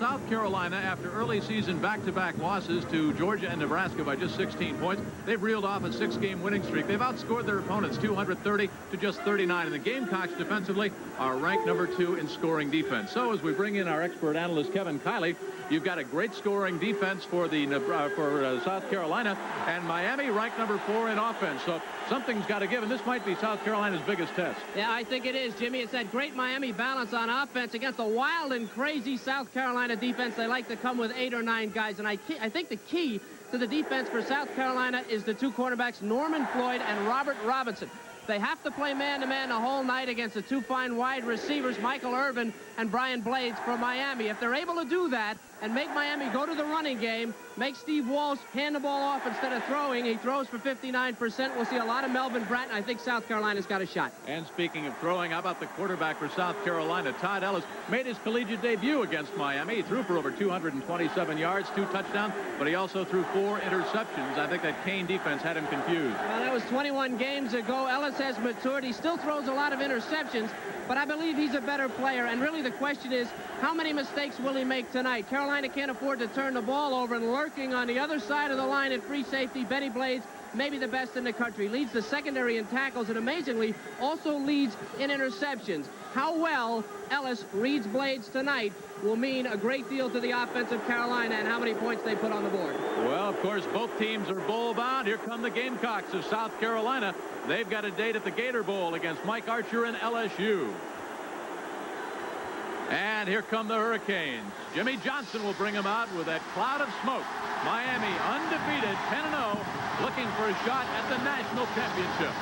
South Carolina, after early season back-to-back losses to Georgia and Nebraska by just 16 points, they've reeled off a 6-game winning streak. They've outscored their opponents 230 to just 39, and the Gamecocks defensively are ranked number 2 in scoring defense. So as we bring in our expert analyst Kevin Kiley, you've got a great scoring defense for the South Carolina, and Miami ranked number 4 in offense. So something's got to give, and this might be South Carolina's biggest test. Yeah, I think it is, Jimmy. It's that great Miami balance on offense against the wild and crazy South Carolina defense. They like to come with 8 or 9 guys, and I think the key to the defense for South Carolina is the 2 cornerbacks, Norman Floyd and Robert Robinson. They have to play man-to-man the whole night against the 2 fine wide receivers, Michael Irvin and Brian Blades from Miami. If they're able to do that and make Miami go to the running game, make Steve Walsh hand the ball off instead of throwing, he throws for 59%. We'll see a lot of Melvin Bratton. I think South Carolina's got a shot. And speaking of throwing, how about the quarterback for South Carolina? Todd Ellis made his collegiate debut against Miami. He threw for over 227 yards, 2 touchdowns, but he also threw 4 interceptions. I think that Kane defense had him confused. Well, that was 21 games ago. Ellis has matured. He still throws a lot of interceptions, but I believe he's a better player. And really the question is, how many mistakes will he make tonight? Carolina can't afford to turn the ball over, and lurking on the other side of the line at free safety, Benny Blades, maybe the best in the country. Leads the secondary in tackles and amazingly also leads in interceptions. How well Ellis reads Blades tonight will mean a great deal to the offense of Carolina and how many points they put on the board. Well, of course, both teams are bowl bound. Here come the Gamecocks of South Carolina. They've got a date at the Gator Bowl against Mike Archer and LSU. And here come the Hurricanes. Jimmy Johnson will bring them out with that cloud of smoke. Miami undefeated, 10-0, looking for a shot at the national championship.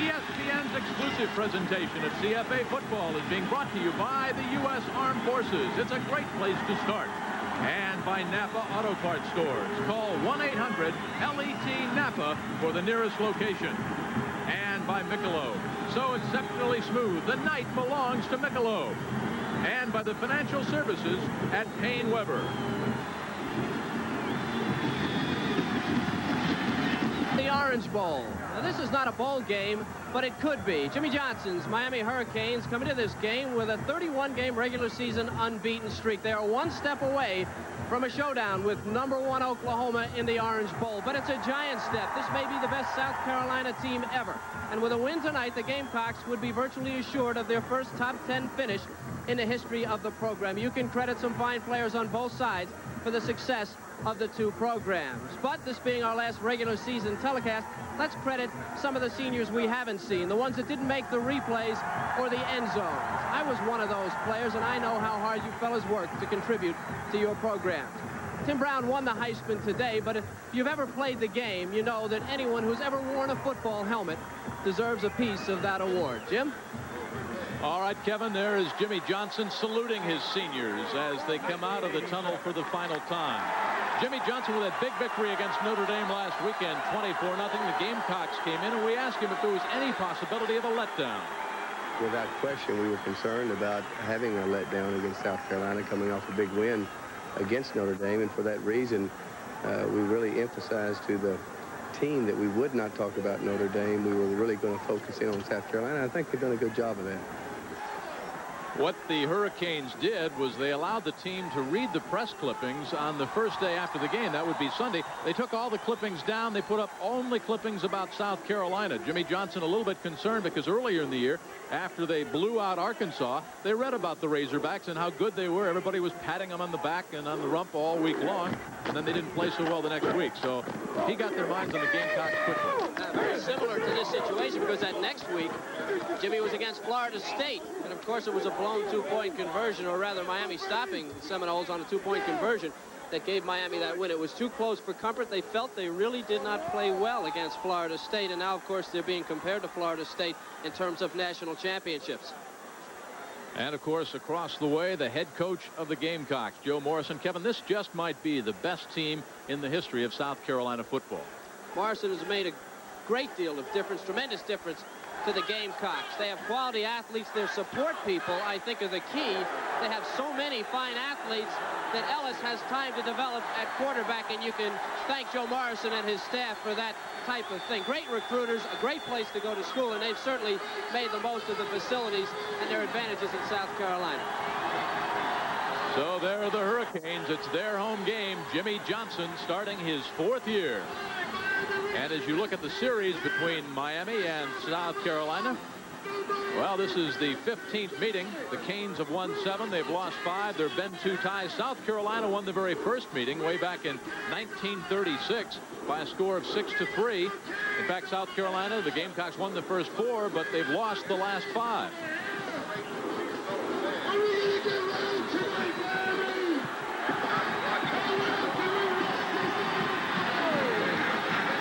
ESPN's exclusive presentation of CFA football is being brought to you by the U.S. Armed Forces. It's a great place to start. And by Napa Auto Parts stores. Call 1-800-LET-NAPA for the nearest location. And by Michelob. So exceptionally smooth, the night belongs to Michelob. And by the financial services at Payne Weber. The Orange Bowl. Now, this is not a bowl game, but it could be. Jimmy Johnson's Miami Hurricanes come into this game with a 31-game regular season unbeaten streak. They are 1 step away from a showdown with #1 Oklahoma in the Orange Bowl. But it's a giant step. This may be the best South Carolina team ever. And with a win tonight, the Gamecocks would be virtually assured of their first top 10 finish in the history of the program. You can credit some fine players on both sides for the success of the 2 programs. But this being our last regular season telecast, let's credit some of the seniors we haven't seen, the ones that didn't make the replays or the end zones. I was one of those players, and I know how hard you fellas work to contribute to your programs. Tim Brown won the Heisman today, but if you've ever played the game, you know that anyone who's ever worn a football helmet deserves a piece of that award. Jim? All right, Kevin, there is Jimmy Johnson saluting his seniors as they come out of the tunnel for the final time. Jimmy Johnson with a big victory against Notre Dame last weekend, 24-0. The Gamecocks came in, and we asked him if there was any possibility of a letdown. Without question, we were concerned about having a letdown against South Carolina coming off a big win against Notre Dame, and for that reason, we really emphasized to the team that we would not talk about Notre Dame. We were really going to focus in on South Carolina. I think they've done a good job of that. What the Hurricanes did was they allowed the team to read the press clippings on the first day after the game. That would be Sunday. They took all the clippings down. They put up only clippings about South Carolina. Jimmy Johnson a little bit concerned because earlier in the year, after they blew out Arkansas, they read about the Razorbacks and how good they were. Everybody was patting them on the back and on the rump all week long, and then they didn't play so well the next week. So he got their minds on the Gamecocks quickly. Very similar to this situation, because that next week, Jimmy was against Florida State, and of course it was a blown 2-point conversion, or rather Miami stopping the Seminoles on a 2-point conversion that gave Miami that win. It was too close for comfort. They felt they really did not play well against Florida State, and now of course they're being compared to Florida State in terms of national championships. And of course, across the way, the head coach of the Gamecocks, Joe Morrison. Kevin, this just might be the best team in the history of South Carolina football. Morrison has made a great deal of difference, tremendous difference to the Gamecocks. They have quality athletes. Their support people, I think, are the key. They have so many fine athletes that Ellis has time to develop at quarterback, and you can thank Joe Morrison and his staff for that type of thing. Great recruiters, a great place to go to school, and they've certainly made the most of the facilities and their advantages in South Carolina. So there are the Hurricanes. It's their home game. Jimmy Johnson starting his 4th year. And as you look at the series between Miami and South Carolina, well, this is the 15th meeting. The Canes have won 7. They've lost 5. There have been 2 ties. South Carolina won the very first meeting way back in 1936 by a score of 6-3. In fact, South Carolina, the Gamecocks won the first 4, but they've lost the last 5.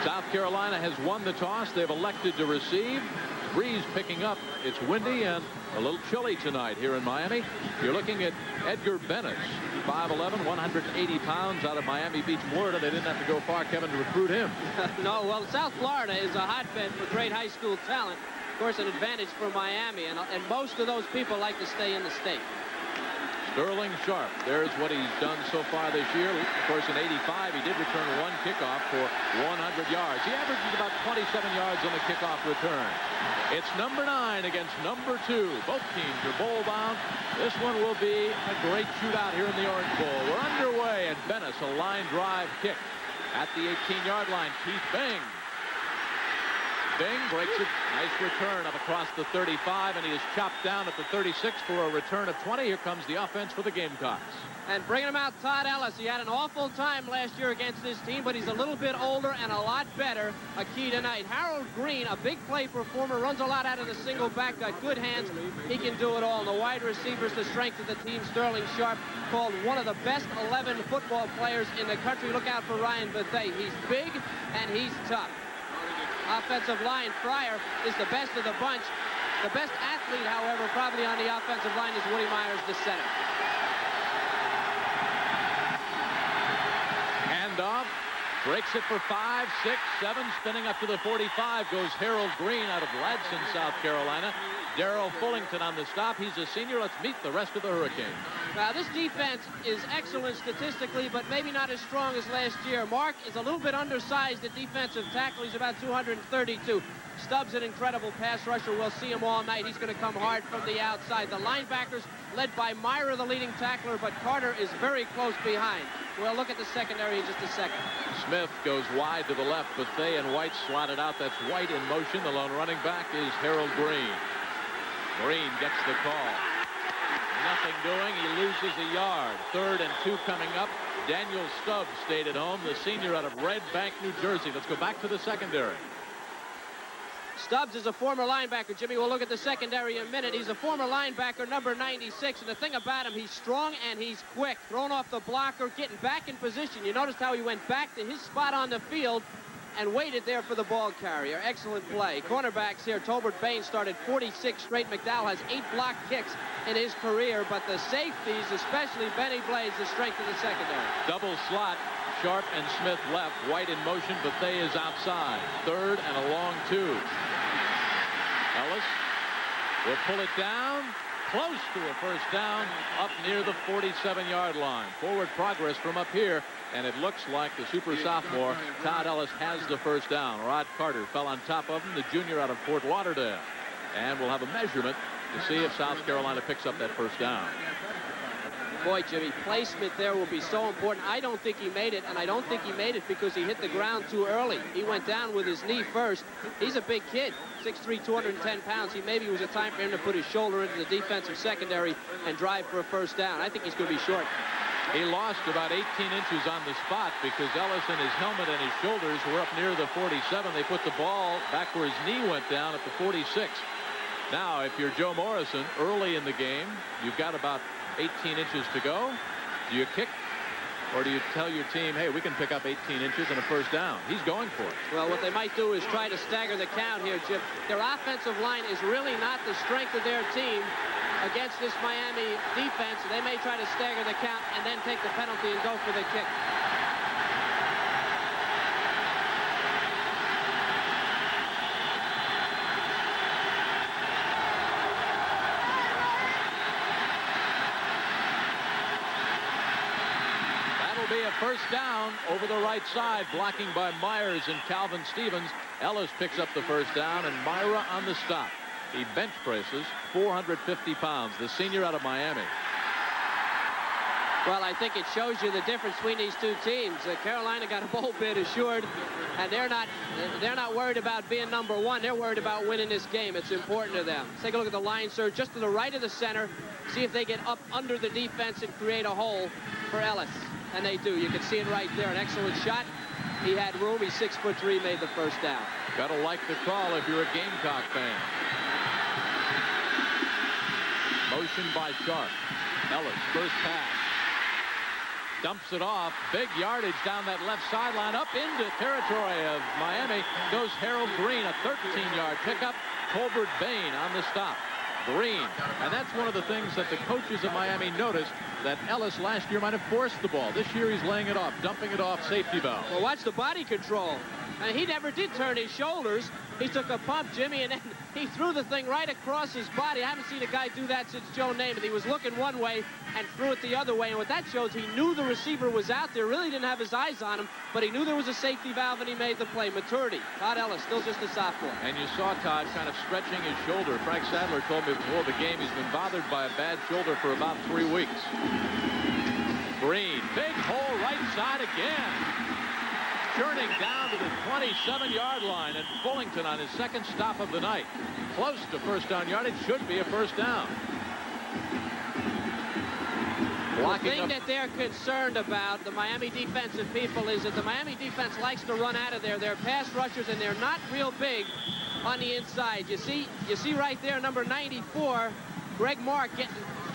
South Carolina has won the toss. They've elected to receive. Breeze picking up. It's windy and a little chilly tonight here in Miami. You're looking at Edgar Bennis, 5'11", 180 pounds, out of Miami Beach, Florida. They didn't have to go far, Kevin, to recruit him. No, well, South Florida is a hotbed for great high school talent. Of course, an advantage for Miami, and most of those people like to stay in the state. Sterling Sharp, there's what he's done so far this year. Of course, in '85, he did return 1 kickoff for 100 yards. He averages about 27 yards on the kickoff return. It's number 9 against number 2. Both teams are bowl-bound. This one will be a great shootout here in the Orange Bowl. We're underway, and Bennis, a line drive kick at the 18-yard line. Keith Bing. Bing breaks it. Nice return up across the 35, and he is chopped down at the 36 for a return of 20. Here comes the offense for the Gamecocks. And bringing him out, Todd Ellis. He had an awful time last year against this team, but he's a little bit older and a lot better. A key tonight. Harold Green, a big play performer, runs a lot out of the single back, got good hands. He can do it all. And the wide receivers, the strength of the team. Sterling Sharp, called one of the best 11 football players in the country. Look out for Ryan Bethea. He's big and he's tough. Offensive line, Fryer is the best of the bunch. The best athlete, however, probably on the offensive line is Woody Myers, the center. Handoff, breaks it for 5, 6, 7, spinning up to the 45 goes Harold Green out of Ladson, South Carolina. Darrell Fullington on the stop. He's a senior. Let's meet the rest of the Hurricanes. Now, this defense is excellent statistically, but maybe not as strong as last year. Mark is a little bit undersized at defensive tackle. He's about 232. Stubbs, an incredible pass rusher. We'll see him all night. He's going to come hard from the outside. The linebackers led by Myra, the leading tackler, but Carter is very close behind. We'll look at the secondary in just a second. Smith goes wide to the left. Bethea and White slotted out. That's White in motion. The lone running back is Harold Green. Green gets the call. Nothing doing. He loses a yard. 3rd and 2 coming up. Daniel Stubbs stayed at home, the senior out of Red Bank, New Jersey. Let's go back to the secondary. Stubbs is a former linebacker. Jimmy, we'll look at the secondary in a minute. He's a former linebacker, number 96. And the thing about him, he's strong and he's quick. Thrown off the blocker, getting back in position. You noticed how he went back to his spot on the field and waited there for the ball carrier. Excellent play. Cornerbacks here. Tolbert Baines started 46 straight. McDowell has 8 block kicks in his career, but the safeties, especially Benny Blades, the strength of the secondary. Double slot. Sharp and Smith left. White in motion. Bethea is outside. 3rd and a long 2. Ellis will pull it down. Close to a first down up near the 47-yard line. Forward progress from up here. And it looks like the super sophomore, Todd Ellis, has the first down. Rod Carter fell on top of him, the junior out of Fort Lauderdale. And we'll have a measurement to see if South Carolina picks up that first down. Boy, Jimmy, placement there will be so important. I don't think he made it, and I don't think he made it because he hit the ground too early. He went down with his knee first. He's a big kid, 6'3", 210 pounds. Maybe it was a time for him to put his shoulder into the defensive secondary and drive for a first down. I think he's going to be short. He lost about 18 inches on the spot because Ellis and his helmet and his shoulders were up near the 47. They put the ball back where his knee went down at the 46. Now, if you're Joe Morrison, early in the game, you've got about 18 inches to go. Do you kick, or do you tell your team, hey, we can pick up 18 inches and a first down? He's going for it. Well, what they might do is try to stagger the count here, Jim. Their offensive line is really not the strength of their team against this Miami defense. They may try to stagger the count and then take the penalty and go for the kick. will be a first down over the right side, blocking by Myers and Calvin Stevens. Ellis picks up the first down, and Myra on the stop. He bench presses 450 pounds, the senior out of Miami. Well, I think it shows you the difference between these two teams. Carolina got a bowl bid assured, and they're not worried about being number one. They're worried about winning this game. It's important to them. Let's take a look at the line surge just to the right of the center. See if they get up under the defense and create a hole for Ellis. And they do. You can see it right there. An excellent shot. He had room. He's 6'3", made the first down. Gotta like the call if you're a Gamecock fan. Motion by Sharp. Ellis, first pass. Dumps it off. Big yardage down that left sideline. Up into territory of Miami goes Harold Green, a 13-yard pickup. Colbert Bain on the stop. Green. And that's one of the things that the coaches of Miami noticed, that Ellis last year might have forced the ball. This year he's laying it off, dumping it off, safety valve. Well, watch the body control. And he never did turn his shoulders. He took a pump, Jimmy, and then he threw the thing right across his body. I haven't seen a guy do that since Joe Namath. He was looking one way and threw it the other way. And what that shows, he knew the receiver was out there, really didn't have his eyes on him, but he knew there was a safety valve, and he made the play. Maturity. Todd Ellis, still just a sophomore. And you saw Todd kind of stretching his shoulder. Frank Sadler told me before the game he's been bothered by a bad shoulder for about 3 weeks. Green, big hole right side again. Churning down to the 27-yard line, and Fullington on his second stop of the night. Close to first down yardage, should be a first down. The thing that they're concerned about, the Miami defensive people, is that the Miami defense likes to run out of there. They're pass rushers, and they're not real big on the inside. You see right there, number 94, Greg Mark getting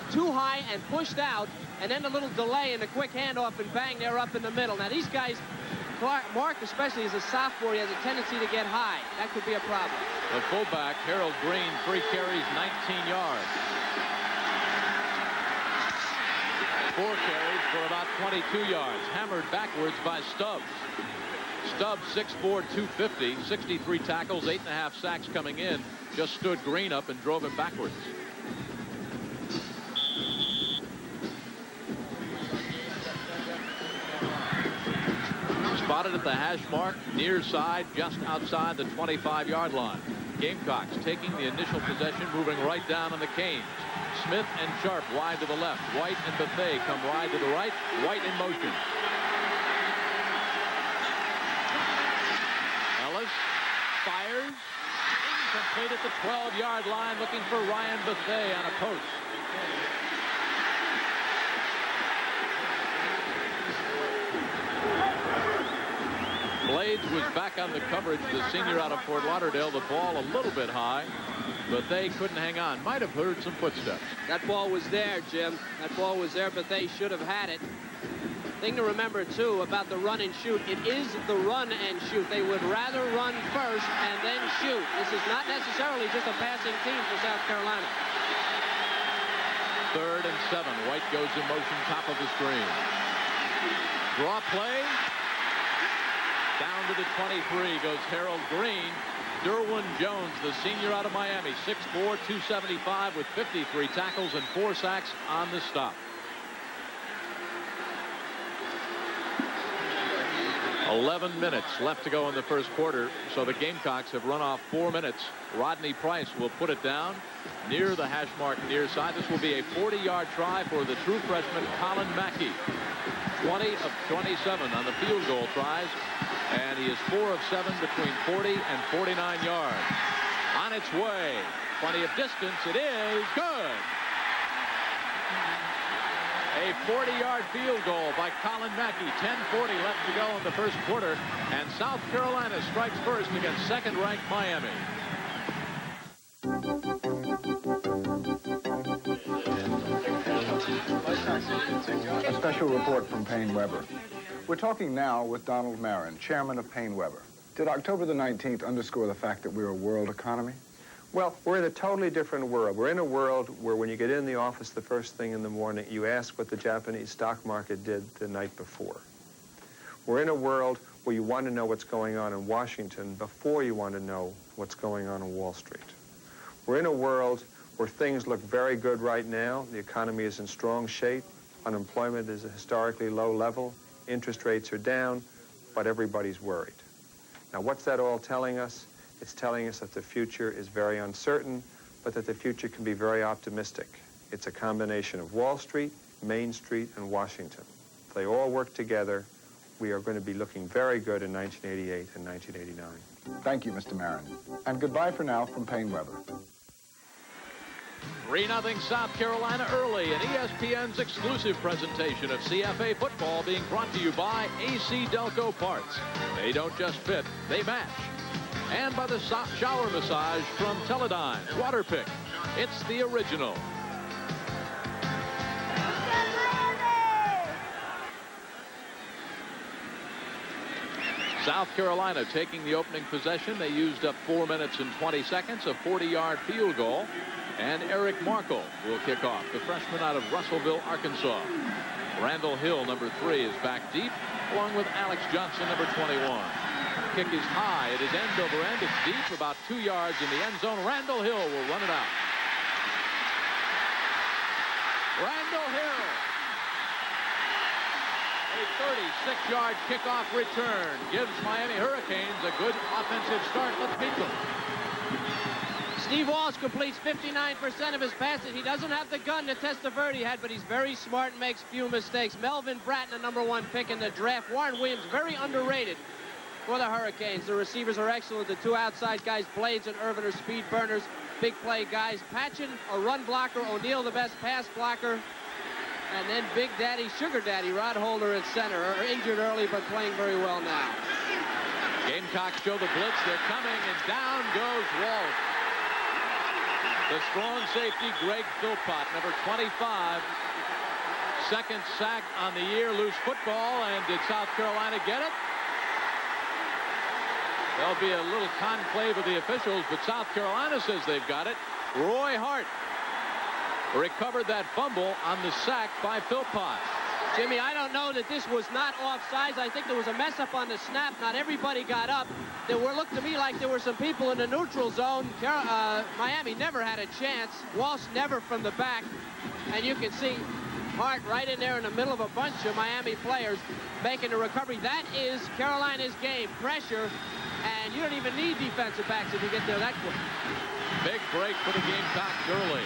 too high and pushed out, and then a little delay and a quick handoff, and bang, they're up in the middle. Now, these guys, Mark especially as a sophomore, he has a tendency to get high. That could be a problem. The fullback, Harold Green, 3 carries, 19 yards. 4 carries for about 22 yards. Hammered backwards by Stubbs. Stubbs, 6'4", 250, 63 tackles, 8.5 sacks coming in. Just stood Green up and drove him backwards. Spotted at the hash mark, near side, just outside the 25-yard line. Gamecocks taking the initial possession, moving right down on the Canes. Smith and Sharp wide to the left. White and Bethea come wide to the right. White in motion. Ellis fires. Incomplete at the 12-yard line, looking for Ryan Bethea on a post. Blades was back on the coverage, the senior out of Fort Lauderdale. The ball a little bit high, but they couldn't hang on. Might have heard some footsteps. That ball was there, Jim. That ball was there, but they should have had it. Thing to remember, too, about the run and shoot, it is the run and shoot. They would rather run first and then shoot. This is not necessarily just a passing team for South Carolina. 3rd and 7. White goes in motion, top of the screen. Draw play. Down to the 23 goes Harold Green. Derwin Jones, the senior out of Miami, 6'4", 275 with 53 tackles and 4 sacks on the stop. 11 minutes left to go in the first quarter, so the Gamecocks have run off 4 minutes. Rodney Price will put it down near the hash mark near side. This will be a 40-yard try for the true freshman Colin Mackey. 20 of 27 on the field goal tries, and he is 4 of 7 between 40 and 49 yards. On its way, plenty of distance. It is good. A 40-yard field goal by Colin Mackey. 10:40 left to go in the first quarter, and South Carolina strikes first against second-ranked Miami. A special report from Payne Weber. We're talking now with Donald Marin, chairman of Payne Weber. Did October the 19th underscore the fact that we're a world economy? Well, we're in a totally different world. We're in a world where when you get in the office the first thing in the morning, you ask what the Japanese stock market did the night before. We're in a world where you want to know what's going on in Washington before you want to know what's going on Wall Street. We're in a world where things look very good right now. The economy is in strong shape. Unemployment is a historically low level. interest rates are down, but everybody's worried. Now, what's that all telling us? It's telling us that the future is very uncertain, but that the future can be very optimistic. It's a combination of Wall Street, Main Street, and Washington. If they all work together, we are going to be looking very good in 1988 and 1989. Thank you, Mr. Marin. And goodbye for now from Payne Weber. 3-0 South Carolina early in ESPN's exclusive presentation of CFA football, being brought to you by AC Delco Parts. They don't just fit, they match. And by the shower massage from Teledyne Waterpik. It's the original. South Carolina taking the opening possession. They used up 4 minutes and 20 seconds, a 40-yard field goal. And Eric Markle will kick off, the freshman out of Russellville, Arkansas. Randall Hill, number 3, is back deep, along with Alex Johnson, number 21. Kick is high. It is end over end. It's deep, about 2 yards in the end zone. Randall Hill will run it out. Randall Hill. A 36-yard kickoff return gives Miami Hurricanes a good offensive start. Let's meet them. Steve Walsh completes 59% of his passes. He doesn't have the gun that Testaverde had, but he's very smart and makes few mistakes. Melvin Bratton, the #1 pick in the draft. Warren Williams, very underrated for the Hurricanes. The receivers are excellent. The 2 outside guys, Blades and Irvin, are speed burners, big play guys. Patchen, a run blocker. O'Neal, the best pass blocker. And then Big Daddy, Sugar Daddy, Rod Holder at center. Injured early, but playing very well now. Gamecocks show the blitz. They're coming, and down goes Walsh. The strong safety, Greg Philpott, number 25. Second sack on the year, loose football, and did South Carolina get it? There'll be a little conclave of the officials, but South Carolina says they've got it. Roy Hart recovered that fumble on the sack by Philpott. Jimmy, I don't know that this was not offsides. I think there was a mess up on the snap. Not everybody got up. There looked to me like there were some people in the neutral zone. Miami never had a chance. Walsh never from the back. And you can see Hart right in there in the middle of a bunch of Miami players making the recovery. That is Carolina's game. Pressure. And you don't even need defensive backs if you get there that quick. Big break for the Gamecocks early.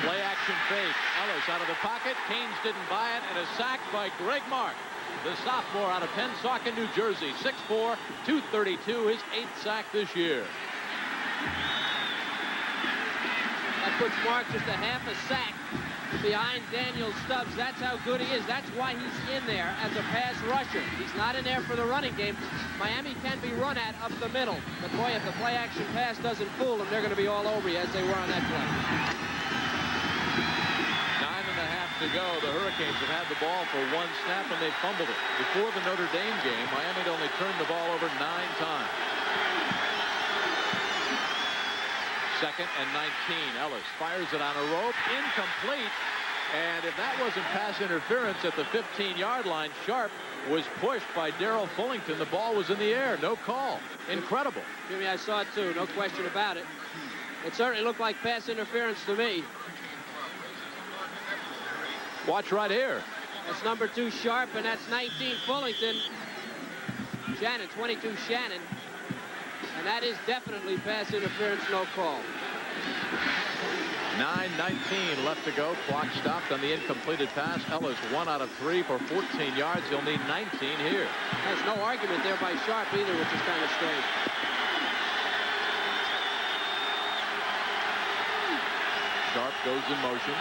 Play action fake. Ellis out of the pocket. Canes didn't buy it, and a sack by Greg Mark, the sophomore out of Pennsauken, New Jersey. 6'4", 232, his 8th sack this year. That puts Mark just a half a sack behind Daniel Stubbs. That's how good he is. That's why he's in there as a pass rusher. He's not in there for the running game. Miami can be run at up the middle. But boy, if the play action pass doesn't fool them, they're going to be all over you as they were on that play. 9.5 to go. The Hurricanes have had the ball for 1 snap, and they fumbled it. Before the Notre Dame game, Miami had only turned the ball over 9 times. 2nd and 19. Ellis fires it on a rope. Incomplete. And if that wasn't pass interference at the 15-yard line, Sharp was pushed by Darrell Fullington. The ball was in the air. No call. Incredible. Jimmy, I saw it too. No question about it. It certainly looked like pass interference to me. Watch right here. That's number 2 Sharp, and that's 19 Fullington. Shannon, 22 Shannon. And that is definitely pass interference, no call. 9:19 left to go. Clock stopped on the incompleted pass. Ellis 1 out of 3 for 14 yards. He'll need 19 here. There's no argument there by Sharp either, which is kind of strange. Sharp goes in motion.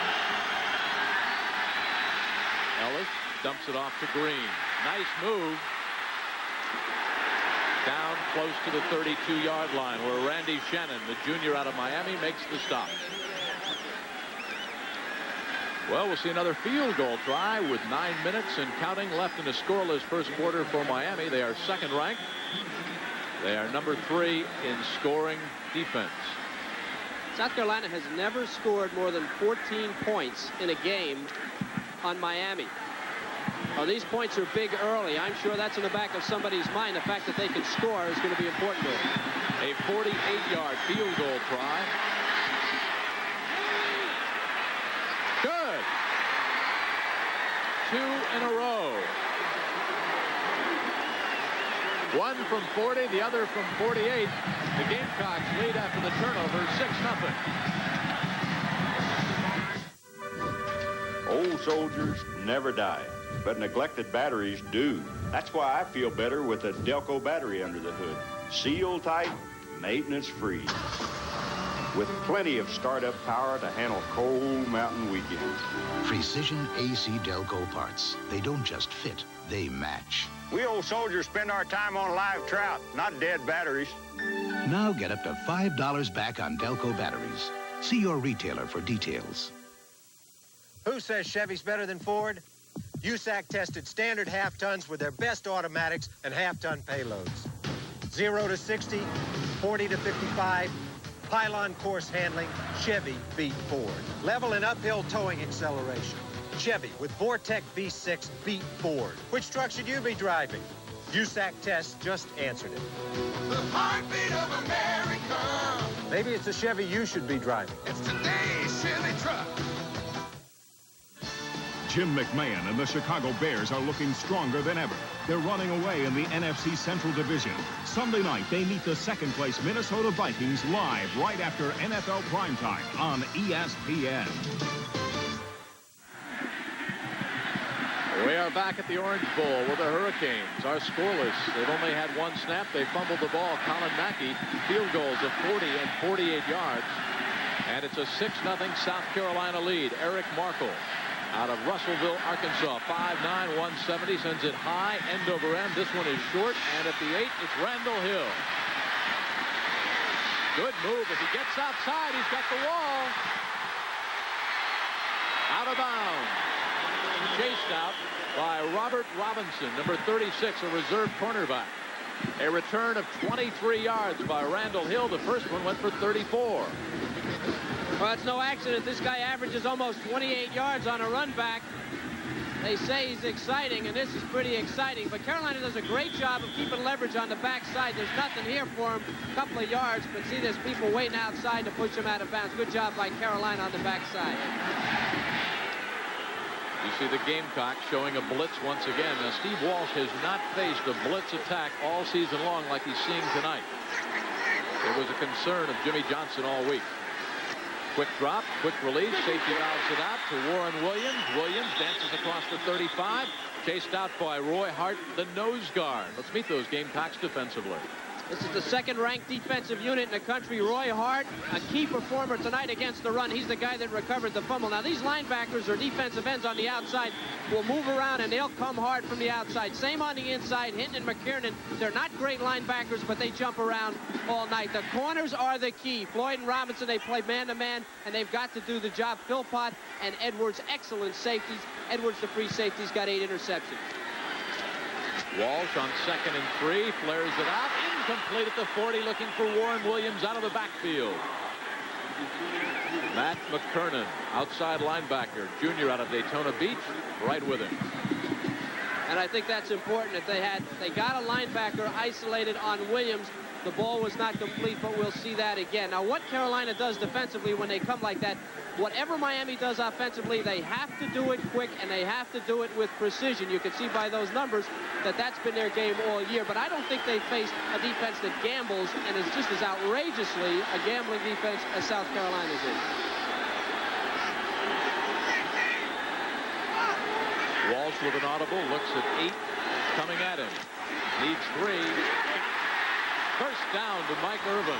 Ellis dumps it off to Green. Nice move. Down close to the 32-yard line, where Randy Shannon, the junior out of Miami, makes the stop. Well, we'll see another field goal try with 9 minutes and counting left in a scoreless first quarter for Miami. They are 2nd ranked. They are number 3 in scoring defense. South Carolina has never scored more than 14 points in a game on Miami. Well, these points are big early. I'm sure that's in the back of somebody's mind. The fact that they can score is going to be important to them. A 48-yard field goal try. Good. 2 in a row. One from 40, the other from 48. The Gamecocks lead after the turnover, 6-0. Old soldiers never die, but neglected batteries do. That's why I feel better with a Delco battery under the hood. Seal tight, maintenance free, with plenty of startup power to handle cold mountain weekends. Precision AC Delco parts. They don't just fit, they match. We old soldiers spend our time on live trout, not dead batteries. Now get up to $5 back on Delco batteries. See your retailer for details. Who says Chevy's better than Ford? USAC tested standard half-tons with their best automatics and half-ton payloads. 0 to 60, 40 to 55, pylon course handling, Chevy beat Ford. Level and uphill towing acceleration. Chevy with Vortec V6 beat Ford. Which truck should you be driving? USAC tests just answered it. The heartbeat of America. Maybe it's a Chevy you should be driving. It's today's Chevy truck. Jim McMahon and the Chicago Bears are looking stronger than ever. They're running away in the NFC Central Division. Sunday night, they meet the second-place Minnesota Vikings live right after NFL primetime on ESPN. We are back at the Orange Bowl with the Hurricanes. Are scoreless. They've only had one snap. They fumbled the ball. Colin Mackey, field goals of 40 and 48 yards. And it's a 6-0 South Carolina lead. Eric Markle out of Russellville, Arkansas. 5'9", 170, sends it high, end over end. This one is short, and at the 8, it's Randall Hill. Good move. If he gets outside, he's got the wall. Out of bounds. Chased out by Robert Robinson, number 36, a reserve cornerback. A return of 23 yards by Randall Hill. The first one went for 34. Well, it's no accident. This guy averages almost 28 yards on a run back. They say he's exciting, and this is pretty exciting. But Carolina does a great job of keeping leverage on the backside. There's nothing here for him. A couple of yards, but see, there's people waiting outside to push him out of bounds. Good job by Carolina on the backside. You see the Gamecocks showing a blitz once again. Now, Steve Walsh has not faced a blitz attack all season long like he's seeing tonight. It was a concern of Jimmy Johnson all week. Quick drop, quick release, safety valves it out to Warren Williams. Williams dances across the 35, chased out by Roy Hart, the nose guard. Let's meet those Gamecocks defensively. This is the second-ranked defensive unit in the country. Roy Hart, a key performer tonight against the run. He's the guy that recovered the fumble. Now, these linebackers or defensive ends on the outside will move around, and they'll come hard from the outside. Same on the inside. Hinton and McKiernan, they're not great linebackers, but they jump around all night. The corners are the key. Floyd and Robinson, they play man-to-man, and they've got to do the job. Philpott and Edwards, excellent safeties. Edwards, the free safety's got 8 interceptions. Walsh on 2nd and 3, flares it out, incomplete at the 40, looking for Warren Williams out of the backfield. Matt McKernan, outside linebacker, junior out of Daytona Beach, right with him. And I think that's important. If they got a linebacker isolated on Williams, the ball was not complete, but we'll see that again. Now, what Carolina does defensively when they come like that, whatever Miami does offensively, they have to do it quick, and they have to do it with precision. You can see by those numbers that that's been their game all year. But I don't think they faced a defense that gambles and is just as outrageously a gambling defense as South Carolina's is. Walsh with an audible, looks at 8 coming at him. Needs 3. First down to Mike Irvin.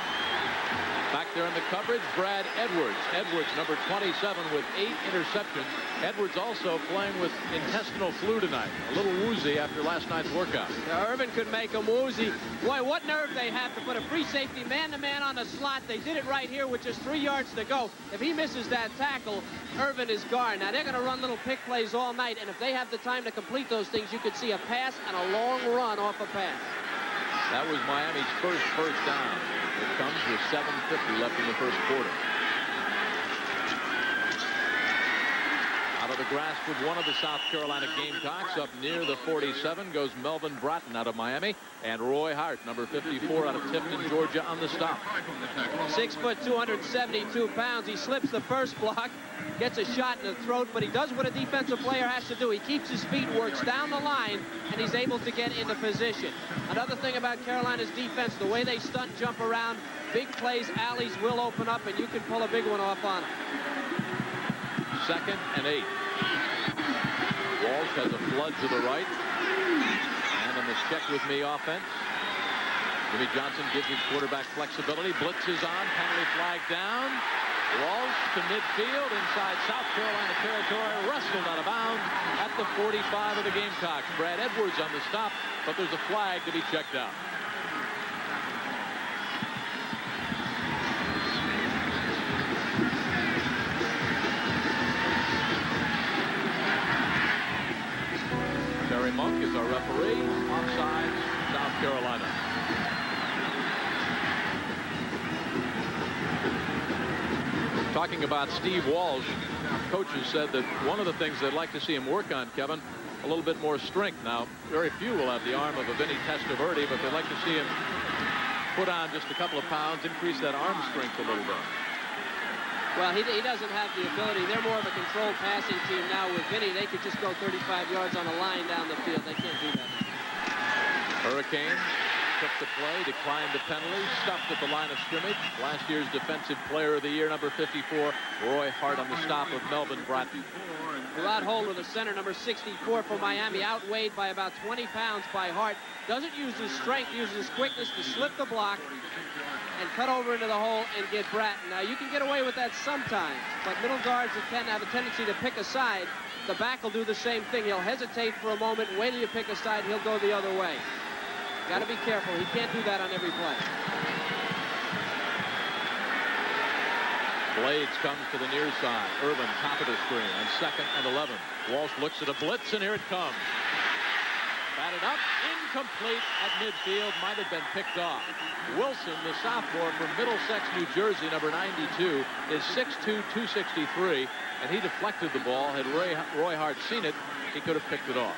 Back there in the coverage, Brad Edwards. Edwards, number 27, with 8 interceptions. Edwards also playing with intestinal flu tonight. A little woozy after last night's workout. Now, Irvin could make him woozy. Boy, what nerve they have to put a free safety man-to-man on the slot. They did it right here with just 3 yards to go. If he misses that tackle, Irvin is gone. Now, they're going to run little pick plays all night, and if they have the time to complete those things, you could see a pass and a long run off a pass. That was Miami's first down. It comes with 7:50 left in the first quarter. Out of the grasp with one of the South Carolina Gamecocks. Up near the 47 goes Melvin Bratton out of Miami, and Roy Hart, number 54, out of Tifton, Georgia, on the stop. 6 foot, 272 pounds. He slips the first block, gets a shot in the throat, but he does what a defensive player has to do. He keeps his feet, works down the line, and he's able to get into position. Another thing about Carolina's defense, the way they stunt jump around, big plays, alleys will open up, and you can pull a big one off on them. 2nd and 8. Walsh has a flood to the right. And on the check with me offense, Jimmy Johnson gives his quarterback flexibility. Blitz is on. Penalty flag down. Walsh to midfield inside South Carolina territory. Wrestled out of bounds at the 45 of the Gamecocks. Brad Edwards on the stop, but there's a flag to be checked out. Terry Monk is our referee. Offside, South Carolina. Talking about Steve Walsh, coaches said that one of the things they'd like to see him work on, Kevin, a little bit more strength. Now, very few will have the arm of a Vinny Testaverde, but they'd like to see him put on just a couple of pounds, increase that arm strength a little bit. Well, he doesn't have the ability. They're more of a controlled passing team now with Vinny. They could just go 35 yards on a line down the field. They can't do that. Hurricanes took the play, declined the penalty, stuffed at the line of scrimmage. Last year's Defensive Player of the Year, number 54, Roy Hart, on the stop of Melvin Bratton. Rod Holder, the center, number 64 for Miami, outweighed by about 20 pounds by Hart. Doesn't use his strength, uses his quickness to slip the block and cut over into the hole and get Bratton. Now, you can get away with that sometimes, but middle guards that can have a tendency to pick a side. The back will do the same thing. He'll hesitate for a moment, wait till you pick a side, he'll go the other way. Got to be careful. He can't do that on every play. Blades comes to the near side. Irvin, top of the screen, on 2nd and 11. Walsh looks at a blitz, and here it comes. Batted up, incomplete at midfield, might have been picked off. Wilson, the sophomore from Middlesex, New Jersey, number 92, is 6'2", 263, and he deflected the ball. Had Roy Hart seen it, he could have picked it off.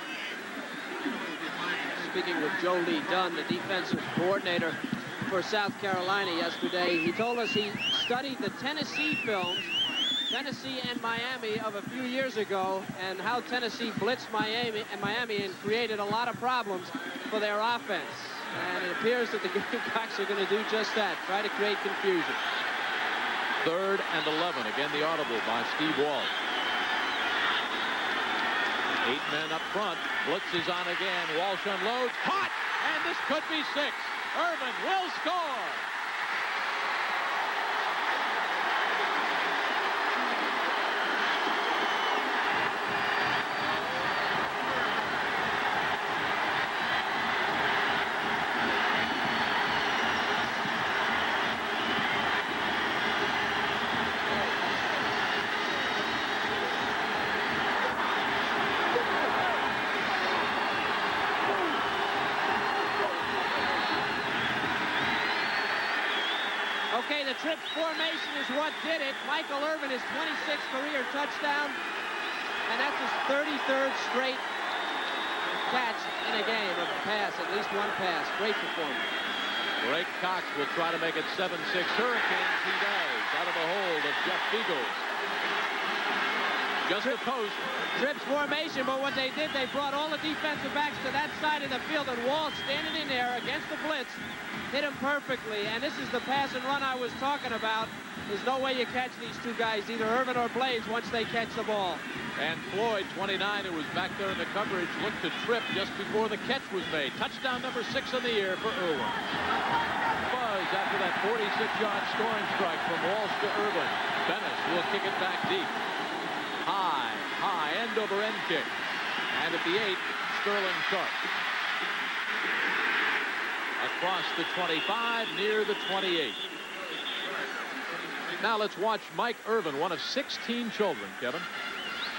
Speaking with Joe Lee Dunn, the defensive coordinator for South Carolina yesterday, he told us he studied the Tennessee films, Tennessee and Miami of a few years ago, and how Tennessee blitzed Miami and created a lot of problems for their offense. And it appears that the Gamecocks are going to do just that, try to create confusion. 3rd and 11. Again, the audible by Steve Walsh. 8 men up front. Blitz is on again. Walsh unloads. Caught! And this could be 6. Irvin will score. Okay, the trips formation is what did it. Michael Irvin, his 26th career touchdown, and that's his 33rd straight catch in a game of a pass, at least one pass. Great performance. Greg Cox will try to make it 7-6 Hurricanes. He does, out of the hold of Jeff Beagles. Just a post. Trips formation, but what they did, they brought all the defensive backs to that side of the field, and Walsh standing in there against the blitz, hit him perfectly. And this is the pass and run I was talking about. There's no way you catch these two guys, either Irvin or Blades, once they catch the ball. And Floyd, 29, who was back there in the coverage, looked to trip just before the catch was made. Touchdown number 6 in the year for Irwin. Buzz after that 46-yard scoring strike from Walsh to Irvin. Bennis will kick it back deep. High, end-over-end kick. And at the 8, Sterling Sharp. Across the 25, near the 28. Now let's watch Mike Irvin, one of 16 children, Kevin.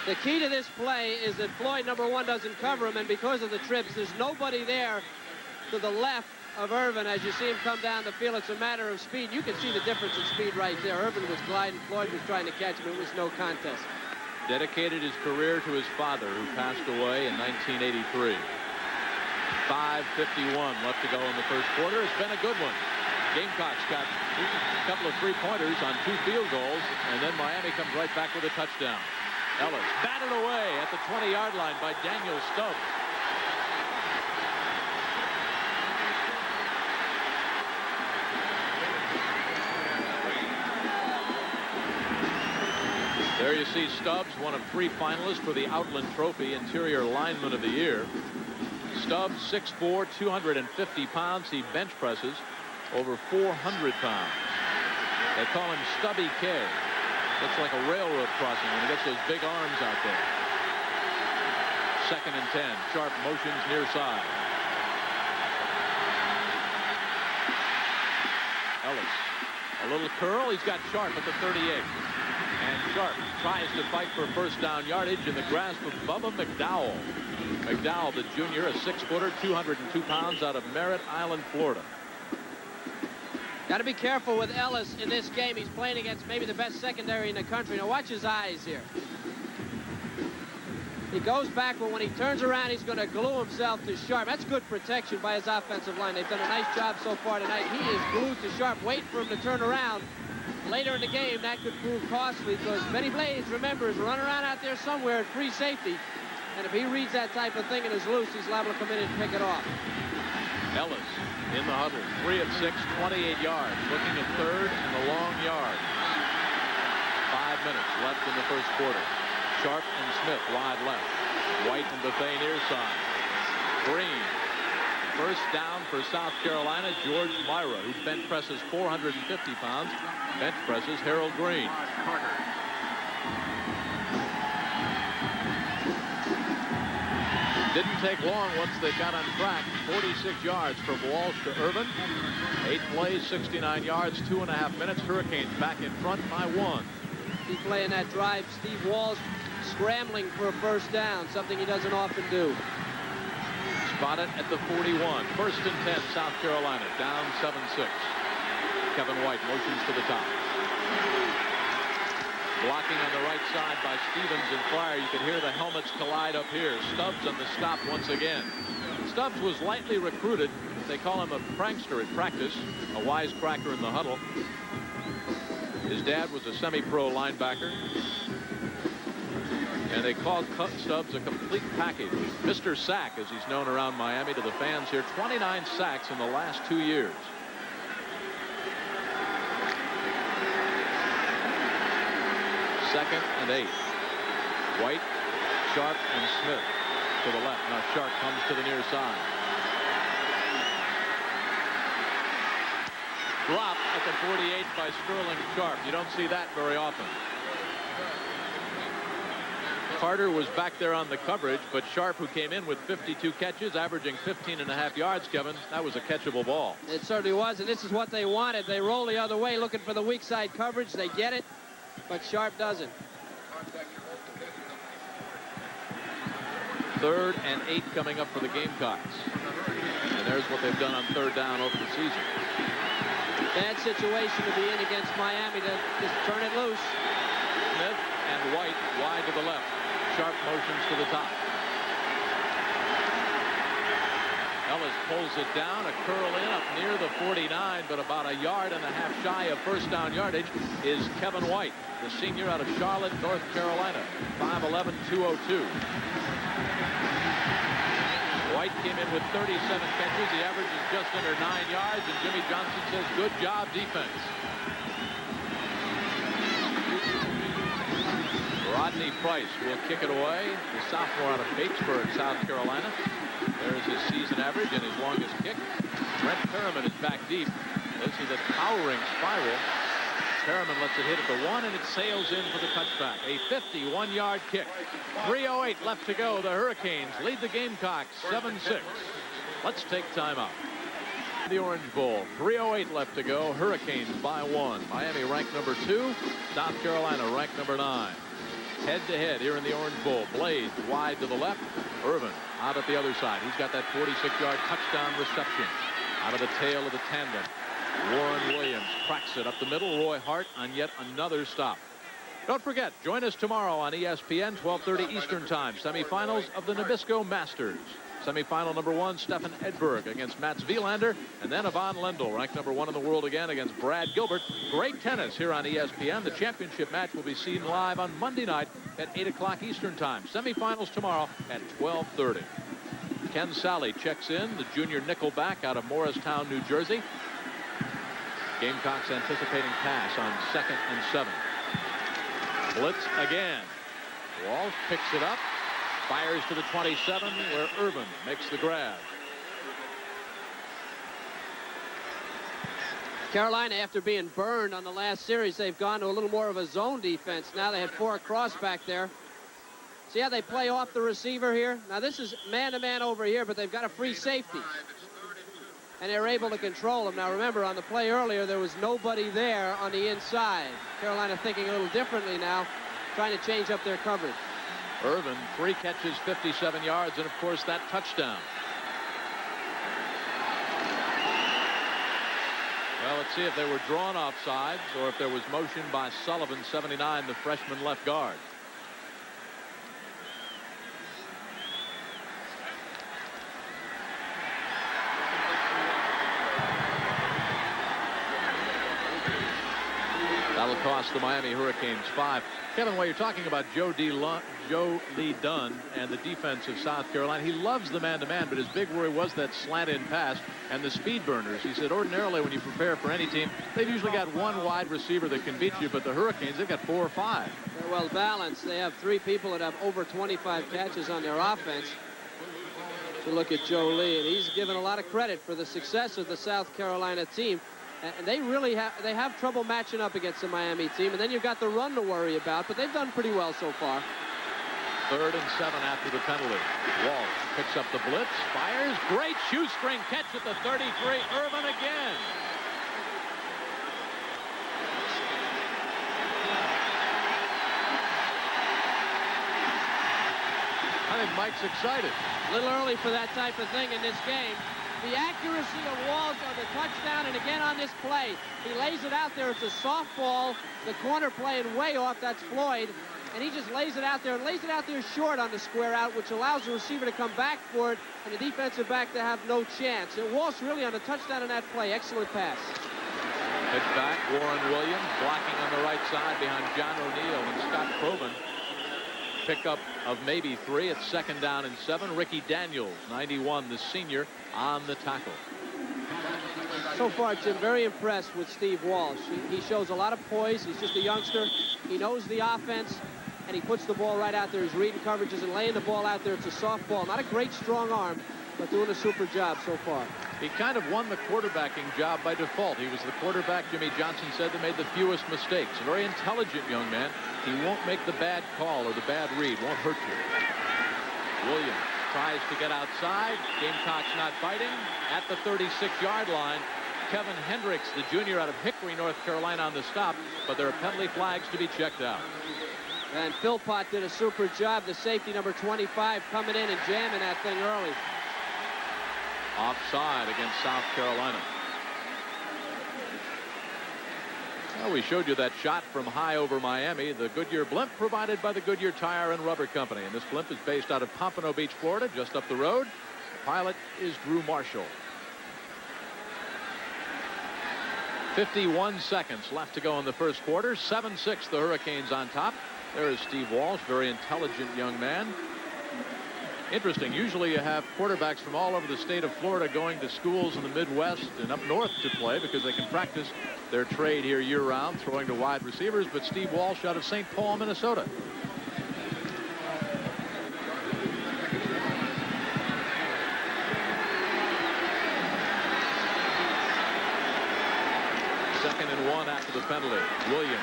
The key to this play is that Floyd, number 1, doesn't cover him, and because of the trips, there's nobody there to the left of Irvin as you see him come down the field. It's a matter of speed. You can see the difference in speed right there. Irvin was gliding. Floyd was trying to catch him. It was no contest. dedicated his career to his father, who passed away in 1983. 5:51 left to go in the first quarter. It's been a good one. Gamecocks got a couple of three-pointers on 2 field goals, and then Miami comes right back with a touchdown. Ellis batted away at the 20-yard line by Daniel Stubbs. There you see Stubbs, one of 3 finalists for the Outland Trophy Interior Lineman of the Year. Stubbs, 6'4", 250 pounds. He bench presses over 400 pounds. They call him Stubby K. Looks like a railroad crossing when he gets those big arms out there. 2nd and 10. Sharp motions near side. Ellis. A little curl. He's got Sharp at the 38. And Sharp tries to fight for first down yardage in the grasp of Bubba McDowell. McDowell, the junior, a 6-footer, 202 pounds, out of Merritt Island, Florida. Got to be careful with Ellis in this game. He's playing against maybe the best secondary in the country. Now watch his eyes here. He goes back, but when he turns around, he's going to glue himself to Sharp. That's good protection by his offensive line. They've done a nice job so far tonight. He is glued to Sharp, waiting for him to turn around. Later in the game, that could prove costly because Benny Blades, remember, is running around out there somewhere at free safety. And if he reads that type of thing and is loose, he's liable to come in and pick it off. Ellis in the huddle, 3 of 6, 28 yards, looking at third and the long yard. 5 minutes left in the first quarter. Sharp and Smith wide left. White and Bethea near side. Green. First down for South Carolina. George Myra, who bench presses 450 pounds, bench presses Harold Green. Didn't take long once they got on track. 46 yards from Walsh to Irvin. 8 plays, 69 yards, 2.5 minutes. Hurricanes back in front by 1. He playing that drive. Steve Walsh scrambling for a first down, something he doesn't often do. Spotted at the 41. 1st and 10, South Carolina, down 7-6. Kevin White motions to the top. Blocking on the right side by Stevens and Fryer. You can hear the helmets collide up here. Stubbs on the stop once again. Stubbs was lightly recruited. They call him a prankster at practice, a wisecracker in the huddle. His dad was a semi-pro linebacker. And they called Stubbs a complete package. Mr. Sack, as he's known around Miami to the fans here. 29 sacks in the last 2 years. Second and 8. White, Sharp, and Smith to the left. Now Sharp comes to the near side. Drop at the 48 by Sterling Sharp. You don't see that very often. Carter was back there on the coverage, but Sharp, who came in with 52 catches, averaging 15.5 yards, Kevin, that was a catchable ball. It certainly was, and this is what they wanted. They roll the other way, looking for the weak side coverage. They get it, but Sharp doesn't. 3rd and 8 coming up for the Gamecocks. And there's what they've done on 3rd down over the season. Bad situation to be in against Miami to just turn it loose. Smith and White wide to the left. Sharp motions to the top. Ellis pulls it down, a curl in up near the 49, but about 1.5 yards shy of first down yardage is Kevin White, the senior out of Charlotte, North Carolina, 5'11", 202. White came in with 37 catches. The average is just under 9 yards, and Jimmy Johnson says, good job, defense. Rodney Price will kick it away. The sophomore out of Batesburg, South Carolina. There's his season average and his longest kick. Brent Perriman is back deep. This is a towering spiral. Perriman lets it hit at the 1, and it sails in for the touchback. A 51-yard kick. 3:08 left to go. The Hurricanes lead the Gamecocks 7-6. Let's take time out. The Orange Bowl. 3:08 left to go. Hurricanes by 1. Miami ranked number 2. South Carolina ranked number 9. Head-to-head here in the Orange Bowl. Blades wide to the left. Irvin out at the other side. He's got that 46-yard touchdown reception out of the tail of the tandem. Warren Williams cracks it up the middle. Roy Hart on yet another stop. Don't forget, join us tomorrow on ESPN, 12:30 Eastern Time. Semifinals of the Nabisco Masters. Semifinal number 1, Stefan Edberg against Mats Wilander, and then Ivan Lendl, ranked number 1 in the world again, against Brad Gilbert. Great tennis here on ESPN. The championship match will be seen live on Monday night at 8 o'clock Eastern Time. Semifinals tomorrow at 12:30. Ken Sally checks in, the junior nickelback out of Morristown, New Jersey. Gamecocks anticipating pass on 2nd and 7. Blitz again. Walsh picks it up. Fires to the 27, where Irvin makes the grab. Carolina, after being burned on the last series, they've gone to a little more of a zone defense. Now they had 4 across back there. See how they play off the receiver here? Now this is man-to-man over here, but they've got a free safety. And they're able to control him. Now remember, on the play earlier, there was nobody there on the inside. Carolina thinking a little differently now, trying to change up their coverage. Irvin, 3 catches, 57 yards, and of course that touchdown. Well, let's see if they were drawn offsides or if there was motion by Sullivan, 79, the freshman left guard. That'll cost the Miami Hurricanes 5. Kevin, while you're talking about Joe Lee Dunn and the defense of South Carolina, he loves the man-to-man, but his big worry was that slant-in pass and the speed burners. He said ordinarily when you prepare for any team, they've usually got 1 wide receiver that can beat you, but the Hurricanes, they've got 4 or 5. They're well balanced. They have 3 people that have over 25 catches on their offense. To look at Joe Lee, and he's given a lot of credit for the success of the South Carolina team. And they really have trouble matching up against the Miami team. And then you've got the run to worry about, but they've done pretty well so far. 3rd and 7 after the penalty. Walsh picks up the blitz, fires, great shoestring catch at the 33. Irvin again. I think Mike's excited. A little early for that type of thing in this game. The accuracy of Walsh on the touchdown, and again on this play, he lays it out there. It's a softball. The corner playing way off. That's Floyd. And he just lays it out there and lays it out there short on the square out, which allows the receiver to come back for it and the defensive back to have no chance. And Walsh really on the touchdown in that play. Excellent pass. Pitch back, Warren Williams blocking on the right side behind John O'Neill and Scott Proven. Pickup of maybe 3 at 2nd down and 7. Ricky Daniels, 91, the senior, on the tackle. So far, Jim, very impressed with Steve Walsh. He shows a lot of poise. He's just a youngster. He knows the offense, and he puts the ball right out there. He's reading coverages and laying the ball out there. It's a softball. Not a great strong arm, but doing a super job so far. He kind of won the quarterbacking job by default. He was the quarterback, Jimmy Johnson said, that made the fewest mistakes. A very intelligent young man. He won't make the bad call or the bad read. Won't hurt you. Williams tries to get outside. Gamecocks not biting. At the 36-yard line, Kevin Hendricks, the junior out of Hickory, North Carolina, on the stop, but there are penalty flags to be checked out. And Philpott did a super job. The safety, number 25, coming in and jamming that thing early. Offside against South Carolina. Well, we showed you that shot from high over Miami, the Goodyear blimp provided by the Goodyear Tire and Rubber Company. And this blimp is based out of Pompano Beach, Florida, just up the road. The pilot is Drew Marshall. 51 seconds left to go in the first quarter. 7-6, the Hurricanes on top. There is Steve Walsh, very intelligent young man. Interesting, usually you have quarterbacks from all over the state of Florida going to schools in the Midwest and up north to play because they can practice their trade here year-round, throwing to wide receivers. But Steve Walsh out of St. Paul, Minnesota. Second and 1 after the penalty. Williams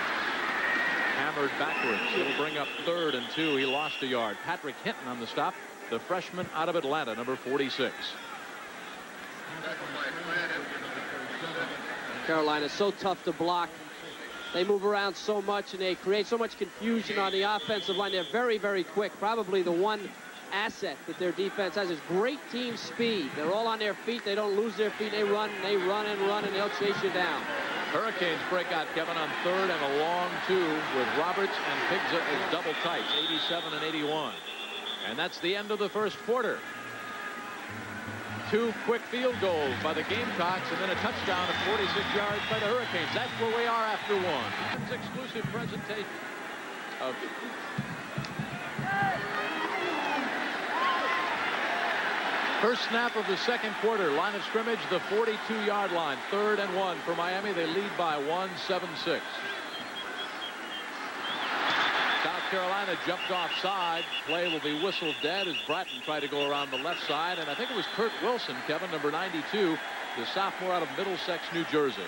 hammered backwards. It'll bring up 3rd and 2. He lost a yard. Patrick Hinton on the stop. The freshman out of Atlanta, number 46. Carolina's so tough to block. They move around so much and they create so much confusion on the offensive line. They're very, very quick. Probably the one asset that their defense has is great team speed. They're all on their feet. They don't lose their feet. They run and run and run, and they'll chase you down. Hurricanes break out, Kevin, on third and a long 2 with Roberts and Pigza as double tights, 87 and 81. And that's the end of the first quarter. 2 quick field goals by the Gamecocks and then a touchdown of 46 yards by the Hurricanes. That's where we are after 1. It's exclusive presentation of first snap of the second quarter. Line of scrimmage, the 42-yard line. 3rd and 1 for Miami. They lead by 1, 7-6. South Carolina jumped offside. Play will be whistled dead as Bratton tried to go around the left side. And I think it was Kurt Wilson, Kevin, number 92, the sophomore out of Middlesex, New Jersey.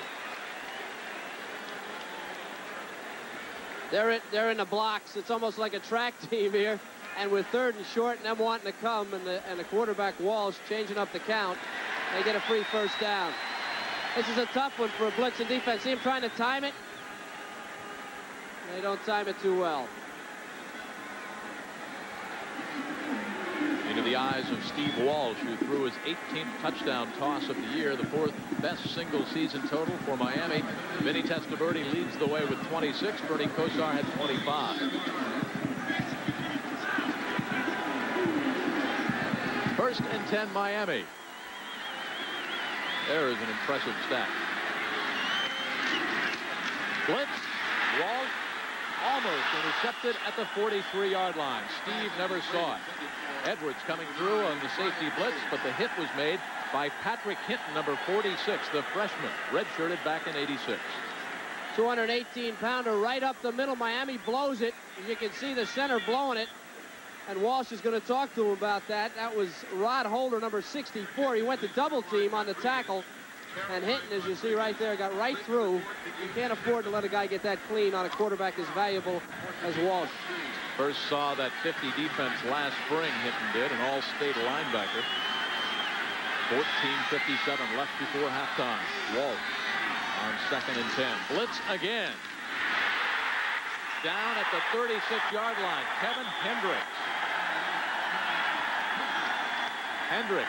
They're in the blocks. It's almost like a track team here. And with 3rd and short and them wanting to come and the quarterback Walsh changing up the count, they get a free first down. This is a tough one for a blitzing defense. See him trying to time it? They don't time it too well. Into the eyes of Steve Walsh, who threw his 18th touchdown toss of the year, the 4th best single season total for Miami. Vinny Testaverde leads the way with 26. Bernie Kosar had 25. First and 10, Miami. There is an impressive stat. Blitz. Walsh almost intercepted at the 43-yard line. Steve never saw it. Edwards coming through on the safety blitz, but the hit was made by Patrick Hinton, number 46, the freshman, redshirted back in 86. 218-pounder right up the middle. Miami blows it. You can see the center blowing it. And Walsh is going to talk to him about that. That was Rod Holder, number 64. He went to double team on the tackle. And Hinton, as you see right there, got right through. You can't afford to let a guy get that clean on a quarterback as valuable as Walsh. First saw that 50 defense last spring, Hinton did, an all-state linebacker. 14:57 left before halftime. Walsh on 2nd and 10. Blitz again. Down at the 36-yard line, Kevin Hendricks. Hendricks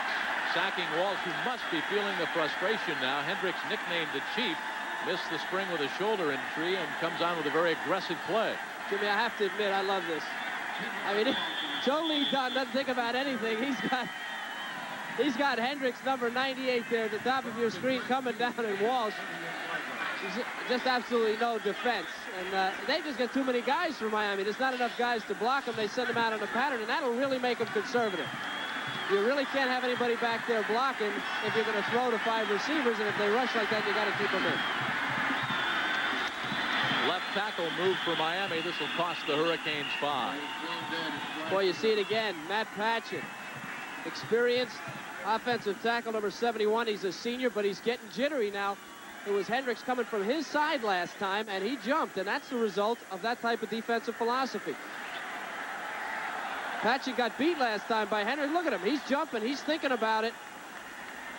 sacking Walsh, who must be feeling the frustration now. Hendricks, nicknamed the Chief, missed the spring with a shoulder injury and comes on with a very aggressive play. Jimmy, I have to admit, I love this. I mean, Joe Lee Dunn doesn't think about anything. He's got Hendricks, number 98, there at the top of your screen, coming down, and Walsh. Just absolutely no defense. And they just got too many guys for Miami. There's not enough guys to block them. They send them out on a pattern, and that'll really make them conservative. You really can't have anybody back there blocking if you're going to throw to 5 receivers, and if they rush like that, you got to keep them in. Left tackle move for Miami. This will cost the Hurricanes 5. Boy, you see it again. Matt Patchen, experienced offensive tackle, number 71. He's a senior, but he's getting jittery now. It was Hendricks coming from his side last time, and he jumped, and that's the result of that type of defensive philosophy. Patchen got beat last time by Hendricks. Look at him. He's jumping. He's thinking about it,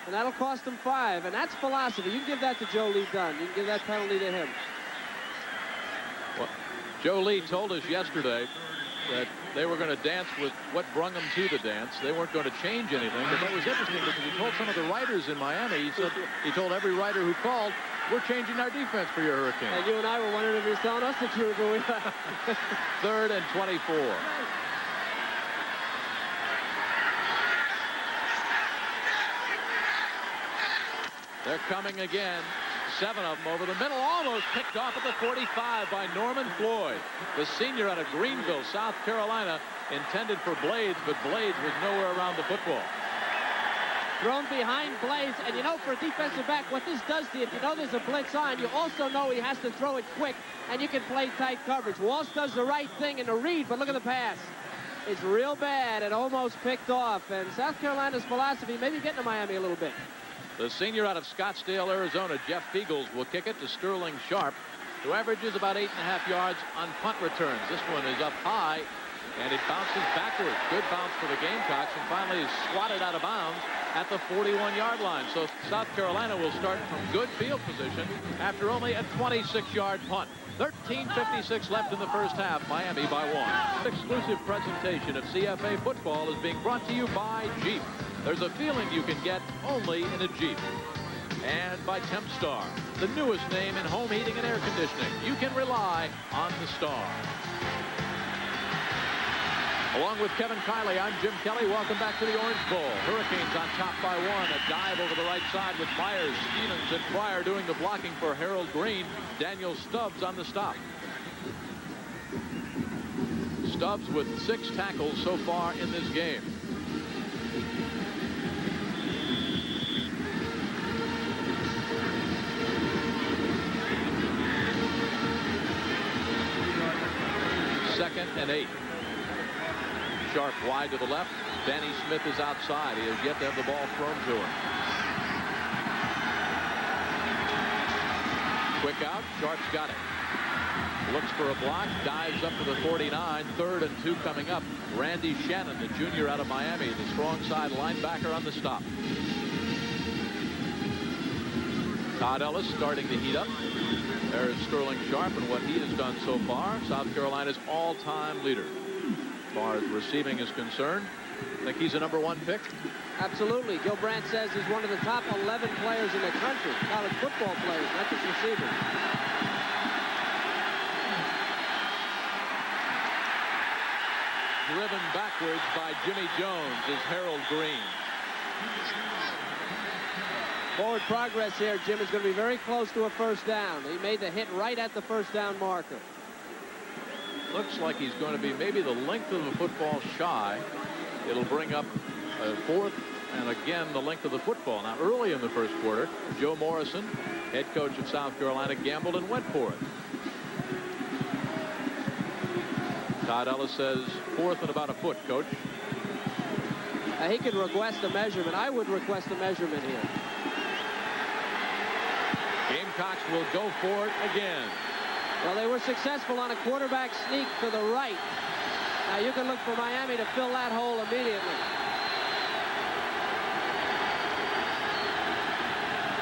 and that'll cost him 5, and that's philosophy. You can give that to Joe Lee Dunn. You can give that penalty to him. Well, Joe Lee told us yesterday that they were going to dance with what brung them to the dance. They weren't going to change anything, but that was interesting because he told some of the writers in Miami, he told every writer who called, we're changing our defense for your Hurricanes. And you and I were wondering if he was telling us the truth, but we 3rd and 24. They're coming again. 7 of them over the middle, almost picked off at the 45 by Norman Floyd, the senior out of Greenville, South Carolina, intended for Blades, but Blades was nowhere around the football. Thrown behind Blades, and you know, for a defensive back, what this does to you, if you know there's a blitz on, you also know he has to throw it quick, and you can play tight coverage. Walsh does the right thing in the read, but look at the pass. It's real bad and almost picked off, and South Carolina's philosophy maybe getting to Miami a little bit. The senior out of Scottsdale, Arizona, Jeff Feagles, will kick it to Sterling Sharp, who averages about 8.5 yards on punt returns. This one is up high, and it bounces backwards. Good bounce for the Gamecocks, and finally is swatted out of bounds at the 41-yard line. So South Carolina will start from good field position after only a 26-yard punt. 13:56 left in the first half. Miami by 1. Exclusive presentation of CFA football is being brought to you by Jeep. There's a feeling you can get only in a Jeep. and by Tempstar, the newest name in home heating and air conditioning. You can rely on the Star. Along with Kevin Kiley, I'm Jim Kelly. Welcome back to the Orange Bowl. Hurricanes on top by 1. A dive over the right side with Myers, Stevens, and Pryor doing the blocking for Harold Green. Daniel Stubbs on the stop. Stubbs with 6 tackles so far in this game. Second and 8. Sharp wide to the left. Danny Smith is outside. He has yet to have the ball thrown to him. Quick out. Sharp's got it. Looks for a block. Dives up to the 49. 3rd and 2 coming up. Randy Shannon, the junior out of Miami, the strong side linebacker on the stop. Todd Ellis starting to heat up. There's Sterling Sharp and what he has done so far. South Carolina's all-time leader. As far as receiving is concerned, think he's a #1 pick? Absolutely. Gil Brandt says he's one of the top 11 players in the country. College football players, not just receivers. Driven backwards by Jimmy Jones is Harold Green. Forward progress here. Jim is going to be very close to a first down. He made the hit right at the first down marker. Looks like he's going to be maybe the length of the football shy. It'll bring up a 4th and again the length of the football. Now early in the first quarter, Joe Morrison, head coach of South Carolina, gambled and went for it. Todd Ellis says 4th and about a foot, coach. He could request a measurement. I would request a measurement here. Gamecocks will go for it again. Well, they were successful on a quarterback sneak to the right. Now you can look for Miami to fill that hole immediately.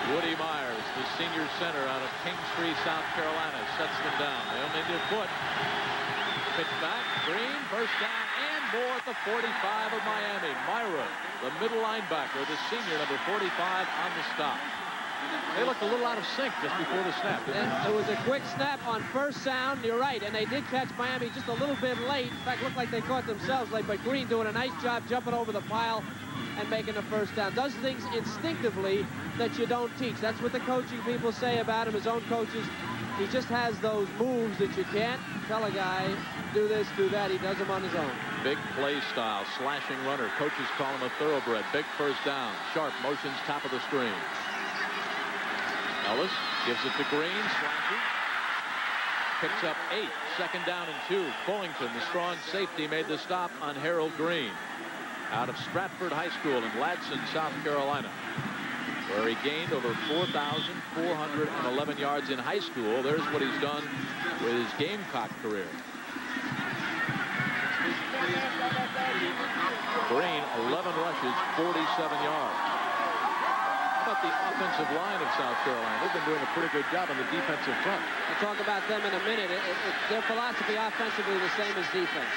Woody Myers, the senior center out of Kingstree, South Carolina, sets them down. They only need a foot. Pitch back, Green, first down, and more at the 45 of Miami. Myra, the middle linebacker, the senior, number 45, on the stop. They looked a little out of sync just before the snap. It was a quick snap on first sound. You're right, and they did catch Miami just a little bit late. In fact, looked like they caught themselves late, but Green doing a nice job jumping over the pile and making the first down. Does things instinctively that you don't teach. That's what the coaching people say about him, his own coaches. He just has those moves that you can't tell a guy, do this, do that. He does them on his own. Big play style, slashing runner. Coaches call him a thoroughbred. Big first down. Sharp motions top of the screen. Ellis gives it to Green, slashing. Picks up 8, 2nd down and 2. Fullington, the strong safety, made the stop on Harold Green out of Stratford High School in Ladson, South Carolina, where he gained over 4,411 yards in high school. There's what he's done with his Gamecock career. Green, 11 rushes, 47 yards. How about the offensive line of South Carolina? They've been doing a pretty good job on the defensive front. We'll talk about them in a minute. Their philosophy offensively the same as defense.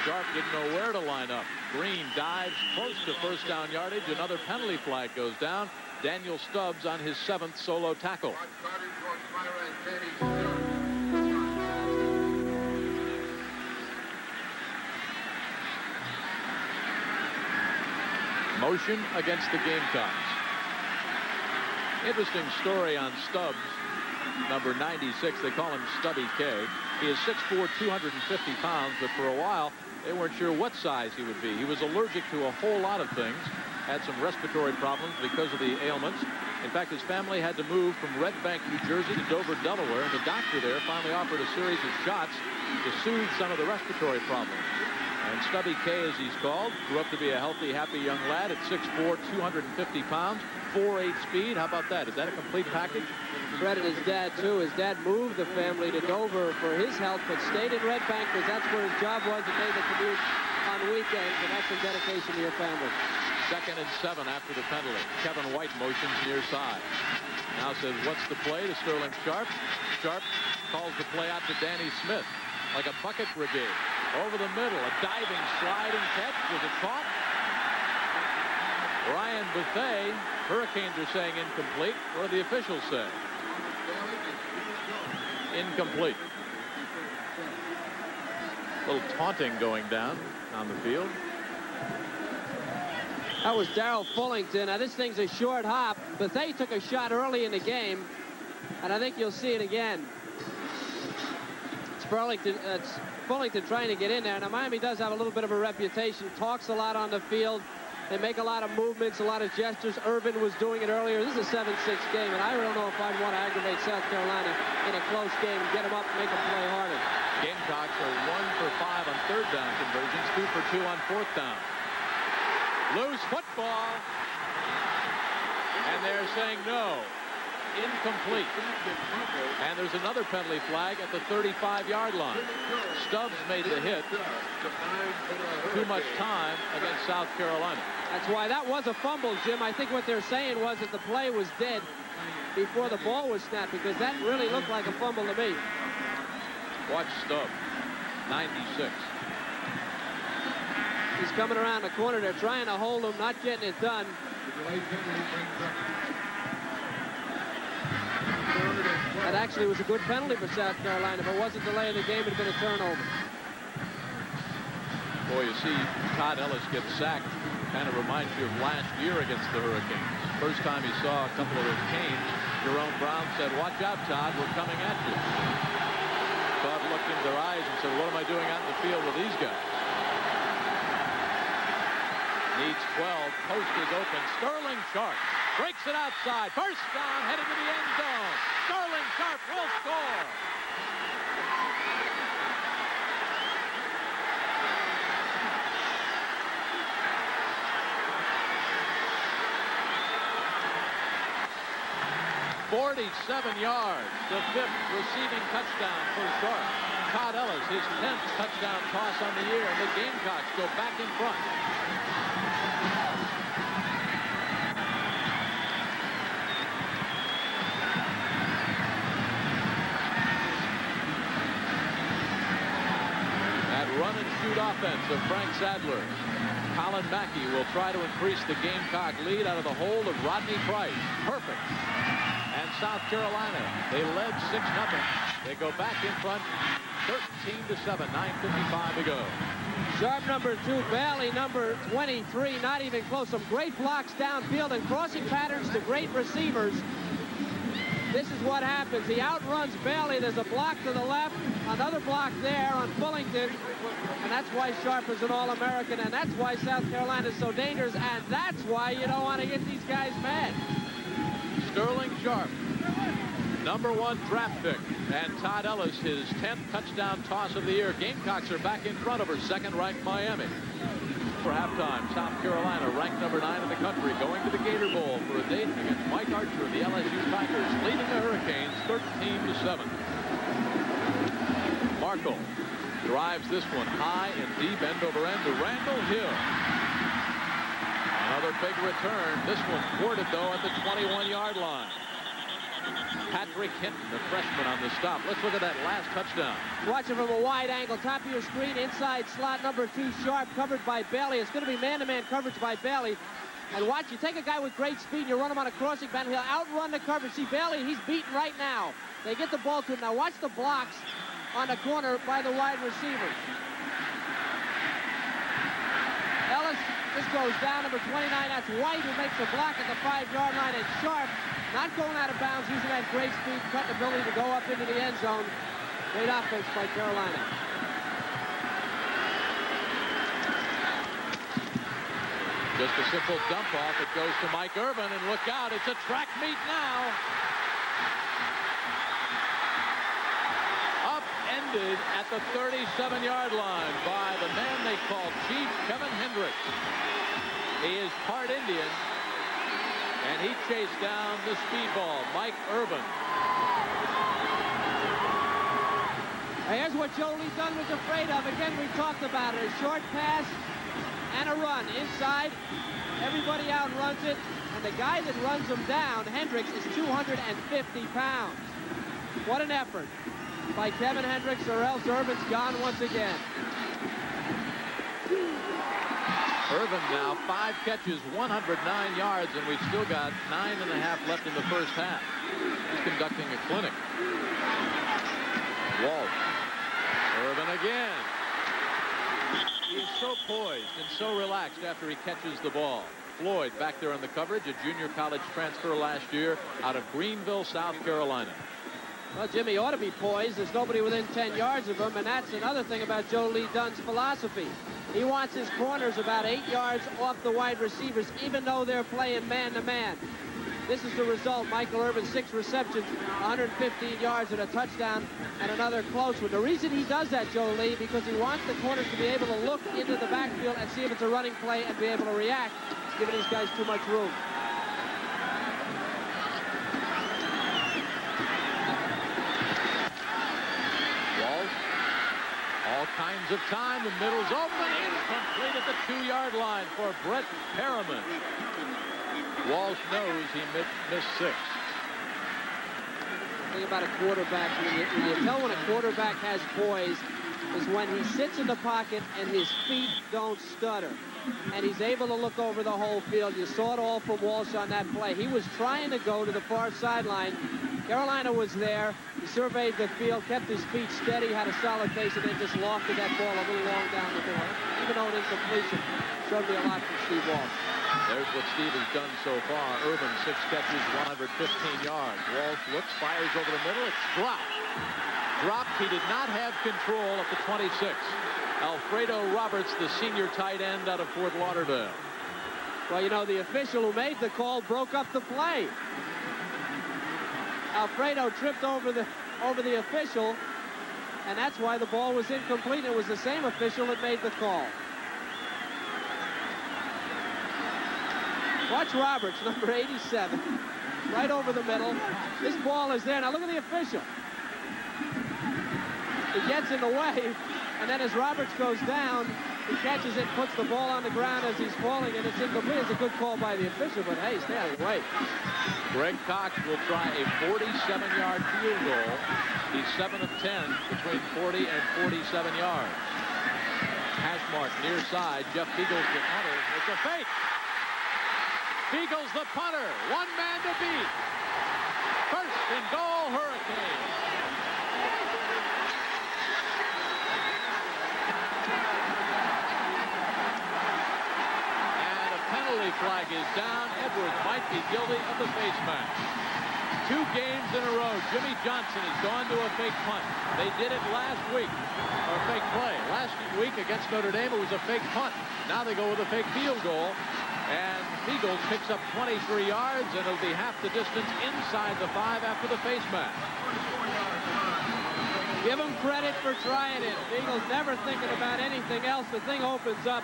Sharp didn't know where to line up. Green dives close to first down yardage. Another penalty flag goes down. Daniel Stubbs on his 7th solo tackle. Motion against the Gamecocks. Interesting story on Stubbs, number 96. They call him Stubby K. He is 6'4", 250 pounds, but for a while, they weren't sure what size he would be. He was allergic to a whole lot of things, had some respiratory problems because of the ailments. In fact, his family had to move from Red Bank, New Jersey to Dover, Delaware, and the doctor there finally offered a series of shots to soothe some of the respiratory problems. And Stubby K, as he's called, grew up to be a healthy, happy young lad at 6'4", 250 pounds, 4.8 speed. How about that? Is that a complete package? Fred and his dad, too. His dad moved the family to Dover for his health, but stayed in Red Bank because that's where his job was and made the commute on weekends, and that's some dedication to your family. 2nd and 7 after the penalty. Kevin White motions near side. Now says, what's the play to Sterling Sharp? Sharp calls the play out to Danny Smith, like a bucket brigade. Over the middle, a diving slide and catch. Was it caught? Ryan Bethea, Hurricanes are saying incomplete. What do the officials say? Incomplete. A little taunting going down on the field. That was Darrell Fullington. Now, this thing's a short hop. Bethea took a shot early in the game, and I think you'll see it again. It's Fullington trying to get in there. Now, Miami does have a little bit of a reputation, talks a lot on the field. They make a lot of movements, a lot of gestures. Irvin was doing it earlier. This is a 7-6 game, and I don't know if I'd want to aggravate South Carolina in a close game, get them up, and make them play harder. Gamecocks are 1 for 5 on third down conversions, 2 for 2 on fourth down. Loose football, and they're saying no. Incomplete. And there's another penalty flag at the 35-yard line. Stubbs made the hit. Too much time against South Carolina. That's why that was a fumble, Jim. I think what they're saying was that the play was dead before the ball was snapped, because that really looked like a fumble to me. Watch Stubbs, 96. He's coming around the corner. They're trying to hold him, not getting it done. That actually was a good penalty for South Carolina. If it wasn't delaying the game, it would have been a turnover. Boy, you see Todd Ellis get sacked. Kind of reminds you of last year against the Hurricanes. First time he saw a couple of those canes, Jerome Brown said, "Watch out, Todd, we're coming at you." Todd looked into their eyes and said, "What am I doing out in the field with these guys?" Needs 12. Post is open. Sterling Sharp breaks it outside. First down, headed to the end zone. Sterling Sharp will score. "47 yards, the 5th receiving touchdown for Sharp. Todd Ellis, his 10th touchdown toss on the year, and the Gamecocks go back in front. That run and shoot offense of Frank Sadler. Colin Mackey will try to increase the Gamecock lead out of the hold of Rodney Price. Perfect. And South Carolina, they led 6-0. They go back in front, 13-7, 9:55 to go. Sharp number 2, Bailey number 23, not even close. Some great blocks downfield and crossing patterns to great receivers. This is what happens. He outruns Bailey. There's a block to the left, another block there on Fullington, and that's why Sharp is an All-American, and that's why South Carolina is so dangerous, and that's why you don't want to get these guys mad. Sterling Sharp, number 1 draft pick, and Todd Ellis, his 10th touchdown toss of the year. Gamecocks are back in front over second-ranked Miami. For halftime, South Carolina, ranked number 9 in the country, going to the Gator Bowl for a date against Mike Archer, the LSU Tigers, leading the Hurricanes 13-7. Markle drives this one high and deep, end over end to Randall Hill. Another big return. This one thwarted, though, at the 21-yard line. Patrick Hinton, the freshman, on the stop. Let's look at that last touchdown. Watch it from a wide angle. Top of your screen, inside slot, number 2, Sharp, covered by Bailey. It's going to be man-to-man coverage by Bailey. And watch, you take a guy with great speed, and you run him on a crossing pattern. He'll outrun the coverage. See, Bailey, he's beaten right now. They get the ball to him. Now watch the blocks on the corner by the wide receivers. Ellis just goes down, number 29. That's White, who makes a block at the 5-yard line. And Sharp, not going out of bounds, using that great speed, cut the ability to go up into the end zone. Great offense by Carolina. Just a simple dump off. It goes to Mike Irvin, and look out, it's a track meet now. Upended at the 37-yard line by the man they call Chief, Kevin Hendricks. He is part Indian, and he chased down the speedball, Mike Irvin. Here's what Joe Lee Dunn was afraid of. Again, we talked about it. A short pass and a run inside. Everybody outruns it. And the guy that runs him down, Hendricks, is 250 pounds. What an effort by Kevin Hendricks, or else Irvin's gone once again. Irvin now 5 catches, 109 yards, and we've still got 9.5 left in the first half. He's conducting a clinic. Walsh. Irvin again. He's so poised and so relaxed after he catches the ball. Floyd back there in the coverage, a junior college transfer last year out of Greenville, South Carolina. Well, Jimmy ought to be poised. There's nobody within 10 yards of him, and that's another thing about Joe Lee Dunn's philosophy. He wants his corners about 8 yards off the wide receivers, even though they're playing man-to-man. This is the result. Michael Irvin, 6 receptions, 115 yards and a touchdown, and another close one. The reason he does that, Joe Lee, because he wants the corners to be able to look into the backfield and see if it's a running play and be able to react. He's giving these guys too much room. All kinds of time. The middle's open. Incomplete at the 2-yard line for Brett Perriman. Walsh knows he missed 6. The thing about a quarterback, when you tell when a quarterback has poise, is when he sits in the pocket and his feet don't stutter. And he's able to look over the whole field. You saw it all from Walsh on that play. He was trying to go to the far sideline. Carolina was there. He surveyed the field, kept his feet steady, had a solid pace, and then just lofted that ball a little long down the middle. Even though an incompletion showed me a lot from Steve Walsh. There's what Steve has done so far. Irvin, 6 catches, 115 yards. Walsh looks, fires over the middle. It's dropped. Dropped. He did not have control at the 26. Alfredo Roberts, the senior tight end out of Fort Lauderdale. Well, you know, the official who made the call broke up the play. Alfredo tripped over the official, and that's why the ball was incomplete. It was the same official that made the call. Watch Roberts, number 87, right over the middle. This ball is there. Now look at the official. He gets in the way, and then as Roberts goes down, he catches it, puts the ball on the ground as he's falling, and it's incomplete. It's a good call by the official, but hey, stay out of the way. Greg Cox will try a 47-yard field goal. He's 7 of 10 between 40 and 47 yards. Hash mark near side. Jeff Beagles the punter. It's a fake. Beagles the punter. One man to beat. First and goal, Hurricanes. Penalty flag is down. Edwards might be guilty of the face mask. 2 games in a row. Jimmy Johnson has gone to a fake punt. They did it last week, or fake play. Last week against Notre Dame, it was a fake punt. Now they go with a fake field goal. And Beagles picks up 23 yards, and it'll be half the distance inside the 5 after the face mask. Give him credit for trying it. Beagles never thinking about anything else. The thing opens up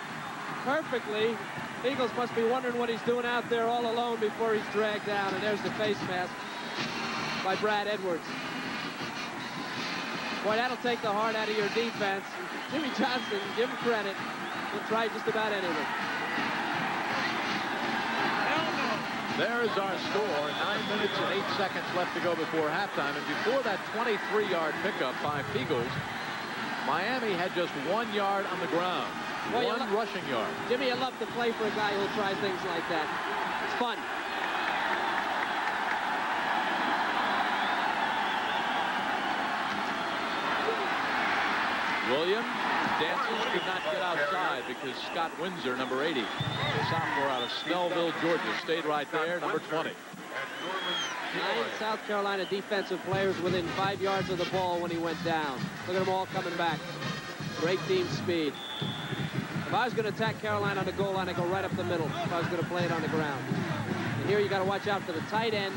perfectly. Eagles must be wondering what he's doing out there all alone before he's dragged down. And there's the face mask by Brad Edwards. Boy, that'll take the heart out of your defense. Jimmy Johnson, give him credit. He'll try just about anything. There's our score. 9 minutes and 8 seconds left to go before halftime. And before that 23-yard pickup by Beagles, Miami had just 1 yard on the ground. Well, 1 rushing yard. Jimmy, you love to play for a guy who'll try things like that. It's fun. Williams dances, could not get outside because Scott Windsor, number 80, the sophomore out of Snellville, Georgia, stayed right there, number 20. 9 South Carolina defensive players within 5 yards of the ball when he went down. Look at them all coming back. Great team speed. If I was going to attack Carolina on the goal line, I'd go right up the middle if I was going to play it on the ground. And here you got to watch out for the tight end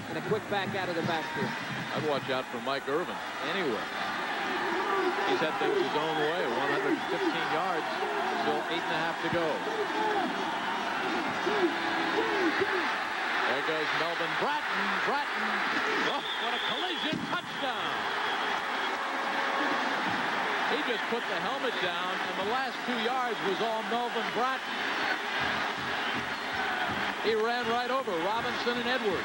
and a quick back out of the backfield. I'd watch out for Mike Irvin anywhere. He's had things his own way. 115 yards, still 8.5 to go. There goes Melvin Bratton. Oh, what a collision, touchdown. He just put the helmet down, and the last 2 yards was all Melvin Bratton. He ran right over Robinson and Edwards.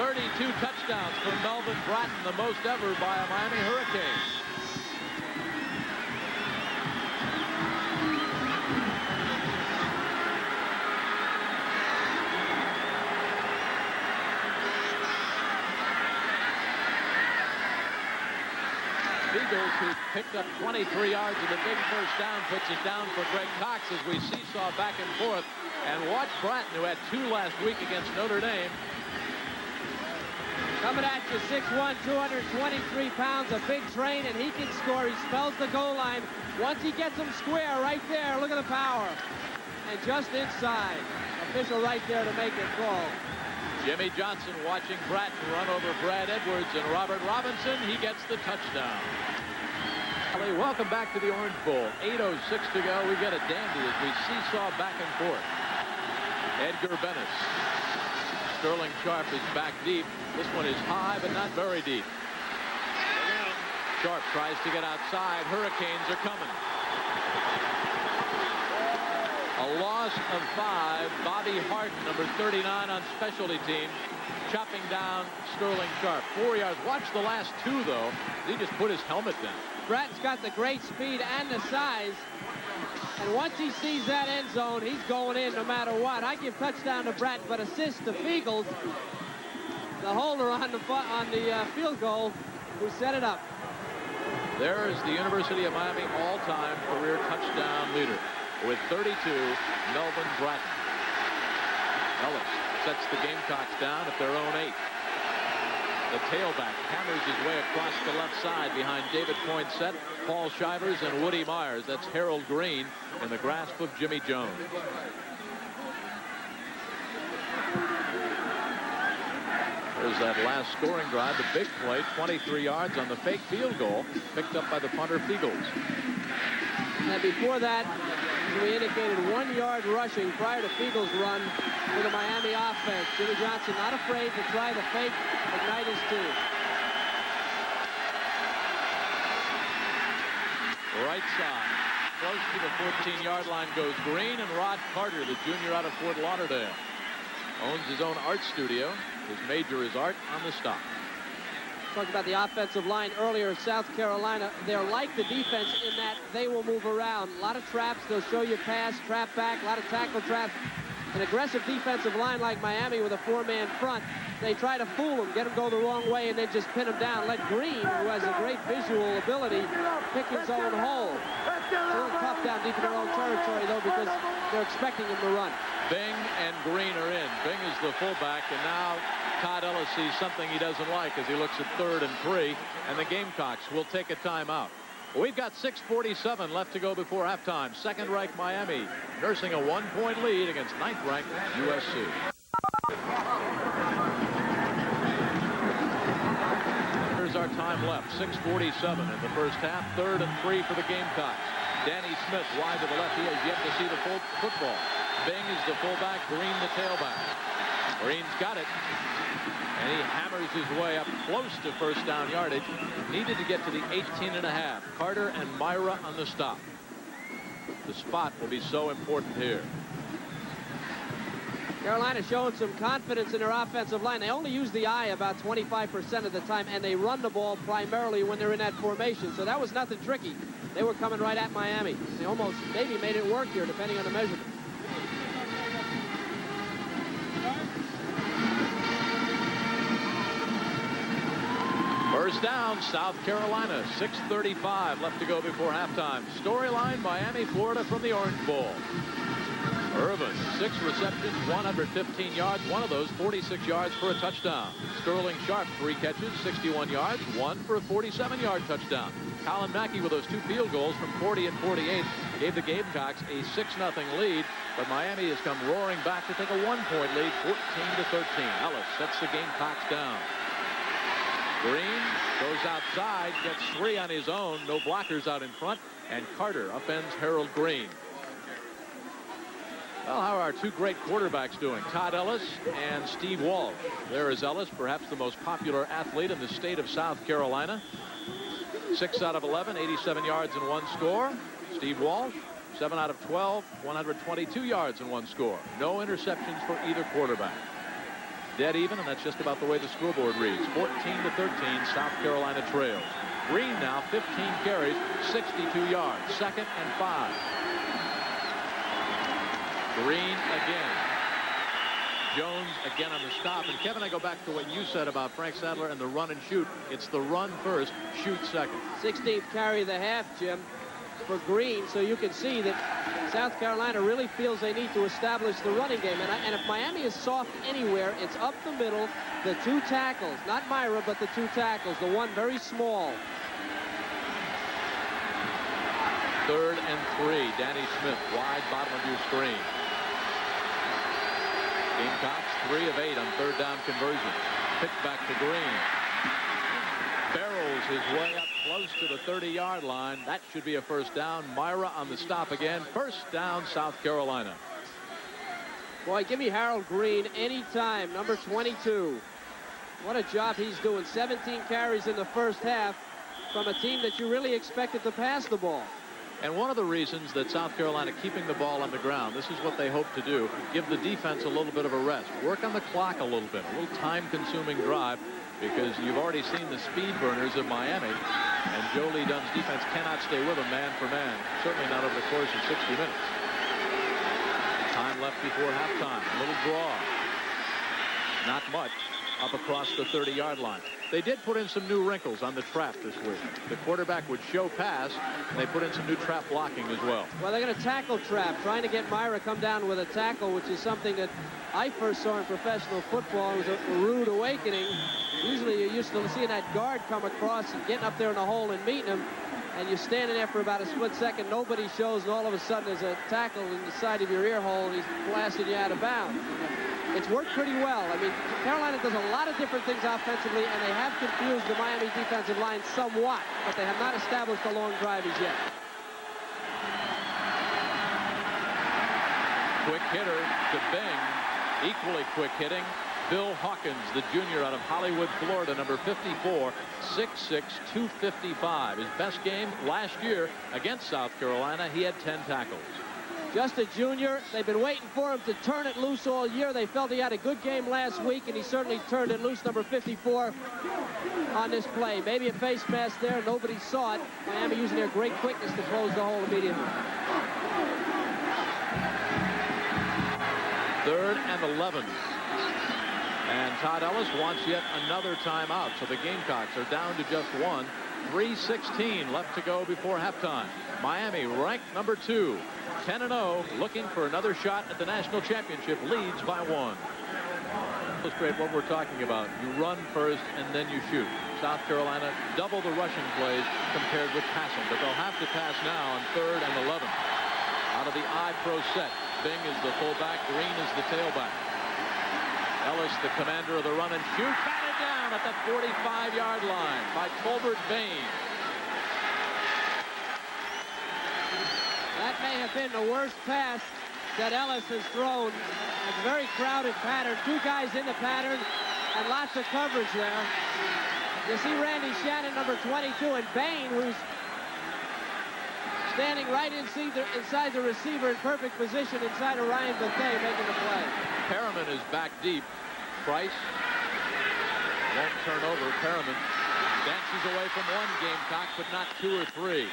32 touchdowns for Melvin Bratton, the most ever by a Miami Hurricane. Eagles, who picked up 23 yards of the big first down, puts it down for Greg Cox as we seesaw back and forth. And watch Bratton, who had 2 last week against Notre Dame. Coming at you, 6'1", 223 pounds, a big train, and he can score. He spells the goal line. Once he gets him square right there, look at the power. And just inside. Official right there to make the call. Jimmy Johnson watching Bratton run over Brad Edwards and Robert Robinson. He gets the touchdown. Welcome back to the Orange Bowl. 8:06 to go. We get a dandy as we seesaw back and forth. Edgar Bennis. Sterling Sharp is back deep. This one is high, but not very deep. Sharp tries to get outside. Hurricanes are coming. A loss of 5. Bobby Harden, number 39 on specialty teams, chopping down Sterling Sharp. 4 yards. Watch the last 2, though. He just put his helmet down. Bratton's got the great speed and the size. And once he sees that end zone, he's going in no matter what. I give touchdown to Bratton, but assist to Feagles, the holder on the field goal, who set it up. There is the University of Miami all-time career touchdown leader with 32, Melvin Bratton. Ellis sets the Gamecocks down at their own 8. The tailback hammers his way across the left side behind David Poinsett, Paul Shivers, and Woody Myers. That's Harold Green in the grasp of Jimmy Jones. There's that last scoring drive, the big play, 23 yards on the fake field goal, picked up by the punter Feagles. And before that, we indicated 1 yard rushing prior to Feagles' run for the Miami offense. Jimmy Johnson not afraid to try the fake, ignite his team. Right side, close to the 14-yard line goes Green, and Rod Carter, the junior out of Fort Lauderdale, owns his own art studio. His major is art on the stop. Talked about the offensive line earlier. South Carolina, they're like the defense in that they will move around. A lot of traps. They'll show you pass, trap back, a lot of tackle traps. An aggressive defensive line like Miami with a 4-man front, they try to fool them, get them go the wrong way, and then just pin them down. Let Green, who has a great visual ability, pick his own hole. It's a little tough down deep in their own territory, though, because they're expecting him to run. Bing and Green are in. Bing is the fullback, and now Todd Ellis sees something he doesn't like as he looks at 3rd and 3, and the Gamecocks will take a timeout. We've got 6:47 left to go before halftime. Second-ranked Miami nursing a 1-point lead against 9th-ranked USC. Here's our time left. 6:47 in the first half. 3rd and 3 for the Gamecocks. Danny Smith wide to the left. He has yet to see the full football. Bing is the fullback. Green the tailback. Green's got it. And he hammers his way up close to first down yardage. Needed to get to the 18.5. Carter and Myra on the stop. The spot will be so important here. Carolina showing some confidence in their offensive line. They only use the eye about 25% of the time, and they run the ball primarily when they're in that formation. So that was nothing tricky. They were coming right at Miami. They almost maybe made it work here, depending on the measurement. First down, South Carolina. 6:35 left to go before halftime. Storyline, Miami, Florida from the Orange Bowl. Irvin, 6 receptions, 115 yards. One of those, 46 yards for a touchdown. Sterling Sharp, 3 catches, 61 yards, 1 for a 47-yard touchdown. Colin Mackey with those 2 field goals from 40 and 48 gave the Gamecocks a 6-0 lead. But Miami has come roaring back to take a 1-point lead, 14-13. Ellis sets the Gamecocks down. Green goes outside, gets 3 on his own. No blockers out in front. And Carter upends Harold Green. Well, how are our 2 great quarterbacks doing? Todd Ellis and Steve Walsh. There is Ellis, perhaps the most popular athlete in the state of South Carolina. 6 out of 11, 87 yards and 1 score. Steve Walsh, 7 out of 12, 122 yards and 1 score. No interceptions for either quarterback. dead even, and that's just about the way the scoreboard reads. 14-13, South Carolina trails. Green now 15 carries, 62 yards. 2nd and 5. Green again. Jones again on the stop. And Kevin, I go back to what you said about Frank Sadler and the run and shoot. It's the run first, shoot second. 16th carry of the half, Jim, for Green. So you can see that South Carolina really feels they need to establish the running game. And if Miami is soft anywhere, it's up the middle, the 2 tackles. Not Myra, but the 2 tackles. The one very small. 3rd and 3. Danny Smith, wide bottom of your screen. Gamecocks 3 of 8 on 3rd down conversion. Picked back to Green. Barrels his way up close to the 30-yard line. That should be a first down. Myra on the stop again. First down, South Carolina. Boy, give me Harold Green anytime, number 22. What a job he's doing. 17 carries in the first half from a team that you really expected to pass the ball. And one of the reasons that South Carolina keeping the ball on the ground, this is what they hope to do, give the defense a little bit of a rest. Work on the clock a little bit, a little time-consuming drive, because you've already seen the speed burners of Miami, and Joe Lee Dunn's defense cannot stay with them man for man, certainly not over the course of 60 minutes. Time left before halftime. A little draw. Not much up across the 30-yard line. They did put in some new wrinkles on the trap this week. The quarterback would show pass, and they put in some new trap blocking as well. Well, they're going to tackle trap, trying to get Myra come down with a tackle, which is something that I first saw in professional football. It was a rude awakening. Usually you're used to seeing that guard come across and getting up there in the hole and meeting him, and you're standing there for about a split second, nobody shows, and all of a sudden there's a tackle in the side of your ear hole, and he's blasting you out of bounds. It's worked pretty well. I mean, Carolina does a lot of different things offensively, and they have confused the Miami defensive line somewhat, but they have not established the long drive as yet. Quick hitter to Bing. Equally quick hitting, Bill Hawkins, the junior out of Hollywood, Florida, number 54, 6'6", 255. His best game last year against South Carolina, he had 10 tackles. Just a junior. They've been waiting for him to turn it loose all year. They felt he had a good game last week, and he certainly turned it loose, number 54, on this play. Maybe a face mask there. Nobody saw it. Miami using their great quickness to close the hole immediately. 3rd and 11. And Todd Ellis wants yet another timeout, so the Gamecocks are down to just one. 3:16 left to go before halftime. Miami, ranked number 2, 10-0, looking for another shot at the national championship, leads by 1. Illustrate what we're talking about. You run first and then you shoot. South Carolina double the rushing plays compared with passing, but they'll have to pass now on 3rd and 11. Out of the I-Pro set, Bing is the fullback, Green is the tailback. Ellis, the commander of the run and shoot, batted down at the 45-yard line by Colbert Bain. That may have been the worst pass that Ellis has thrown. It's a very crowded pattern. 2 guys in the pattern and lots of coverage there. You see Randy Shannon, number 22, and Bain, who's standing right inside the receiver in perfect position inside of Ryan Bethea, making the play. Perriman is back deep. Price won't turn over. Perriman dances away from 1 Gamecock, but not 2 or 3.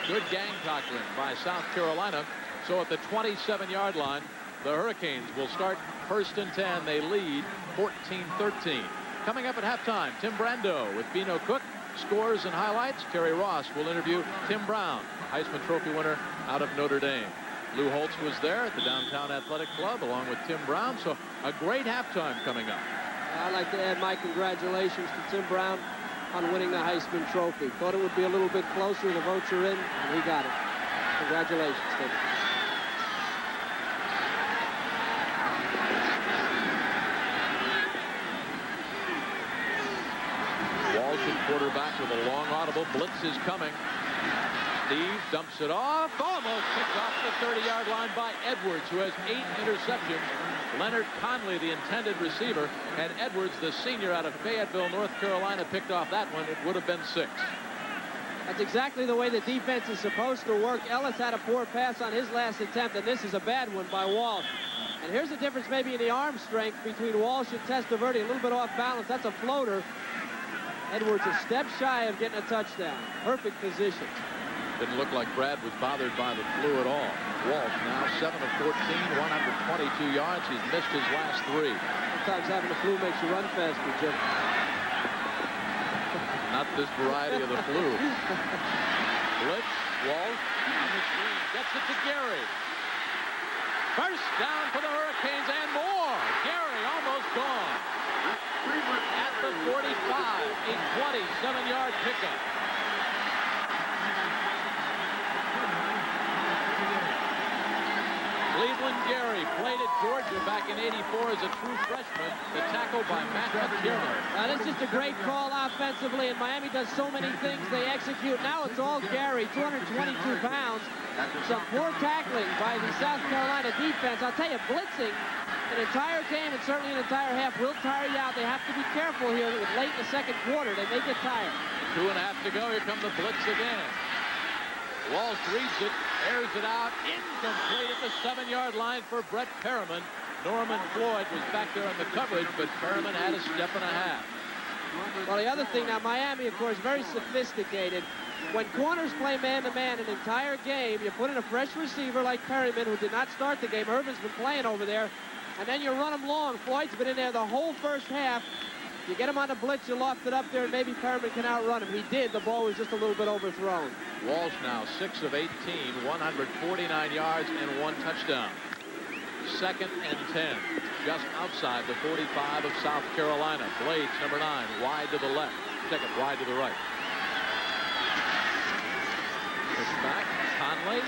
Good Gamecockling by South Carolina. So at the 27-yard line, the Hurricanes will start 1st and 10. They lead 14-13. Coming up at halftime, Tim Brando with Bino Cook. Scores and highlights. Terry Ross will interview Tim Brown, Heisman Trophy winner out of Notre Dame. Lou Holtz was there at the Downtown Athletic Club along with Tim Brown. So a great halftime coming up. I'd like to add my congratulations to Tim Brown on winning the Heisman Trophy. Thought it would be a little bit closer. The votes are in, and he got it. Congratulations, Tim. Walsh at quarterback with a long audible. Blitz is coming. Steve dumps it off. Almost picked off the 30-yard line by Edwards, who has 8 interceptions. Leonard Conley, the intended receiver, and Edwards, the senior out of Fayetteville, North Carolina, picked off that one. It would have been 6. That's exactly the way the defense is supposed to work. Ellis had a poor pass on his last attempt, and this is a bad one by Walsh. And here's the difference maybe in the arm strength between Walsh and Testaverde. A little bit off balance. That's a floater. Edwards a step shy of getting a touchdown. Perfect position. Didn't look like Brad was bothered by the flu at all. Walsh now 7 of 14, 122 yards. He's missed his last 3. Sometimes having the flu makes you run faster, Jim. Not this variety of the flu. Blitz, Walsh on the screen. Gets it to Gary. First down for the Hurricanes and more. Gary almost gone. At the 45, a 27-yard pickup. Cleveland Gary played at Georgia back in '84 as a true freshman. The tackle by Matt McTiernan. Now, this is just a great call offensively, and Miami does so many things they execute. Now it's all Gary, 222 pounds. Some poor tackling by the South Carolina defense. I'll tell you, blitzing an entire game and certainly an entire half will tire you out. They have to be careful here with late in the second quarter. They may get tired. 2.5 to go. Here come the blitz again. Walsh reads it, airs it out, incomplete at the 7-yard line for Brett Perriman. Norman Floyd was back there in the coverage, but Perriman had a step and a half. Well, the other thing now, Miami, of course, very sophisticated. When corners play man-to-man an entire game, you put in a fresh receiver like Perriman, who did not start the game. Irvin's been playing over there, and then you run him long. Floyd's been in there the whole first half. You get him on the blitz, you loft it up there, and maybe Perriman can outrun him. He did. The ball was just a little bit overthrown. Walsh now 6 of 18, 149 yards and 1 touchdown. 2nd and 10, just outside the 45 of South Carolina. Blades, number 9, wide to the left. Second, wide to the right. Push back, Conley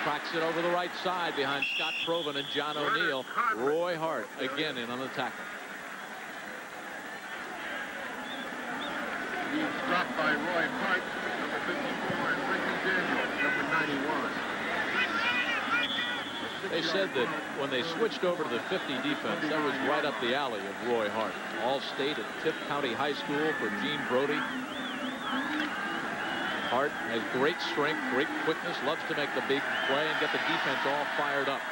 cracks it over the right side behind Scott Provan and John O'Neill. Roy Hart again in on the tackle. He's dropped by Roy Hart, number 54, and Ricky Daniels, number 91. They said that when they switched over to the 50 defense, that was right up the alley of Roy Hart. All-State at Tift County High School for Gene Brody. Hart has great strength, great quickness, loves to make the big play and get the defense all fired up.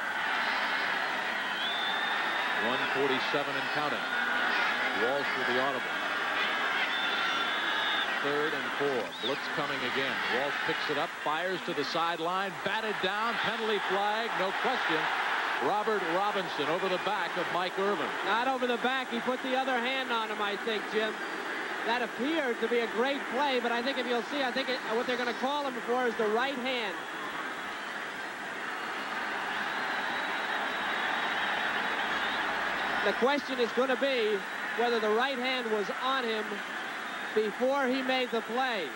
147 and counting. Walsh with the audible. 3rd and 4. Blitz coming again. Walsh picks it up, fires to the sideline, batted down, penalty flag, no question. Robert Robinson over the back of Mike Irvin. Not over the back. He put the other hand on him, I think, Jim. That appeared to be a great play, but I think if you'll see, I think what they're going to call him for is the right hand. The question is going to be whether the right hand was on him before he made the play.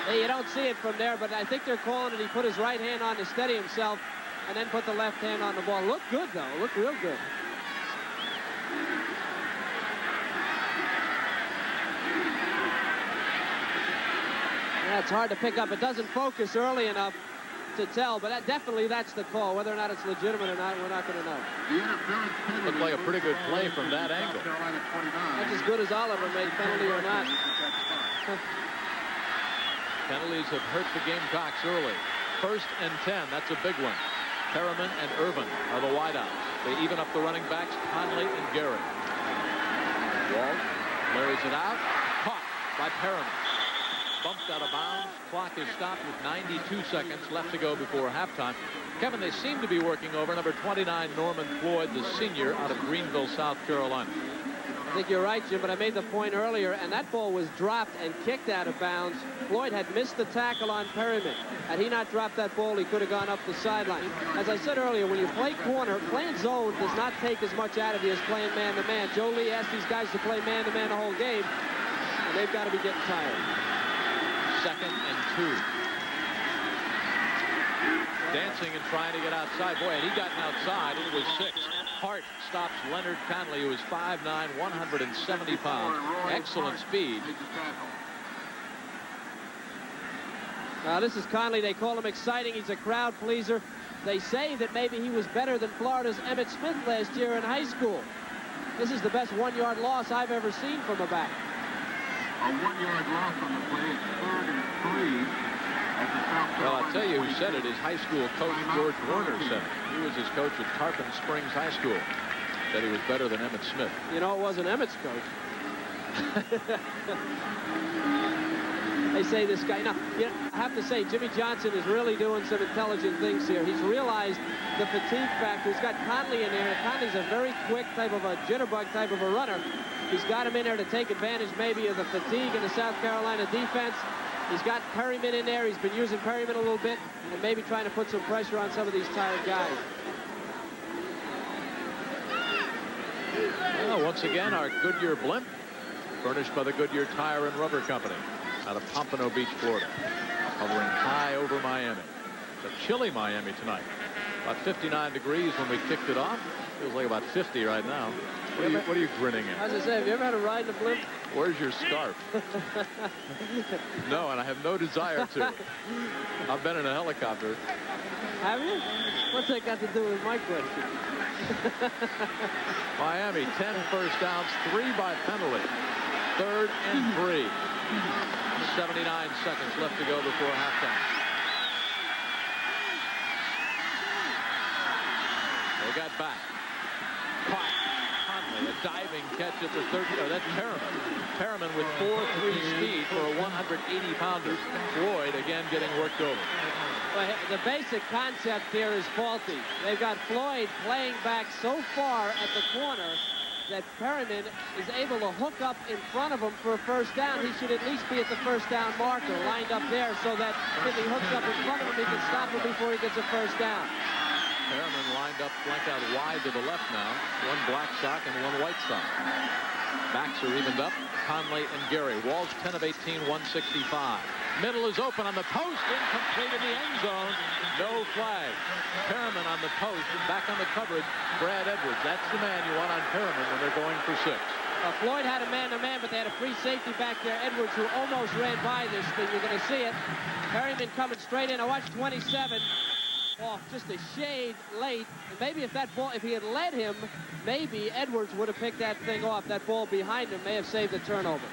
Hey, you don't see it from there, but I think they're calling it. He put his right hand on to steady himself and then put the left hand on the ball. Looked good, though. Looked real good. Yeah, it's hard to pick up. It doesn't focus early enough to tell, but definitely that's the call. Whether or not it's legitimate or not, we're not going to know. Looked like a pretty good play from that angle. That's as good as Oliver made, penalty or not. Penalties have hurt the Gamecocks early. 1st and 10, that's a big one. Perriman and Irvin are the wideouts. They even up the running backs, Conley and Gary. Walsh lays it out, caught by Perriman. Bumped out of bounds. Clock is stopped with 92 seconds left to go before halftime. Kevin, they seem to be working over number 29, Norman Floyd, the senior out of Greenville, South Carolina. I think you're right, Jim, but I made the point earlier, and that ball was dropped and kicked out of bounds. Floyd had missed the tackle on Perriman. Had he not dropped that ball, he could have gone up the sideline. As I said earlier, when you play corner, playing zone does not take as much out of you as playing man-to-man. Joe Lee asked these guys to play man-to-man the whole game, and they've got to be getting tired. 2nd and 2. Dancing and trying to get outside. Boy, had he gotten outside, it was 6. Hart stops Leonard Conley, who is 5'9", 170 pounds. Excellent speed. Now, this is Conley. They call him exciting. He's a crowd pleaser. They say that maybe he was better than Florida's Emmitt Smith last year in high school. This is the best 1-yard loss I've ever seen from a back. A 1-yard loss on the play. It's 3rd and 3. Well, I'll tell you who said it. His high school coach, George Warner, said it. He was his coach at Tarpon Springs High School. Said he was better than Emmett Smith. You know, it wasn't Emmett's coach. They say this guy. Now, you know, I have to say, Jimmy Johnson is really doing some intelligent things here. He's realized the fatigue factor. He's got Conley in there. Conley's a very quick type of a jitterbug type of a runner. He's got him in there to take advantage maybe of the fatigue in the South Carolina defense. He's got Perryman in there. He's been using Perryman a little bit and maybe trying to put some pressure on some of these tired guys. Well, once again, our Goodyear blimp, furnished by the Goodyear Tire and Rubber Company out of Pompano Beach, Florida, hovering high over Miami. It's a chilly Miami tonight. About 59 degrees when we kicked it off. Feels like about 50 right now. What are you grinning at? As I say, have you ever had a ride in a blimp? Where's your scarf? No, and I have no desire to. I've been in a helicopter. Have you? What's that got to do with my question? Miami, 10 first downs, 3 by penalty. 3rd and 3. 79 seconds left to go before halftime. They got back. Caught. Conley, a diving catch at the 30. Oh, that's Perriman. Perriman with 4.3 speed for a 180-pounder. Floyd again getting worked over. Well, the basic concept here is faulty. They've got Floyd playing back so far at the corner that Perryman is able to hook up in front of him for a first down. He should at least be at the first down marker, lined up there, so that if he hooks up in front of him, he can stop him before he gets a first down. Perriman lined up, flanked out wide to the left now. One black sock and one white sock. Backs are evened up. Conley and Gary. Walls 10 of 18, 165. Middle is open on the post, incomplete in the end zone. No flag. Perriman on the post and back on the coverage. Brad Edwards. That's the man you want on Perriman when they're going for 6. Floyd had a man-to-man, but they had a free safety back there. Edwards, who almost ran by this thing. You're going to see it. Perryman coming straight in. I watched 27. Oh, just a shade late. And maybe if that ball, if he had led him, maybe Edwards would have picked that thing off. That ball behind him may have saved the turnover.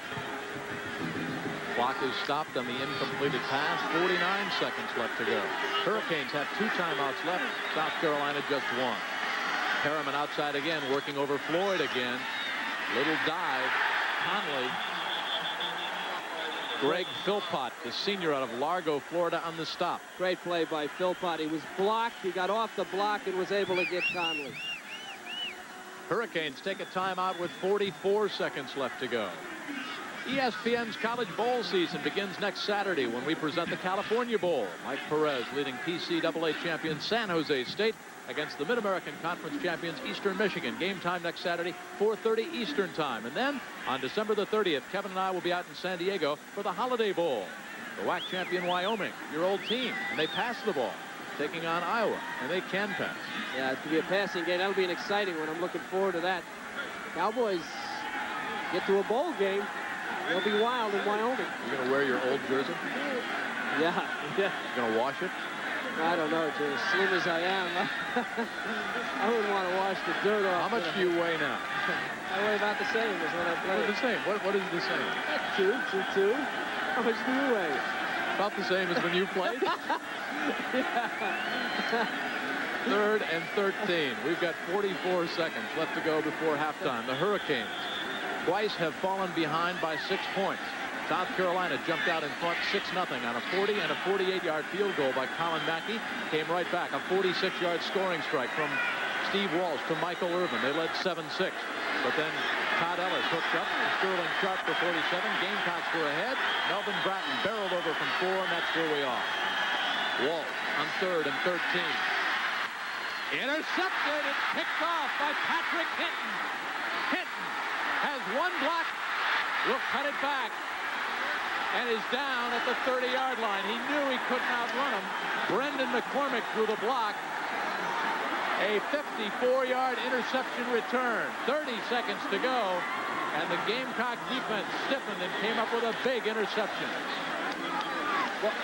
Clock is stopped on the incompleted pass. 49 seconds left to go. Hurricanes have 2 timeouts left. South Carolina just 1. Perriman outside again, working over Floyd again. Little dive. Conley. Greg Philpott, the senior out of Largo, Florida, on the stop. Great play by Philpott. He was blocked. He got off the block and was able to get Conley. Hurricanes take a timeout with 44 seconds left to go. ESPN's College Bowl season begins next Saturday when we present the California Bowl. Mike Perez leading PCAA champion San Jose State against the Mid-American Conference champions Eastern Michigan. Game time next Saturday, 4:30 Eastern time. And then on December the 30th, Kevin and I will be out in San Diego for the Holiday Bowl. The WAC champion Wyoming, your old team, and they pass the ball, taking on Iowa, and they can pass. Yeah, it's going to be a passing game. That'll be an exciting one. I'm looking forward to that. Cowboys get to a bowl game. They'll be wild in Wyoming. You're going to wear your old jersey? Yeah. You're going to wash it? I don't know, Jay. As slim as I am, I wouldn't want to wash the dirt off. How much do you weigh now? I weigh about the same as when I played. The same. What is the same? 2. How much do you weigh? About the same as when you played? Yeah. 3rd and 13. We've got 44 seconds left to go before halftime. The Hurricanes twice have fallen behind by 6 points. South Carolina jumped out in front 6-0 on a 40 and a 48-yard field goal by Colin Mackey. Came right back. A 46-yard scoring strike from Steve Walsh to Michael Irvin. They led 7-6. But then Todd Ellis hooked up to Sterling Sharp for 47. Gamecocks were ahead. Melvin Bratton barreled over from 4, and that's where we are. Walsh on 3rd and 13. Intercepted and picked off by Patrick Hinton. Hinton has one block. Will cut it back. And is down at the 30-yard line. He knew he couldn't outrun him. Brendan McCormick threw the block. A 54-yard interception return. 30 seconds to go. And the Gamecock defense stiffened and came up with a big interception.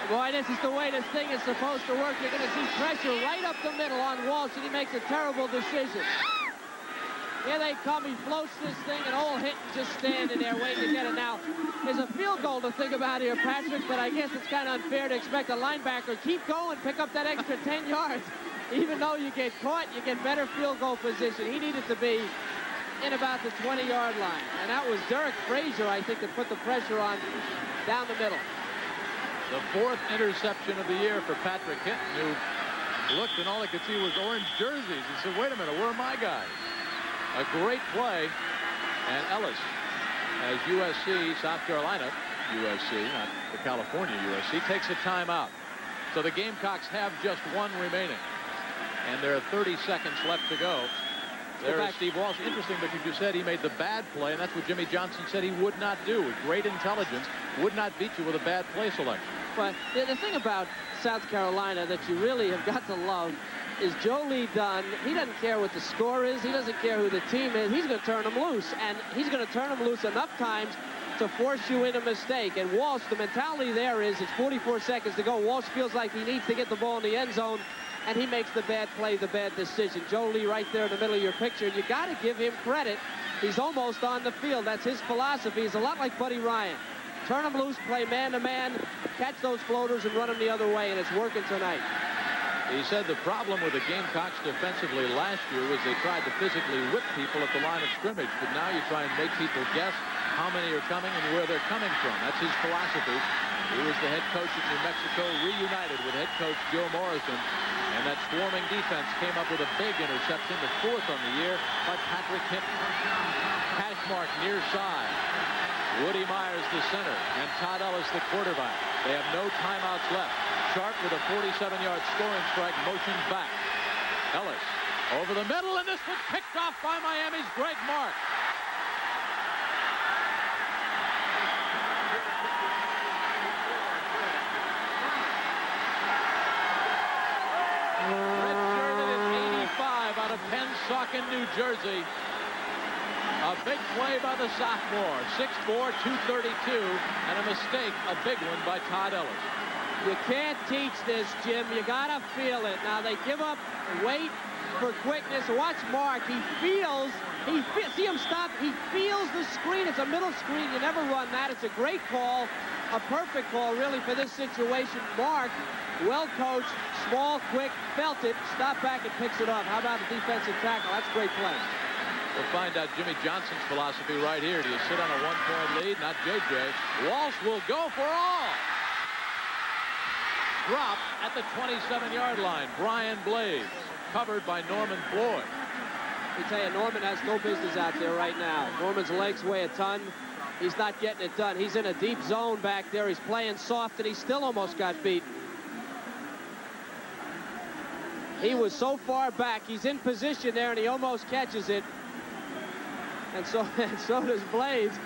Boy, this is the way this thing is supposed to work. You're going to see pressure right up the middle on Walsh, and he makes a terrible decision. Here they come. He floats this thing, and old Hinton just standing there waiting to get it. Now, there's a field goal to think about here, Patrick, but I guess it's kind of unfair to expect a linebacker keep going, pick up that extra 10 yards. Even though you get caught, you get better field goal position. He needed to be in about the 20-yard line. And that was Derek Frazier, I think, that put the pressure on down the middle. The 4th interception of the year for Patrick Hinton, who looked and all he could see was orange jerseys. He said, wait a minute, where are my guys? A great play. And Ellis, as USC, South Carolina, USC, not the California USC, takes a timeout. So the Gamecocks have just one remaining. And there are 30 seconds left to go. There's Steve Walsh. Interesting because you said he made the bad play, and that's what Jimmy Johnson said he would not do. With great intelligence, would not beat you with a bad play selection. But the thing about South Carolina that you really have got to love is Joe Lee Dunn. He doesn't care what the score is. He doesn't care who the team is. He's going to turn them loose, and he's going to turn them loose enough times to force you in a mistake. And Walsh, the mentality there is it's 44 seconds to go. Walsh feels like he needs to get the ball in the end zone, and he makes the bad play, the bad decision. Joe Lee right there in the middle of your picture. You got to give him credit. He's almost on the field. That's his philosophy. He's a lot like Buddy Ryan. Turn him loose, play man-to-man, catch those floaters, and run them the other way, and it's working tonight. He said the problem with the Gamecocks defensively last year was they tried to physically whip people at the line of scrimmage, but now you try and make people guess how many are coming and where they're coming from. That's his philosophy. He was the head coach at New Mexico, reunited with head coach Joe Morrison, and that swarming defense came up with a big interception, the 4th on the year by Patrick Hinton. Hash mark near side. Woody Myers, the center, and Todd Ellis, the quarterback. They have no timeouts left. Sharp with a 47-yard scoring strike motions back. Ellis over the middle, and this was picked off by Miami's Greg Mark. Redshirted at 85 out of Pennsauken, New Jersey. A big play by the sophomore, 6'4", 232, and a mistake, a big one by Todd Ellis. You can't teach this, Jim. You gotta feel it. Now they give up weight for quickness. Watch Mark. He feels, see him stop. He feels the screen. It's a middle screen. You never run that. It's a great call, a perfect call, really, for this situation. Mark, well coached, small, quick, felt it, stop back and picks it up. How about the defensive tackle? That's a great play. We'll find out Jimmy Johnson's philosophy right here. Do you sit on a one-point lead? Not JJ. Walsh will go for all. Drop at the 27-yard line. Brian Blades, covered by Norman Floyd. I tell you, Norman has no business out there right now. Norman's legs weigh a ton. He's not getting it done. He's in a deep zone back there. He's playing soft, and he still almost got beaten. He was so far back. He's in position there, and he almost catches it. And so does Blades.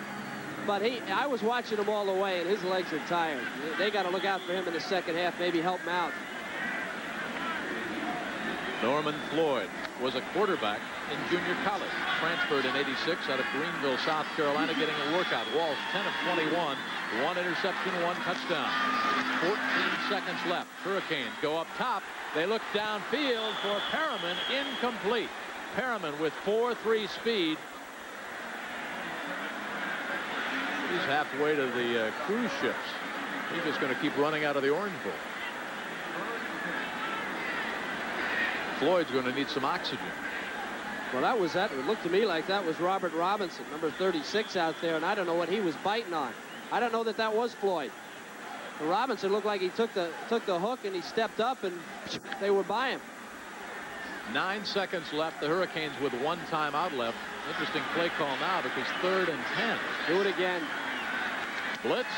But I was watching him all the way, and his legs are tired. They got to look out for him in the second half, maybe help him out. Norman Floyd was a quarterback in junior college. Transferred in '86 out of Greenville, South Carolina, getting a workout. Walsh, 10 of 21. 1 interception, 1 touchdown. 14 seconds left. Hurricanes go up top. They look downfield for Perriman. Incomplete. Perriman with 4.3 speed. He's halfway to the cruise ships. He's just going to keep running out of the Orange Bowl. Floyd's going to need some oxygen. Well, that was that. It looked to me like that was Robert Robinson, number 36 out there, and I don't know what he was biting on. I don't know that was Floyd. Robinson looked like he took the hook and he stepped up and they were by him. 9 seconds left. The Hurricanes with 1 timeout left. Interesting play call now because 3rd and 10. Do it again. Blitz.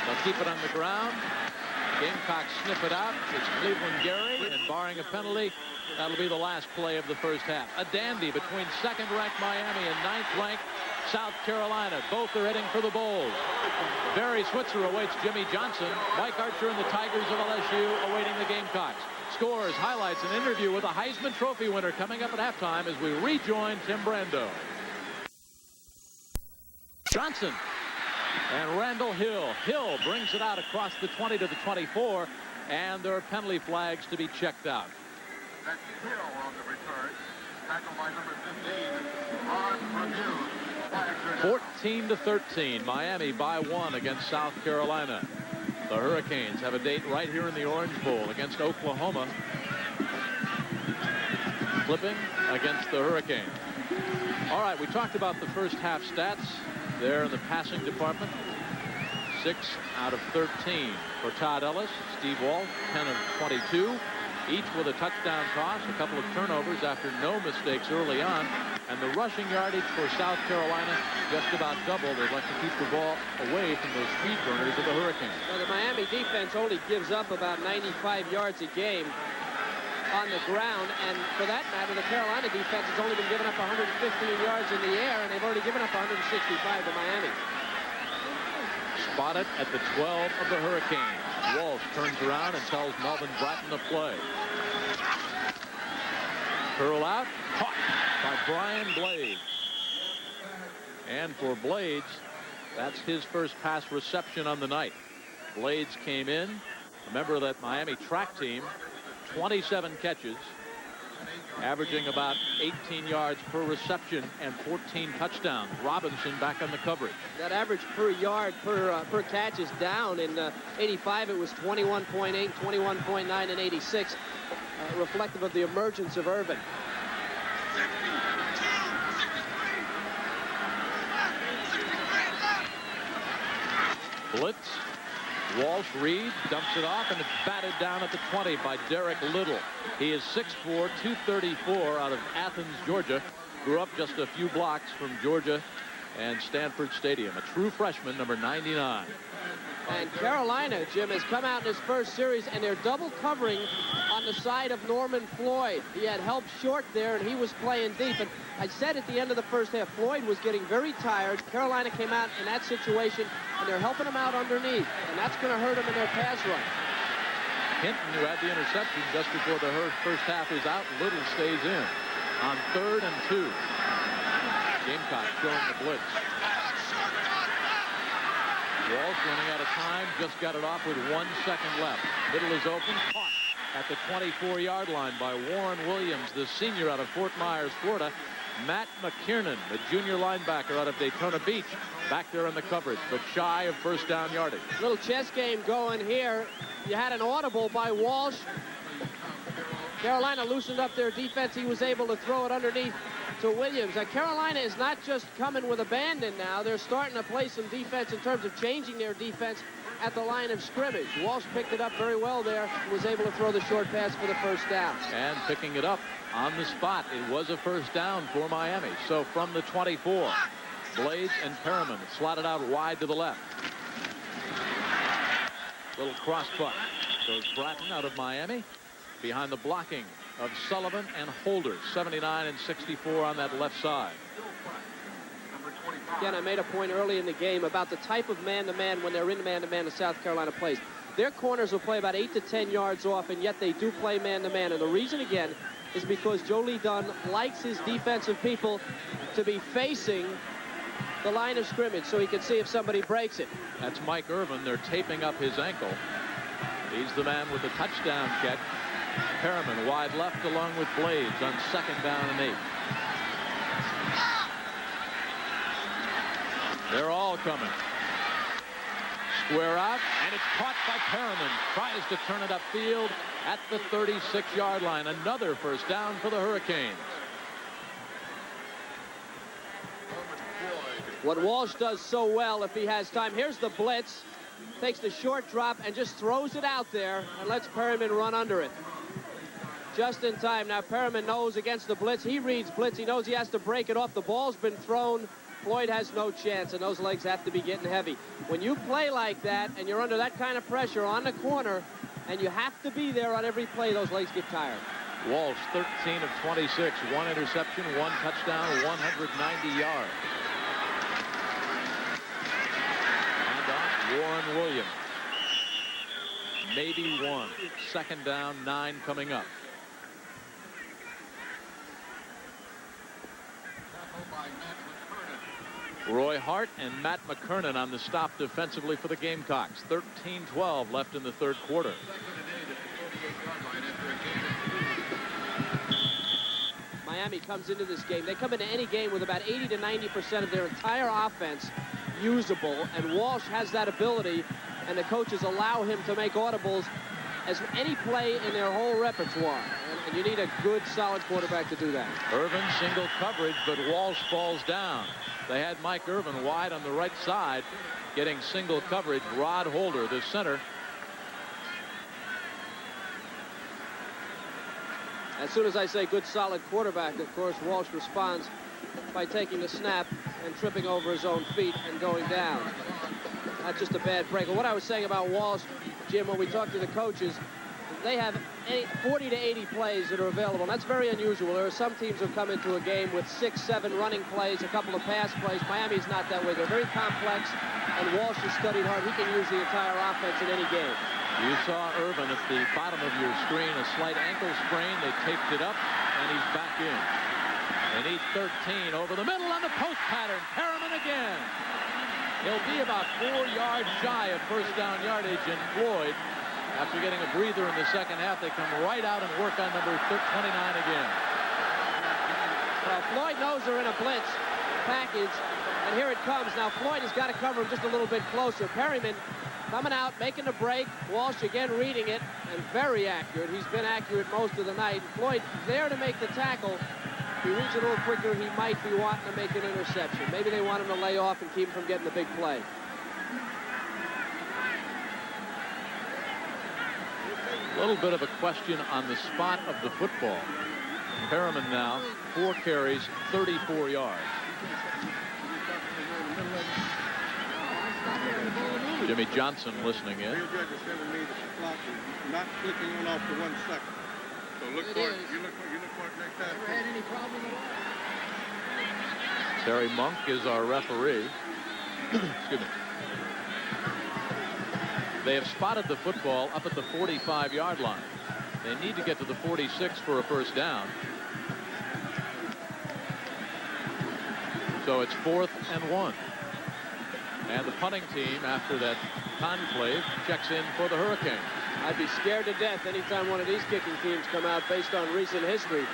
They'll keep it on the ground. Gamecocks sniff it out. It's Cleveland Gary, and barring a penalty, that'll be the last play of the first half. A dandy between 2nd-ranked Miami and 9th-ranked South Carolina. Both are heading for the Bowls. Barry Switzer awaits Jimmy Johnson. Mike Archer and the Tigers of LSU awaiting the Gamecocks. Scores, highlights, an interview with a Heisman Trophy winner coming up at halftime as we rejoin Tim Brando. Johnson and Randall Hill. Hill brings it out across the 20 to the 24, and there are penalty flags to be checked out. That's Hill on the return. Tackle by number 15, on review. 14-13, Miami by 1 against South Carolina. The Hurricanes have a date right here in the Orange Bowl against Oklahoma. Flipping against the Hurricanes. All right, we talked about the first half stats there in the passing department. 6 out of 13 for Todd Ellis. Steve Walsh, 10 of 22. Each with a touchdown toss, a couple of turnovers after no mistakes early on. And the rushing yardage for South Carolina just about double. They'd like to keep the ball away from those speed burners of the Hurricanes. Well, the Miami defense only gives up about 95 yards a game on the ground, and for that matter, the Carolina defense has only been giving up 115 yards in the air, and they've already given up 165 to Miami. Spotted at the 12 of the Hurricanes. Walsh turns around and tells Melvin Bratton to play. Curl out, caught by Brian Blades. And for Blades, that's his first pass reception on the night. Blades came in, a member of that Miami track team, 27 catches, averaging about 18 yards per reception and 14 touchdowns. Robinson back on the coverage. That average per yard per catch is down. In 85 it was 21.8, 21.9, and 86, reflective of the emergence of Irvin. Blitz. Walsh Reed dumps it off, and it's batted down at the 20 by Derek Little. He is 6'4", 234 out of Athens, Georgia. Grew up just a few blocks from Georgia and Stanford Stadium. A true freshman, number 99. And Carolina, Jim, has come out in his first series, and they're double covering on the side of Norman Floyd. He had help short there, and he was playing deep. And I said at the end of the first half, Floyd was getting very tired. Carolina came out in that situation, and they're helping him out underneath, and that's going to hurt him in their pass rush. Hinton, who had the interception just before the first half, is out. Little stays in on 3rd and 2. Gamecock showing the blitz. Walsh running out of time, just got it off with 1 second left. Middle is open, caught at the 24-yard line by Warren Williams, the senior out of Fort Myers, Florida. Matt McKiernan, the junior linebacker out of Daytona Beach, back there in the coverage, but shy of first down yardage. Little chess game going here. You had an audible by Walsh. Carolina loosened up their defense. He was able to throw it underneath to Williams. Carolina is not just coming with abandon now. They're starting to play some defense in terms of changing their defense at the line of scrimmage. Walsh picked it up very well there, was able to throw the short pass for the first down. And picking it up on the spot, it was a first down for Miami. So from the 24, Blades and Perriman slotted out wide to the left. Little cross butt. Goes Bratton out of Miami behind the blocking of Sullivan and Holder, 79 and 64 on that left side. Again, I made a point early in the game about the type of man-to-man when they're in man-to-man that South Carolina plays. Their corners will play about 8 to 10 yards off, and yet they do play man-to-man. And the reason, again, is because Joe Lee Dunn likes his defensive people to be facing the line of scrimmage so he can see if somebody breaks it. That's Mike Irvin. They're taping up his ankle. He's the man with the touchdown catch. Perriman wide left along with Blades on 2nd down and 8. They're all coming. Square out, and it's caught by Perriman. Tries to turn it upfield at the 36-yard line. Another first down for the Hurricanes. What Walsh does so well if he has time. Here's the blitz. Takes the short drop and just throws it out there and lets Perriman run under it. Just in time. Now Perriman knows against the blitz. He reads blitz. He knows he has to break it off. The ball's been thrown. Floyd has no chance, and those legs have to be getting heavy. When you play like that and you're under that kind of pressure on the corner and you have to be there on every play, those legs get tired. Walsh, 13 of 26. 1 interception, 1 touchdown, 190 yards. Warren Williams. Maybe 1. 2nd down, 9 coming up. Roy Hart and Matt McKernan on the stop defensively for the Gamecocks. 13-12 left in the 3rd quarter. Miami comes into this game. They come into any game with about 80 to 90% of their entire offense usable, and Walsh has that ability, and the coaches allow him to make audibles as any play in their whole repertoire. And you need a good, solid quarterback to do that. Irvin single coverage, but Walsh falls down. They had Mike Irvin wide on the right side, getting single coverage. Rod Holder, the center. As soon as I say good, solid quarterback, of course, Walsh responds by taking the snap and tripping over his own feet and going down. Not just a bad break. But what I was saying about Walsh, Jim, when we talked to the coaches, they have 40 to 80 plays that are available. And that's very unusual. There are some teams who come into a game with 6, 7 running plays, a couple of pass plays. Miami's not that way. They're very complex, and Walsh has studied hard. He can use the entire offense in any game. You saw Irvin at the bottom of your screen, a slight ankle sprain. They taped it up, and he's back in. They need 13 over the middle on the post pattern. Perriman again. He'll be about 4 yards shy of first down yardage, and Floyd, after getting a breather in the second half, they come right out and work on number 29 again. Well, Floyd knows they're in a blitz package, and here it comes. Now, Floyd has got to cover him just a little bit closer. Perriman coming out, making the break. Walsh again reading it, and very accurate. He's been accurate most of the night. Floyd there to make the tackle. If he reads it a little quicker, he might be wanting to make an interception. Maybe they want him to lay off and keep him from getting the big play. A little bit of a question on the spot of the football. Perriman now, 4 carries, 34 yards. Jimmy Johnson listening in. Real judge is telling me that the clock is not clicking on off for 1 second. So look for it. You look for it next time. Never had any problem at all. Terry Monk is our referee. Excuse me. They have spotted the football up at the 45-yard line. They need to get to the 46 for a first down. So it's 4th and 1. And the punting team, after that conclave, checks in for the Hurricanes. I'd be scared to death anytime one of these kicking teams come out based on recent history.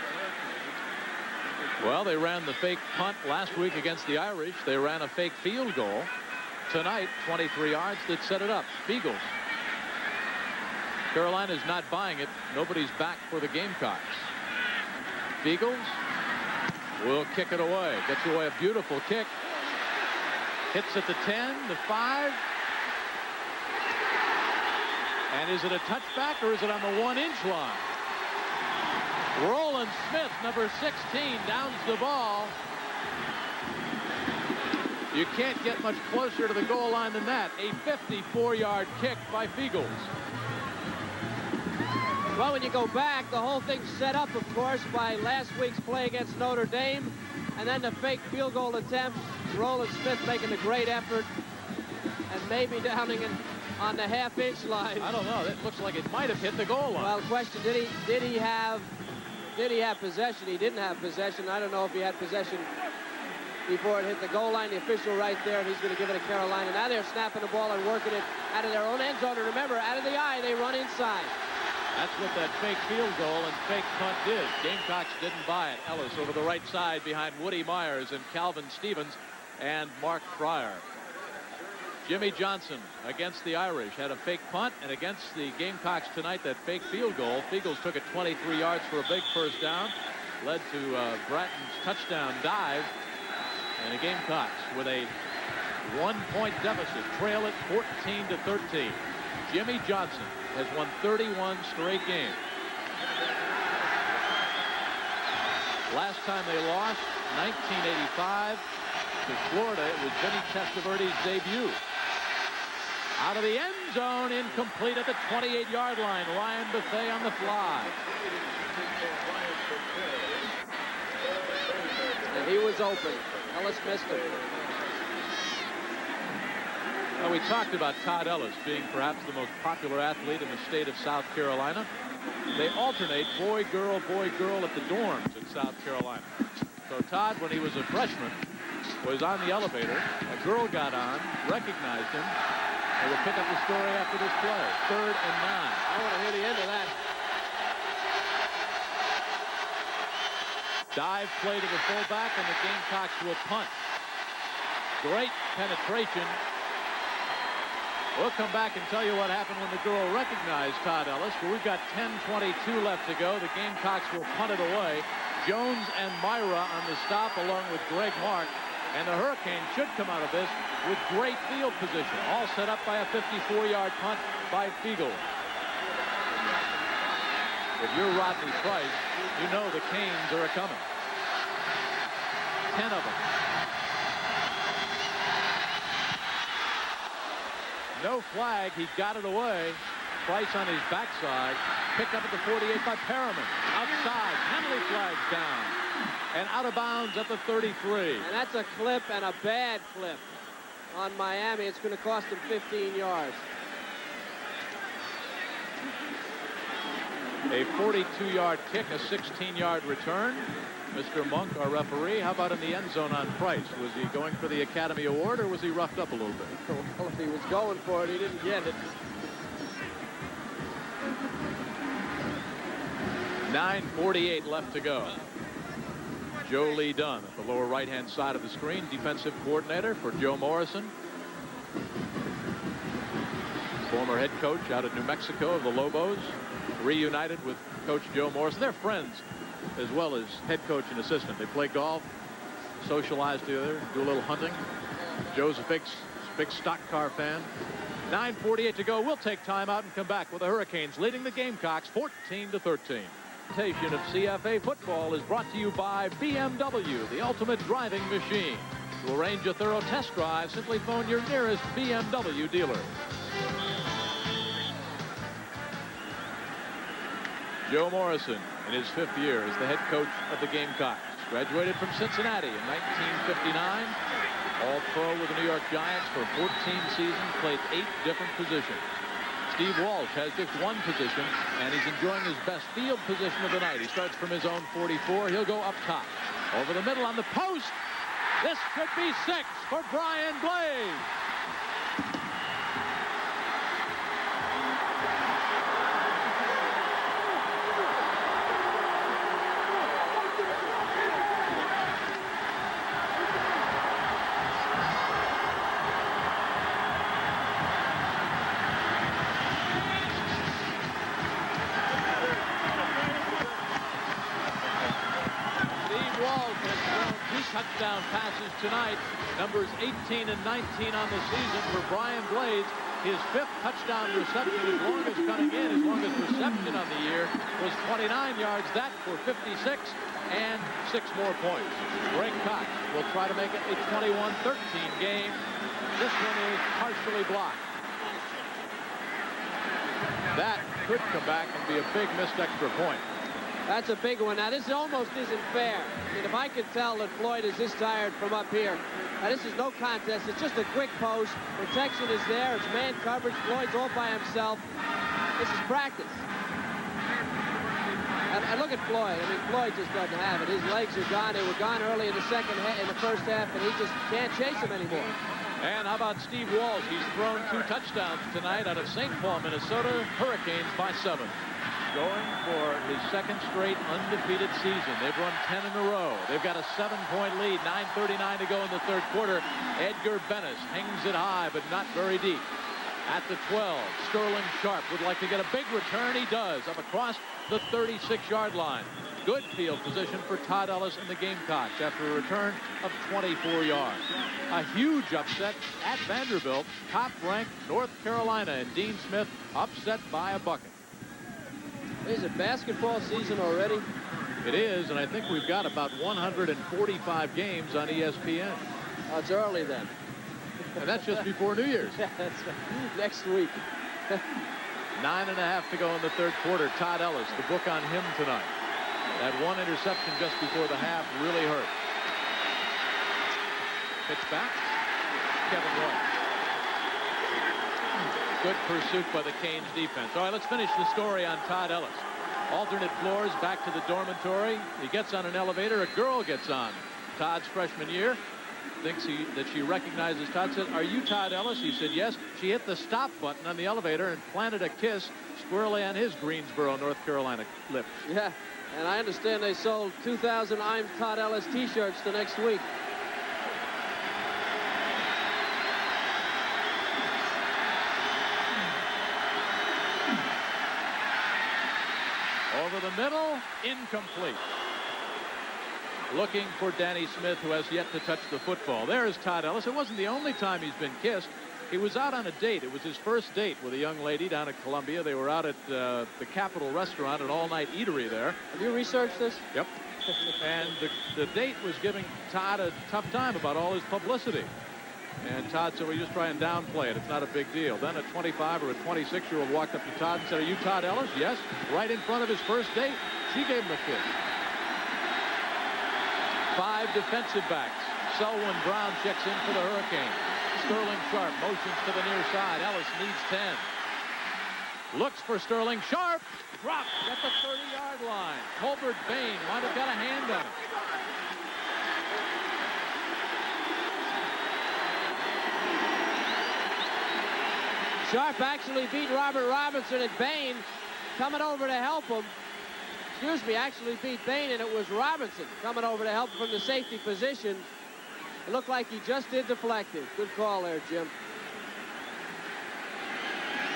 Well, they ran the fake punt last week against the Irish. They ran a fake field goal tonight, 23 yards, that set it up. Beagles. Carolina's not buying it. Nobody's back for the Gamecocks. Beagles will kick it away. Gets away a beautiful kick. Hits at the 10, the 5. And is it a touchback or is it on the 1-inch line? Roland Smith, number 16, downs the ball. You can't get much closer to the goal line than that. A 54-yard kick by Beagles. Well, when you go back, the whole thing's set up, of course, by last week's play against Notre Dame. And then the fake field goal attempt. Roland Smith making a great effort. And maybe downing it on the half-inch line. I don't know. It looks like it might have hit the goal line. Well, question, did he have possession? He didn't have possession. I don't know if he had possession before it hit the goal line. The official right there, and he's going to give it to Carolina. Now they're snapping the ball and working it out of their own end zone. And remember, out of the eye, they run inside. That's what that fake field goal and fake punt did. Gamecocks didn't buy it. Ellis over the right side behind Woody Myers and Calvin Stevens and Mark Pryor. Jimmy Johnson against the Irish had a fake punt, and against the Gamecocks tonight, that fake field goal. Beagles took it 23 yards for a big first down. Led to Bratton's touchdown dive. And the Gamecocks with a 1-point deficit trail it 14-13. Jimmy Johnson has won 31 straight games. Last time they lost, 1985 to Florida. It was Vinny Testaverde's debut. Out of the end zone, incomplete at the 28-yard line. Ryan Buffet on the fly. And he was open. Ellis missed him. Well, we talked about Todd Ellis being perhaps the most popular athlete in the state of South Carolina. They alternate boy, girl, at the dorms in South Carolina. So Todd, when he was a freshman, was on the elevator. A girl got on, recognized him, and we'll pick up the story after this play. 3rd and 9. I want to hear the end of that. Dive play to the fullback, and the Gamecocks will punt. Great penetration. We'll come back and tell you what happened when the girl recognized Todd Ellis. But we've got 10:22 left to go. The Gamecocks will punt it away. Jones and Myra on the stop, along with Greg Mark. And the Hurricanes should come out of this with great field position, all set up by a 54-yard punt by Fiegel. If you're Rodney Price, you know the Canes are a-coming. 10 of them. No flag. He got it away. Price on his backside. Picked up at the 48 by Perriman. Outside. Penalty flags down. And out of bounds at the 33. And that's a clip, and a bad clip on Miami. It's going to cost them 15 yards. A 42-yard kick, a 16-yard return. Mr. Monk, our referee, how about in the end zone on Price? Was he going for the Academy Award, or was he roughed up a little bit? Well, if he was going for it, he didn't get it. 9:48 left to go. Joe Lee Dunn at the lower right-hand side of the screen, defensive coordinator for Joe Morrison. Former head coach out of New Mexico of the Lobos, reunited with Coach Joe Morrison. They're friends as well as head coach and assistant. They play golf, socialize together, do a little hunting. Joe's a big stock car fan. 9:48 to go. We'll take time out and come back with the Hurricanes leading the Gamecocks 14-13. Presentation of CFA football is brought to you by BMW, the ultimate driving machine. To arrange a thorough test drive, simply phone your nearest BMW dealer. Joe Morrison, in his 5th year as the head coach of the Gamecocks, graduated from Cincinnati in 1959. All-Pro with the New York Giants for 14 seasons, played 8 different positions. Steve Walsh has just one position, and he's enjoying his best field position of the night. He starts from his own 44. He'll go up top. Over the middle on the post. This could be 6 for Brian Blaze. Touchdown passes tonight. Numbers 18 and 19 on the season for Brian Blaze. His 5th touchdown reception, his longest coming in, his longest reception on the year was 29 yards. That for 56 and 6 more points. Greg Cox will try to make it a 21-13 game. This one is partially blocked. That could come back and be a big missed extra point. That's a big one. Now, this almost isn't fair. I mean, if I could tell that Floyd is this tired from up here. Now, this is no contest. It's just a quick post. Protection is there. It's man coverage. Floyd's all by himself. This is practice. And look at Floyd. I mean, Floyd just doesn't have it. His legs are gone. They were gone early in the first half, and he just can't chase them anymore. And how about Steve Walsh? He's thrown 2 touchdowns tonight out of St. Paul, Minnesota. Hurricanes by 7. Going for his 2nd straight undefeated season. They've run 10 in a row. They've got a 7-point lead. 9:39 to go in the 3rd quarter. Edgar Bennis hangs it high, but not very deep. At the 12, Sterling Sharp would like to get a big return. He does, up across the 36-yard line. Good field position for Todd Ellis and the Gamecocks after a return of 24 yards. A huge upset at Vanderbilt. Top-ranked North Carolina, and Dean Smith upset by a bucket. Is it basketball season already? It is, and I think we've got about 145 games on ESPN. Oh, it's early then. And that's just before New Year's. Yeah, that's right. Next week. 9.5 to go in the 3rd quarter. Todd Ellis, the book on him tonight. That one interception just before the half really hurt. Pitch back. Kevin Roy. Good pursuit by the Canes defense. All right, let's finish the story on Todd Ellis. Alternate floors back to the dormitory. He gets on an elevator. A girl gets on. Todd's freshman year. thinks that she recognizes Todd. Said, "Are you Todd Ellis?" He said, "Yes." She hit the stop button on the elevator and planted a kiss squarely on his Greensboro, North Carolina lips. Yeah, and I understand they sold 2,000 I'm Todd Ellis t-shirts the next week. Over the middle, incomplete. Looking for Danny Smith, who has yet to touch the football. There is Todd Ellis. It wasn't the only time he's been kissed. He was out on a date. It was his first date with a young lady down at Columbia. They were out at the Capitol Restaurant, an all-night eatery there. Have you researched this? Yep. And the date was giving Todd a tough time about all his publicity. And Todd said, well, just try and downplay it. It's not a big deal. Then a 25 or a 26-year-old walked up to Todd and said, are you Todd Ellis? Yes. Right in front of his first date. She gave him a kiss. 5 defensive backs. Selwyn Brown checks in for the Hurricanes. Sterling Sharp motions to the near side. Ellis needs 10. Looks for Sterling Sharp. Dropped at the 30-yard line. Colbert Bain might have got a hand on it. Sharp actually beat Robert Robinson, and Bain coming over to help him. Excuse me, actually beat Bain, and it was Robinson coming over to help from the safety position. It looked like he just did deflect it. Good call there, Jim.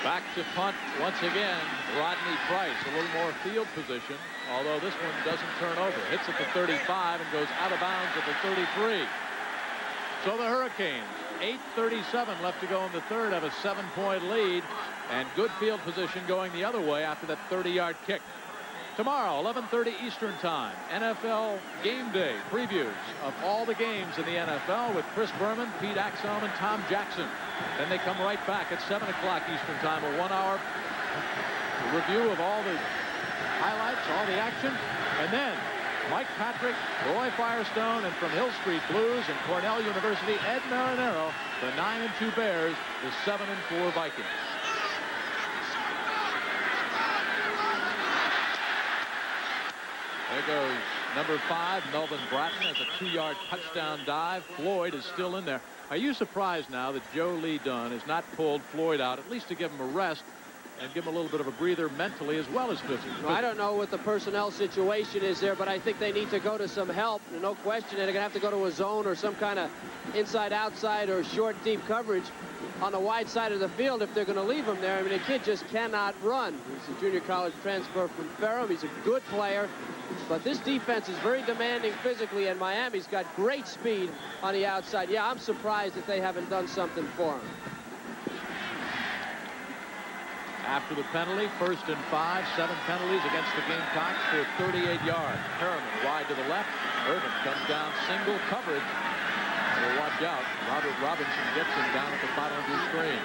Back to punt once again. Rodney Price, a little more field position, although this one doesn't turn over. Hits at the 35 and goes out of bounds at the 33. So the Hurricanes, 8:37 left to go in the third, have a 7-point lead, and good field position going the other way after that 30-yard kick. Tomorrow, 11:30 Eastern Time, NFL Game Day previews of all the games in the NFL with Chris Berman, Pete Axelm, and Tom Jackson. Then they come right back at 7 o'clock Eastern Time, a 1-hour review of all the highlights, all the action, and then Mike Patrick, Roy Firestone, and from Hill Street Blues and Cornell University, Ed Marinero, the 9-2 Bears, the 7-4 Vikings. There goes number 5, Melvin Bratton, has a 2-yard touchdown dive. Floyd is still in there. Are you surprised now that Joe Lee Dunn has not pulled Floyd out, at least to give him a rest and give him a little bit of a breather mentally as well as physically? Well, I don't know what the personnel situation is there, but I think they need to go to some help. No question, they're going to have to go to a zone or some kind of inside-outside or short, deep coverage on the wide side of the field if they're going to leave him there. I mean, the kid just cannot run. He's a junior college transfer from Ferrum. He's a good player, but this defense is very demanding physically, and Miami's got great speed on the outside. Yeah, I'm surprised that they haven't done something for him. After the penalty, 1st and 5, 7 penalties against the Gamecocks for 38 yards. Harriman wide to the left. Irvin comes down, single coverage. Well, watch out. Robert Robinson gets him down at the bottom of the screen.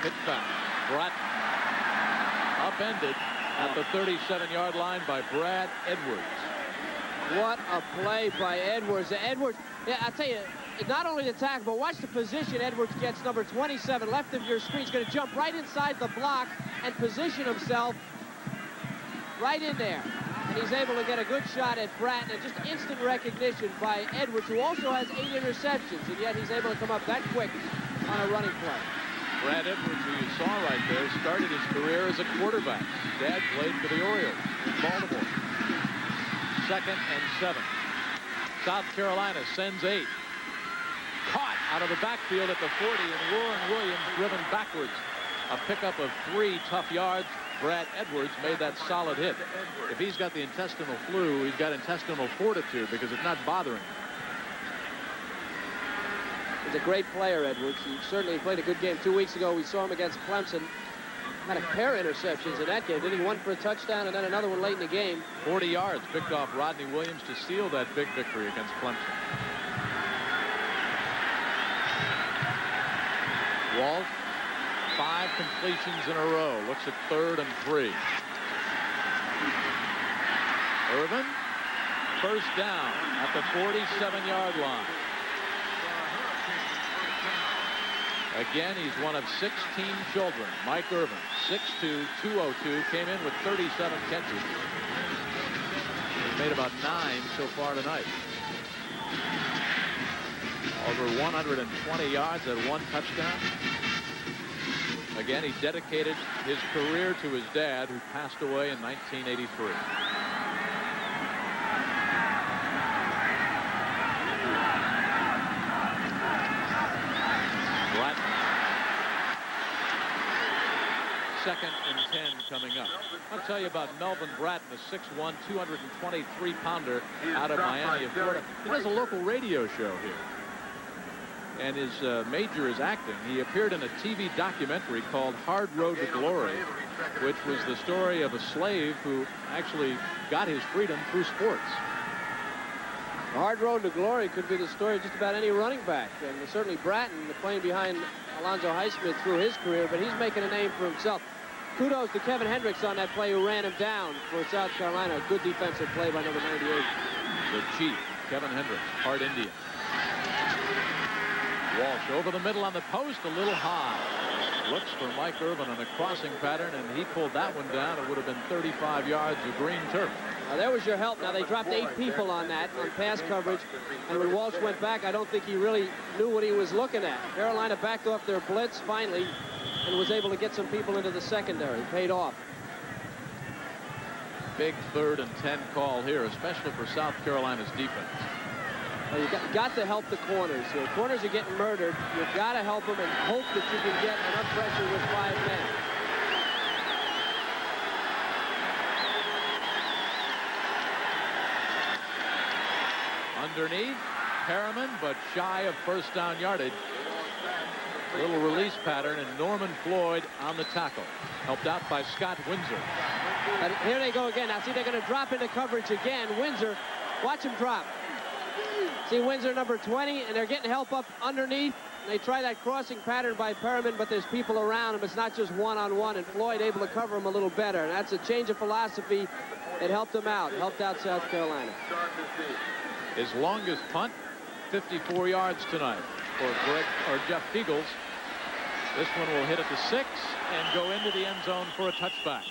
Hit back. Bratton upended at the 37-yard line by Brad Edwards. What a play by Edwards. Edwards, yeah, I'll tell you, not only the tackle, but watch the position Edwards gets. Number 27, left of your screen. He's going to jump right inside the block and position himself right in there. And he's able to get a good shot at Bratton, and just instant recognition by Edwards, who also has 8 interceptions, and yet he's able to come up that quick on a running play. Brad Edwards, who you saw right there, started his career as a quarterback. Dad played for the Orioles in Baltimore. 2nd and 7. South Carolina sends 8. Caught out of the backfield at the 40, and Warren Williams driven backwards. A pickup of 3 tough yards. Brad Edwards made that solid hit. If he's got the intestinal flu, he's got intestinal fortitude because it's not bothering him. He's a great player, Edwards. He certainly played a good game 2 weeks ago. We saw him against Clemson. Had a pair of interceptions in that game. Didn't he? One for a touchdown and then another one late in the game. 40 yards picked off Rodney Williams to seal that big victory against Clemson. Walt, 5 completions in a row. Looks at 3rd and 3. Irvin, 1st down at the 47-yard line. Again, he's one of 16 children. Mike Irvin, 6'2", 202, came in with 37 catches. made about 9 so far tonight. Over 120 yards and 1 touchdown. Again, he dedicated his career to his dad, who passed away in 1983. Bratton. 2nd and 10 coming up. I'll tell you about Melvin Bratton, a 6'1", 223-pounder out of Miami of Florida. He does a local radio show here. And his major is acting. He appeared in a TV documentary called Hard Road to Glory, which was the story of a slave who actually got his freedom through sports. The Hard Road to Glory could be the story of just about any running back. And certainly Bratton playing behind Alonzo Highsmith through his career, but he's making a name for himself. Kudos to Kevin Hendricks on that play, who ran him down for South Carolina. A good defensive play by number 98. The Chief, Kevin Hendricks, Hard Indian. Walsh over the middle on the post, a little high. Looks for Mike Irvin on a crossing pattern, and he pulled that one down. It would have been 35 yards of green turf. Now, there was your help. Now, they dropped 8 people on that, on pass coverage. And when Walsh went back, I don't think he really knew what he was looking at. Carolina backed off their blitz finally and was able to get some people into the secondary. Paid off. Big 3rd and 10 call here, especially for South Carolina's defense. Well, you got to help the corners here. Corners are getting murdered. You've got to help them and hope that you can get enough pressure with 5 men. Underneath, Perriman, but shy of first down yardage. Little release pattern, and Norman Floyd on the tackle. Helped out by Scott Windsor. And here they go again. Now, see, they're going to drop into coverage again. Windsor, watch him drop. See Windsor, number 20, and they're getting help up underneath. They try that crossing pattern by Perriman, but there's people around him. It's not just one-on-one, and Floyd able to cover him a little better. And that's a change of philosophy. It helped him out. Helped out South Carolina. His longest punt, 54 yards tonight for Jeff Feagles. This one will hit at the 6 and go into the end zone for a touchback.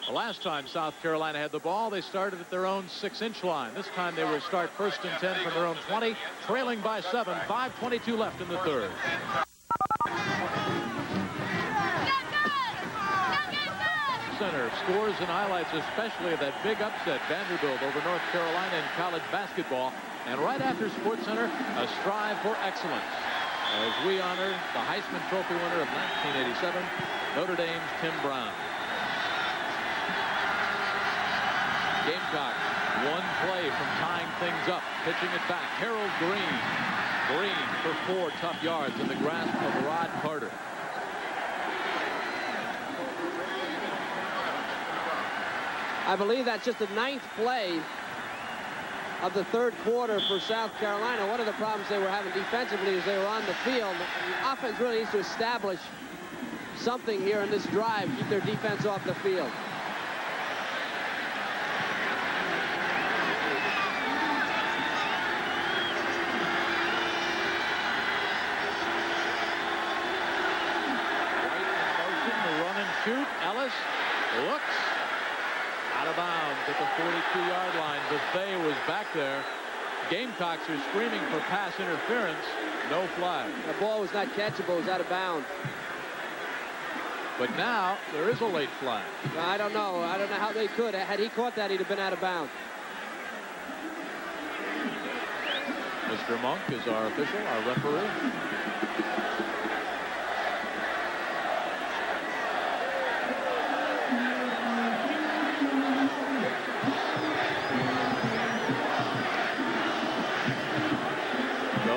The last time South Carolina had the ball, they started at their own 6-inch line. This time they will start 1st and 10 from their own 20, trailing by 7, 5:22 left in the 3rd. Center scores and highlights especially of that big upset, Vanderbilt over North Carolina in college basketball. And right after Sports Center, a strive for excellence as we honor the Heisman Trophy winner of 1987, Notre Dame's Tim Brown. Gamecock, one play from tying things up, pitching it back. Harold Green. Green for 4 tough yards in the grasp of Rod Carter. I believe that's just the 9th play of the 3rd quarter for South Carolina. One of the problems they were having defensively is they were on the field. The offense really needs to establish something here in this drive, keep their defense off the field. Shoot. Ellis looks out of bounds at the 42-yard line. Buffet was back there. Gamecocks are screaming for pass interference. No flag. The ball was not catchable. It was out of bounds. But now there is a late flag. I don't know. I don't know how they could. Had he caught that, he'd have been out of bounds. Mr. Monk is our official, our referee.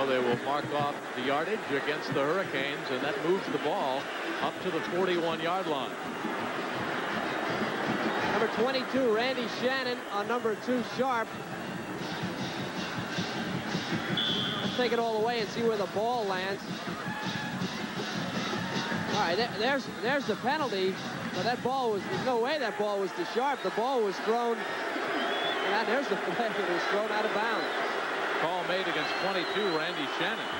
They will mark off the yardage against the Hurricanes, and that moves the ball up to the 41-yard line. Number 22, Randy Shannon, on number 2, Sharp. Let's take it all the way and see where the ball lands. All right, there's the penalty, but that ball was, there's no way that ball was to Sharp. The ball was thrown, and there's the flag. It was thrown out of bounds. Call made against 22, Randy Shannon.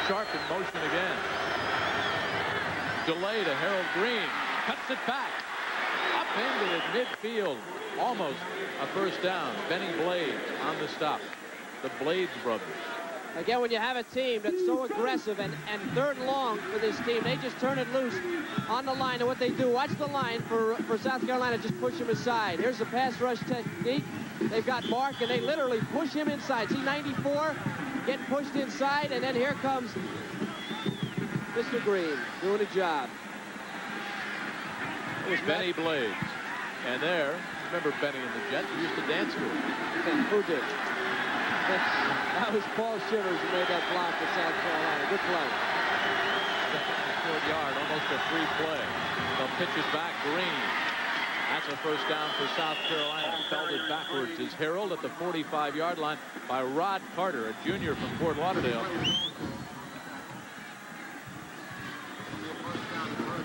Sharp in motion again. Delay to Harold Green. Cuts it back. Upended at midfield. almost a first down. Benny Blades on the stop. The Blades brothers. Again, when you have a team that's so aggressive and third and long for this team, they just turn it loose on the line. And what they do, watch the line for South Carolina, just push him aside. Here's the pass rush technique. They've got Mark, and they literally push him inside. See 94 getting pushed inside, and then here comes Mr. Green doing a job. It was Benny Blades. And there, remember Benny and the Jets? He used to dance to it. Who did? That was Paul Shivers who made that block for South Carolina. Good play. Short yard, almost a free play. They'll pitch it back. Green. That's a first down for South Carolina. Belted backwards is Harold at the 45-yard line by Rod Carter, a junior from Fort Lauderdale.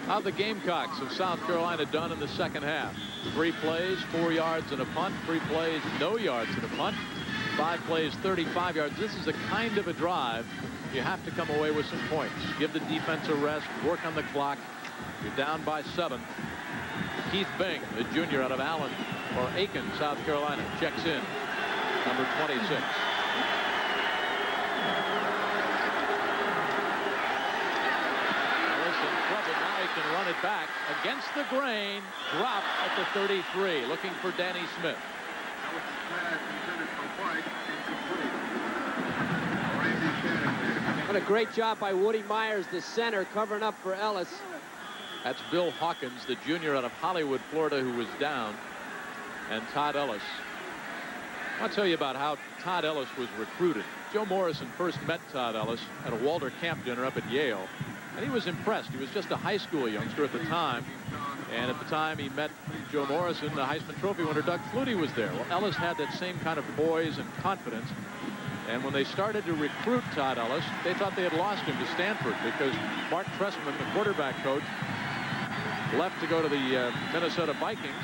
How the Gamecocks of South Carolina done in the second half? 3 plays, 4 yards and a punt. 3 plays, no yards and a punt. 5 plays, 35 yards. This is the kind of a drive you have to come away with some points. Give the defense a rest, work on the clock. You're down by 7. Keith Bing, the junior out of Allen, or Aiken, South Carolina, checks in. Number 26. Now he can run it back against the grain. Drop at the 33. Looking for Danny Smith. What a great job by Woody Myers, the center, covering up for Ellis. That's Bill Hawkins, the junior out of Hollywood, Florida, who was down. And Todd Ellis. I'll tell you about how Todd Ellis was recruited. Joe Morrison first met Todd Ellis at a Walter Camp dinner up at Yale. And he was impressed. He was just a high school youngster at the time. And at the time he met Joe Morrison, the Heisman Trophy winner, Doug Flutie was there. Well, Ellis had that same kind of poise and confidence. And when they started to recruit Todd Ellis, they thought they had lost him to Stanford because Mark Trestman, the quarterback coach, left to go to the Minnesota Vikings.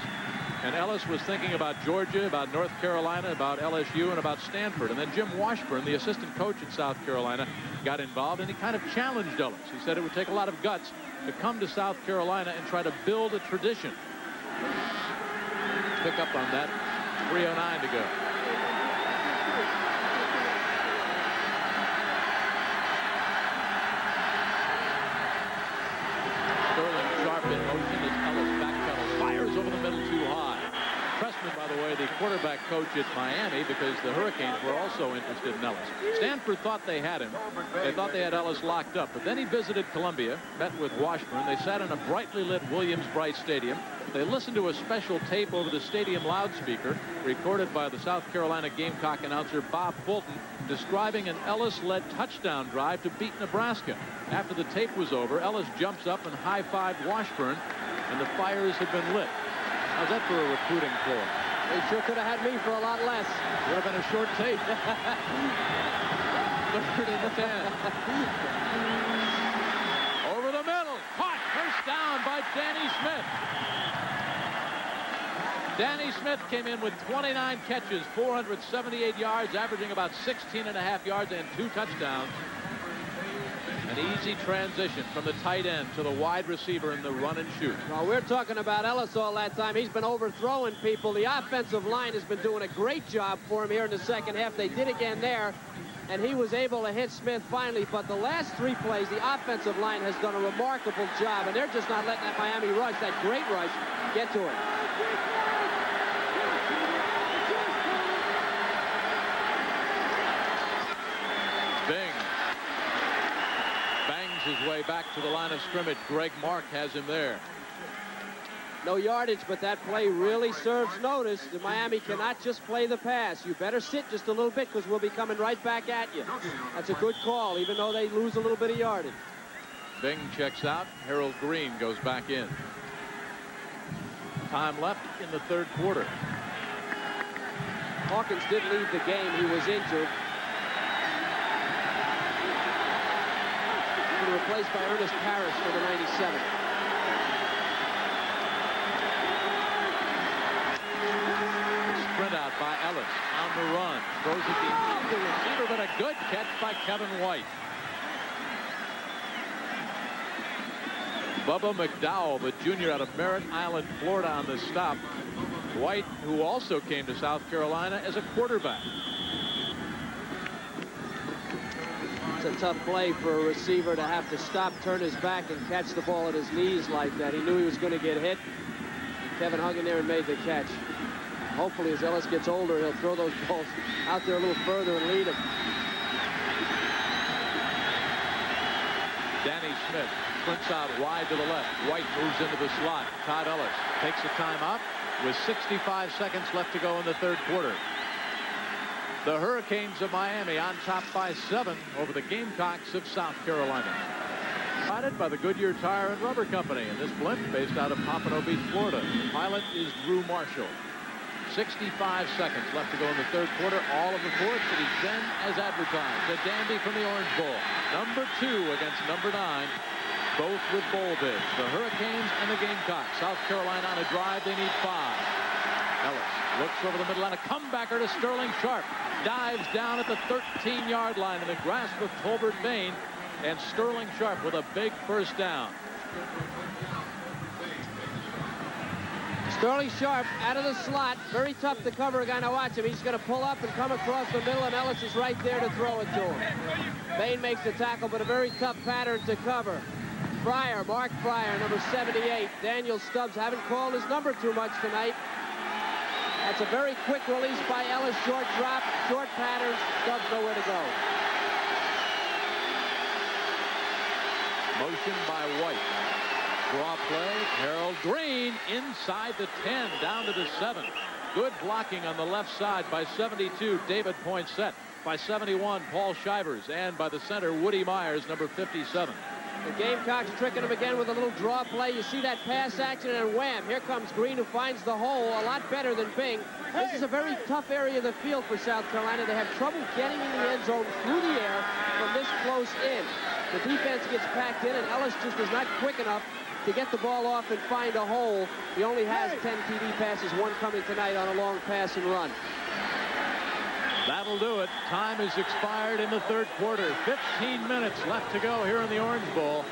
And Ellis was thinking about Georgia, about North Carolina, about LSU, and about Stanford. And then Jim Washburn, the assistant coach at South Carolina, got involved, and he kind of challenged Ellis. He said it would take a lot of guts to come to South Carolina and try to build a tradition. Pick up on that. 3:09 to go. Sterling sharp in motion as Ellis backpedals, fires over the middle too high. Pressman, by the way, the quarterback coach at Miami, because the Hurricanes were also interested in Ellis. Stanford thought they had him. They thought they had Ellis locked up. But then he visited Columbia, met with Washburn. They sat in a brightly lit Williams-Brice Stadium. They listened to a special tape over the stadium loudspeaker, recorded by the South Carolina Gamecock announcer Bob Fulton, describing an Ellis-led touchdown drive to beat Nebraska. After the tape was over, Ellis jumps up and high-fived Washburn, and the fires had been lit. How's that for a recruiting floor? They sure could have had me for a lot less. Would have been a short tape. 3rd and 10. Over the middle. Caught. First down by Danny Smith. Danny Smith came in with 29 catches, 478 yards, averaging about 16.5 yards and 2 touchdowns. An easy transition from the tight end to the wide receiver in the run and shoot. Well, we're talking about Ellis all that time. He's been overthrowing people. The offensive line has been doing a great job for him here in the second half. They did again there, and he was able to hit Smith finally. But the last 3 plays, the offensive line has done a remarkable job, and they're just not letting that Miami rush, that great rush, get to him. Bing bangs his way back to the line of scrimmage. Greg Mark has him there. No yardage, but that play really serves notice. The Miami cannot just play the pass. You better sit just a little bit because we'll be coming right back at you. That's a good call, even though they lose a little bit of yardage. Bing checks out. Harold Green goes back in. Time left in the 3rd quarter. Hawkins did leave the game. He was injured. Replaced by Ernest Parrish for the 97. Sprint out by Ellis on the run. Throws it behind the receiver, but a good catch by Kevin White. Bubba McDowell, the junior out of Merritt Island, Florida, on the stop. White, who also came to South Carolina as a quarterback. It's a tough play for a receiver to have to stop, turn his back, and catch the ball at his knees like that. He knew he was going to get hit. Kevin hung in there and made the catch. Hopefully, as Ellis gets older, he'll throw those balls out there a little further and lead him. Danny Smith sprints out wide to the left. White moves into the slot. Todd Ellis takes a timeout with 65 seconds left to go in the third quarter. The Hurricanes of Miami on top by 7 over the Gamecocks of South Carolina. Provided by the Goodyear Tire and Rubber Company, and this blimp based out of Pompano Beach, Florida. The pilot is Drew Marshall. 65 seconds left to go in the third quarter. All of the fourth. It is then as advertised. The dandy from the Orange Bowl. Number 2 against number 9. Both with bowl bids. The Hurricanes and the Gamecocks. South Carolina on a drive. They need 5. Ellis looks over the middle line. A comebacker to Sterling Sharp. Dives down at the 13-yard line in the grasp of Tolbert Bain. And Sterling Sharp with a big first down. Sterling Sharp out of the slot. Very tough to cover a guy. Now watch him. He's going to pull up and come across the middle, and Ellis is right there to throw it to him. Bain makes the tackle, but a very tough pattern to cover. Fryer, Mark Fryer, number 78. Daniel Stubbs, haven't called his number too much tonight. That's a very quick release by Ellis. Short drop, short patterns. Stubbs nowhere to go. Motion by White. Draw play. Harold Green inside the 10, down to the 7. Good blocking on the left side by 72, David Poinsett. By 71, Paul Shivers. And by the center, Woody Myers, number 57. The Gamecocks tricking him again with a little draw play. You see that pass action, and wham, here comes Green, who finds the hole a lot better than Bing. This is a very tough area of the field for South Carolina. They have trouble getting in the end zone through the air from this close in. The defense gets packed in, and Ellis just is not quick enough to get the ball off and find a hole. He only has 10 TD passes, 1 coming tonight on a long pass and run. That'll do it. Time has expired in the third quarter. 15 minutes left to go here in the Orange Bowl.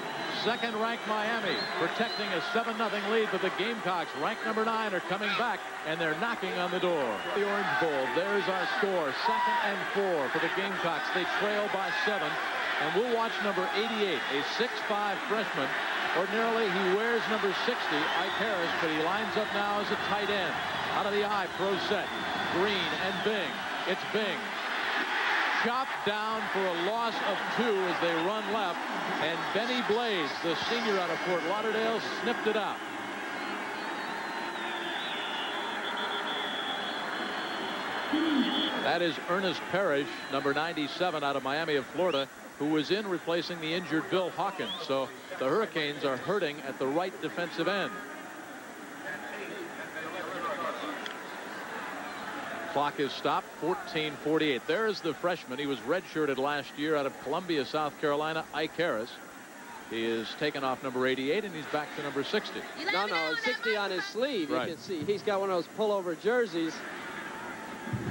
Second-ranked Miami protecting a 7-0 lead, but the Gamecocks, ranked number 9, are coming back, and they're knocking on the door. The Orange Bowl, there's our score. 2nd and 4 for the Gamecocks. They trail by 7, and we'll watch number 88, a 6'5 freshman. Ordinarily, he wears number 60, Ike Harris, but he lines up now as a tight end. Out of the eye, pro set. Green and Bing. It's Bing. Chopped down for a loss of 2 as they run left. And Benny Blaze, the senior out of Fort Lauderdale, snipped it out. That is Ernest Parrish, number 97 out of Miami of Florida, who was in replacing the injured Bill Hawkins. So the Hurricanes are hurting at the right defensive end. Clock is stopped. 14:48. There's the freshman. He was redshirted last year out of Columbia, South Carolina, Ike Harris. He is taken off number 88, and he's back to number 60. No, 60 on his sleeve. Right. You can see he's got one of those pullover jerseys.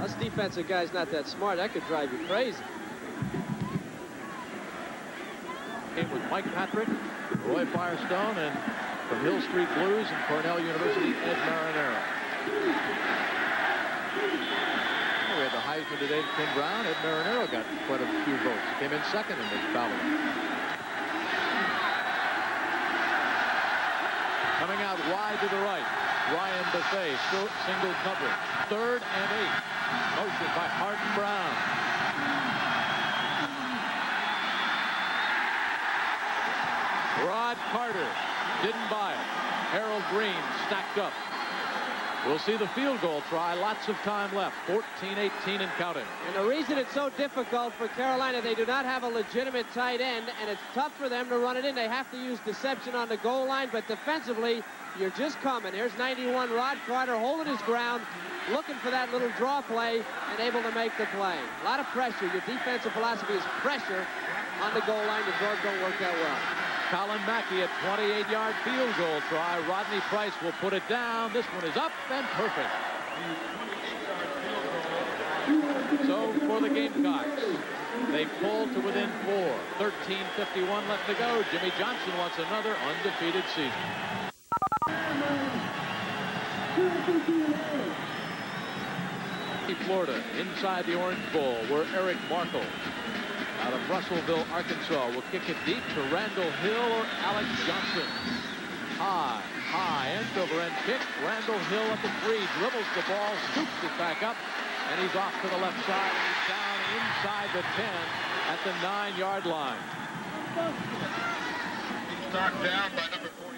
Us defensive guys not that smart. That could drive you crazy. Came with Mike Patrick, Roy Firestone, and from Hill Street Blues and Cornell University, Ed Marinero. We had the Heisman today to Tim Brown. Ed Marinero got quite a few votes. He came in second in the ballot. Coming out wide to the right, Ryan Buffet, single coverage. 3rd and 8. Motion by Hardin Brown. Rod Carter didn't buy it. Harold Green stacked up. We'll see the field goal try. Lots of time left. 14-18 and counting. And the reason it's so difficult for Carolina, they do not have a legitimate tight end, and it's tough for them to run it in. They have to use deception on the goal line, but defensively, you're just coming. Here's 91, Rod Carter holding his ground, looking for that little draw play, and able to make the play. A lot of pressure. Your defensive philosophy is pressure on the goal line. The draws don't work that well. Colin Mackey, a 28-yard field goal try. Rodney Price will put it down. This one is up and perfect. So for the Gamecocks, they pull to within 4. 13:51 left to go. Jimmy Johnson wants another undefeated season. Florida, inside the Orange Bowl, where Eric Markle out of Russellville, Arkansas, will kick it deep to Randall Hill or Alex Johnson. High, end-over-end kick. Randall Hill at the 3, dribbles the ball, scoops it back up, and he's off to the left side, and he's down inside the 10 at the 9-yard line. He's knocked down by number 47.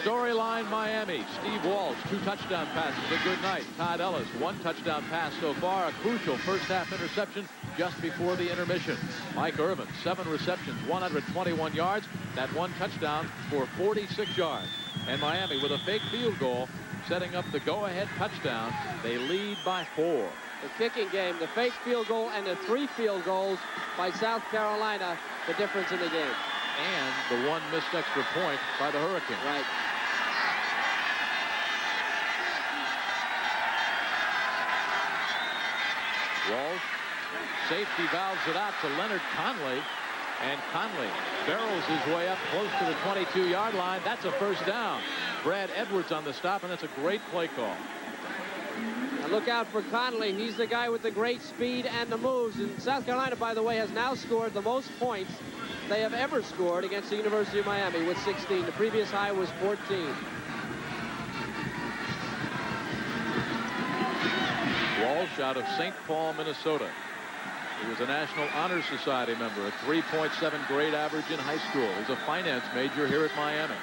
Storyline Miami. Steve Walsh, 2 touchdown passes. A good night. Todd Ellis, 1 touchdown pass so far. A crucial first-half interception just before the intermission. Mike Irvin, 7 receptions, 121 yards. That 1 touchdown for 46 yards. And Miami with a fake field goal, setting up the go-ahead touchdown. They lead by 4. The kicking game, the fake field goal and the 3 field goals by South Carolina, the difference in the game. And the 1 missed extra point by the Hurricanes. Right. Walsh, safety valves it out to Leonard Conley. And Conley barrels his way up close to the 22-yard line. That's a first down. Brad Edwards on the stop, and that's a great play call. Now look out for Conley. He's the guy with the great speed and the moves. And South Carolina, by the way, has now scored the most points they have ever scored against the University of Miami with 16. The previous high was 14. Walsh out of St. Paul, Minnesota. He was a National Honor Society member, a 3.7 grade average in high school. He's a finance major here at Miami.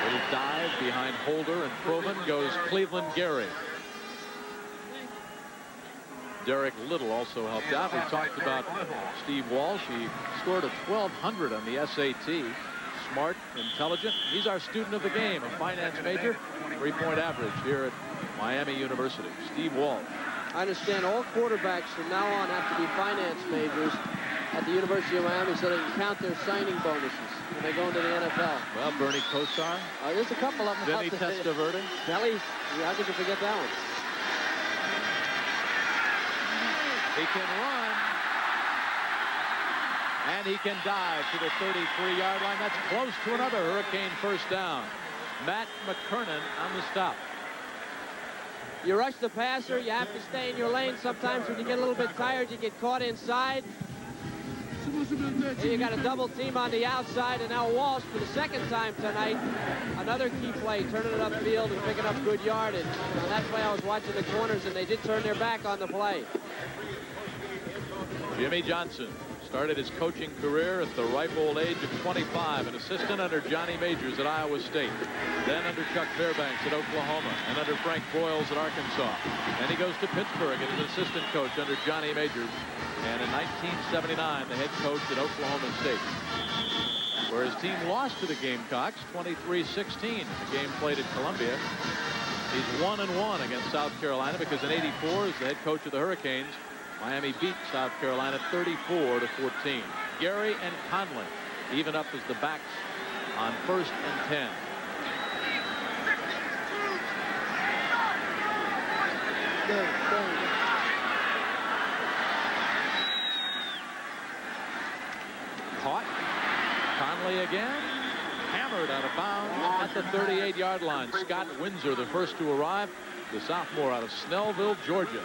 Little dive behind Holder and Proven goes Cleveland Gary. Derek Little also helped out. We talked about Steve Walsh. He scored a 1200 on the SAT. Smart, intelligent. He's our student of the game, a finance major, 3-point average here at Miami University. Steve Walsh. I understand all quarterbacks from now on have to be finance majors at the University of Miami so they can count their signing bonuses when they go into the NFL. Well, Bernie Kosar. There's a couple of them. Vinny Testaverde. Kelly, how could you forget that one? He can run. And he can dive to the 33-yard line. That's close to another Hurricane first down. Matt McKernan on the stop. You rush the passer, you have to stay in your lane. Sometimes when you get a little bit tired, you get caught inside. Here you got a double team on the outside, and now Walsh for the second time tonight. Another key play, turning it upfield and picking up good yardage. And that's why I was watching the corners, and they did turn their back on the play. Jimmy Johnson started his coaching career at the ripe old age of 25, an assistant under Johnny Majors at Iowa State, then under Chuck Fairbanks at Oklahoma, and under Frank Boyles at Arkansas. Then he goes to Pittsburgh and is an assistant coach under Johnny Majors, and in 1979, the head coach at Oklahoma State, where his team lost to the Gamecocks 23-16 in the game played at Columbia. He's 1-1 against South Carolina because in '84, as the head coach of the Hurricanes, Miami beat South Carolina 34-14. Gary and Conley even up as the backs on 1st and 10. Caught. Conley again. Hammered out of bounds at the 38-yard line. Scott Windsor, the first to arrive, the sophomore out of Snellville, Georgia.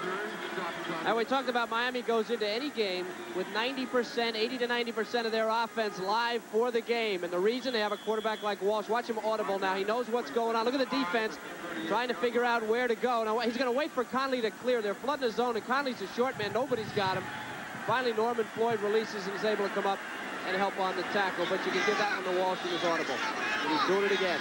And we talked about Miami goes into any game with 90%, 80 to 90% of their offense live for the game. And the reason they have a quarterback like Walsh, watch him audible now. He knows what's going on. Look at the defense trying to figure out where to go. Now, he's going to wait for Conley to clear. They're flooding the zone, and Conley's a short man. Nobody's got him. Finally, Norman Floyd releases and is able to come up and help on the tackle. But you can give that one to Walsh. He was audible. And he's doing it again.